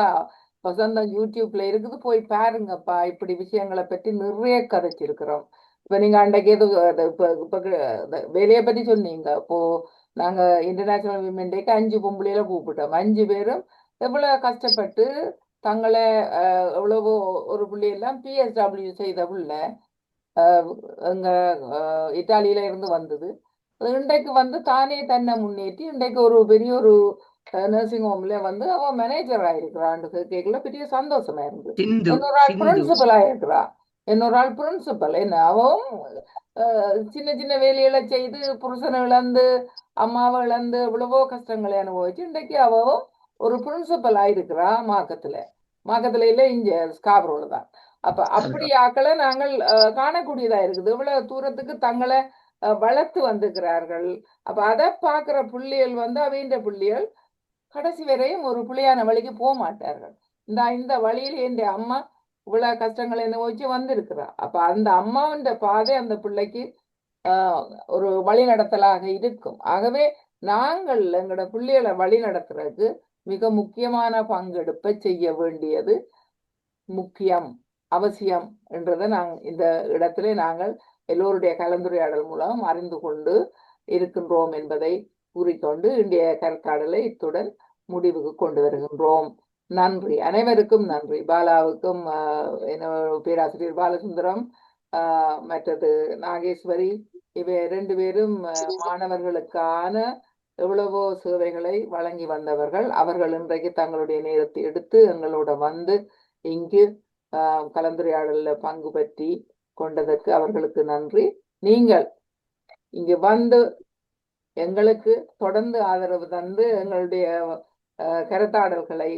வசந்தம் யூடியூப்ல இருக்குது, போய் பாருங்கப்பா. இப்படி விஷயங்களை பற்றி நிறைய கதைச்சிருக்கிறோம். இப்ப நீங்க அன்றைக்கு இப்ப வேலையை பற்றி சொன்னீங்க. இப்போ நாங்க இன்டர்நேஷனல் விமன் டேக்கு 5 பொம்பளையில கூப்பிட்டோம். 5 பேரும் எவ்வளவு கஷ்டப்பட்டு தங்களை எவ்வளவோ ஒரு பிள்ளையெல்லாம் PSW செய்த பிள்ளை எங்க இத்தாலியில இருந்து வந்தது. இன்றைக்கு தானே தன்னை முன்னேற்றி இன்றைக்கு ஒரு பெரிய ஒரு நர்சிங் ஹோம்ல அவ மேனேஜர் ஆயிருக்கிறான். கேட்கல பெரிய சந்தோஷமா இருந்து. இன்னொரு ஆள் பிரின்சிபல் ஆயிருக்கிறா. இன்னொரு ஆள் பிரின்சிபல் என்ன அவன் சின்ன சின்ன வேலைகளை செய்து புருஷனை இழந்து அம்மாவை இழந்து எவ்வளவோ கஷ்டங்களை அனுபவிச்சு இன்றைக்கு அவன் ஒரு பிரின்சிபல் ஆயிருக்கிறா. மாக்கத்துல இல்ல இங்க ஸ்காப்ரோல தான். அப்படி ஆக்களை நாங்கள் காணக்கூடியதா இருக்குது. இவ்வளவு தூரத்துக்கு தங்களை வளர்த்து வந்திருக்கிறார்கள். அதை பாக்குற பிள்ளைகள் அவைன்ற பிள்ளைகள் கடைசி வரையும் ஒரு பிள்ளையான வழிக்கு போக மாட்டார்கள். இந்த வழியில என் அம்மா இவ்வளவு கஷ்டங்களை அனுபவிச்சு வந்திருக்கிறா. அந்த அம்மாவின் பாதை அந்த பிள்ளைக்கு ஒரு வழி நடத்தலாக இருக்கும். ஆகவே நாங்கள் எங்களோட பிள்ளைகளை வழி நடத்துறதுக்கு மிக முக்கியமான பங்கெடுப்பை செய்ய வேண்டியது முக்கியம், அவசியம் என்றதை இந்த இடத்துல நாங்கள் எல்லோருடைய கலந்துரையாடல் மூலம் அறிந்து கொண்டு இருக்கின்றோம் என்பதை கூறிக்கொண்டு இன்றைய கருத்தாடலை இத்துடன் முடிவுக்கு கொண்டு வருகின்றோம். நன்றி, அனைவருக்கும் நன்றி. பாலாவுக்கும் பேராசிரியர் பாலசுந்தரம் மற்றது நாகேஸ்வரி இவை 2 பேரும் மாணவர்களுக்கான எவ்வளவோ சேவைகளை வழங்கி வந்தவர்கள். அவர்கள் இன்றைக்கு தங்களுடைய நேரத்தை எடுத்து எங்களோட இங்கு கலந்துரையாடல பங்கு பற்றி கொண்டதற்கு அவர்களுக்கு நன்றி. நீங்கள் இங்கு எங்களுக்கு தொடர்ந்து ஆதரவு தந்து எங்களுடைய கருத்தாடல்களை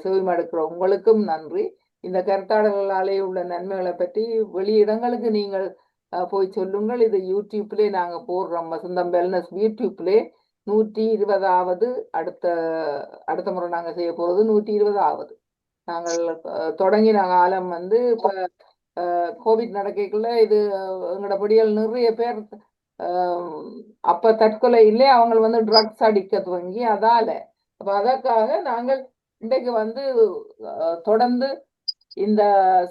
செவிமடுக்கிற உங்களுக்கும் நன்றி. இந்த கருத்தாடல்களாலே உள்ள நன்மைகளை பற்றி வெளியிடங்களுக்கு நீங்கள் போய் சொல்லுங்கள். இது யூடியூப்லே நாங்க போடுறோம். வசந்தம் வெல்னஸ் யூடியூப்லே 120வது அடுத்த முறை நாங்க செய்ய போறது 120வது. நாங்கள் தொடங்கின காலம் இப்ப கோவிட் நடக்கல. இது எங்களோட படிகள் நிறைய பேர் அப்ப தற்கொலை இல்லை, அவங்க ட்ரக்ஸ் அடிக்க துவங்கி அதற்காக நாங்கள் இன்றைக்கு தொடர்ந்து இந்த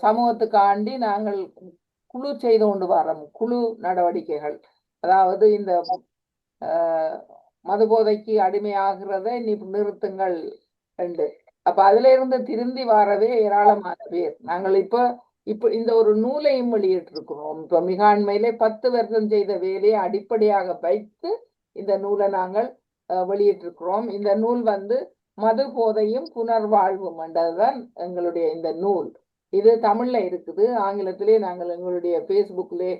சமூகத்துக்காண்டி நாங்கள் குழு செய்து கொண்டு வரோம். குழு நடவடிக்கைகள், அதாவது இந்த மது போதைக்கு அடிமையாகிறத நிறுத்துங்கள் என்று. அதுல இருந்து திருந்தி வரவே ஏராளமான பேர். நாங்கள் இப்ப இந்த ஒரு நூலையும் வெளியிட்டிருக்கிறோம். இப்ப மிகாண்மையிலே 10 வருஷம் செய்த வேலையை அடிப்படையாக வைத்து இந்த நூலை நாங்கள் வெளியிட்டிருக்கிறோம். இந்த நூல் மது போதையும் புனர்வாழ்வும் என்றதுதான் எங்களுடைய இந்த நூல். இது தமிழ்ல இருக்குது. ஆங்கிலத்திலே நாங்கள் எங்களுடைய பேஸ்புக்லே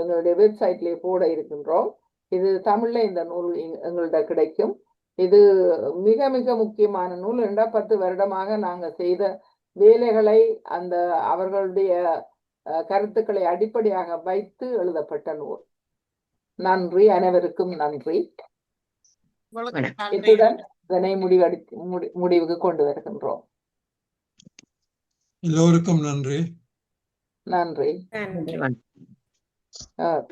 எங்களுடைய வெப்சைட்லேயே போட இருக்கின்றோம். இது தமிழ்ல இந்த நூல் எங்கள்கிட்ட கிடைக்கும். இது மிக மிக முக்கியமான நூல். 10 வருடமாக நாங்க செய்த வேலைகளை அவர்களுடைய கருத்துக்களை அடிப்படையாக வைத்து எழுதப்பட்ட நூல். நன்றி, அனைவருக்கும் நன்றி. உங்களுக்கு வணக்கம். நன்றி. இத்துடன் இதனை முடிவுக்கு கொண்டு வருகின்றோம். எல்லோருக்கும் நன்றி. நன்றி. நன்றி. வணக்கம். ஆ.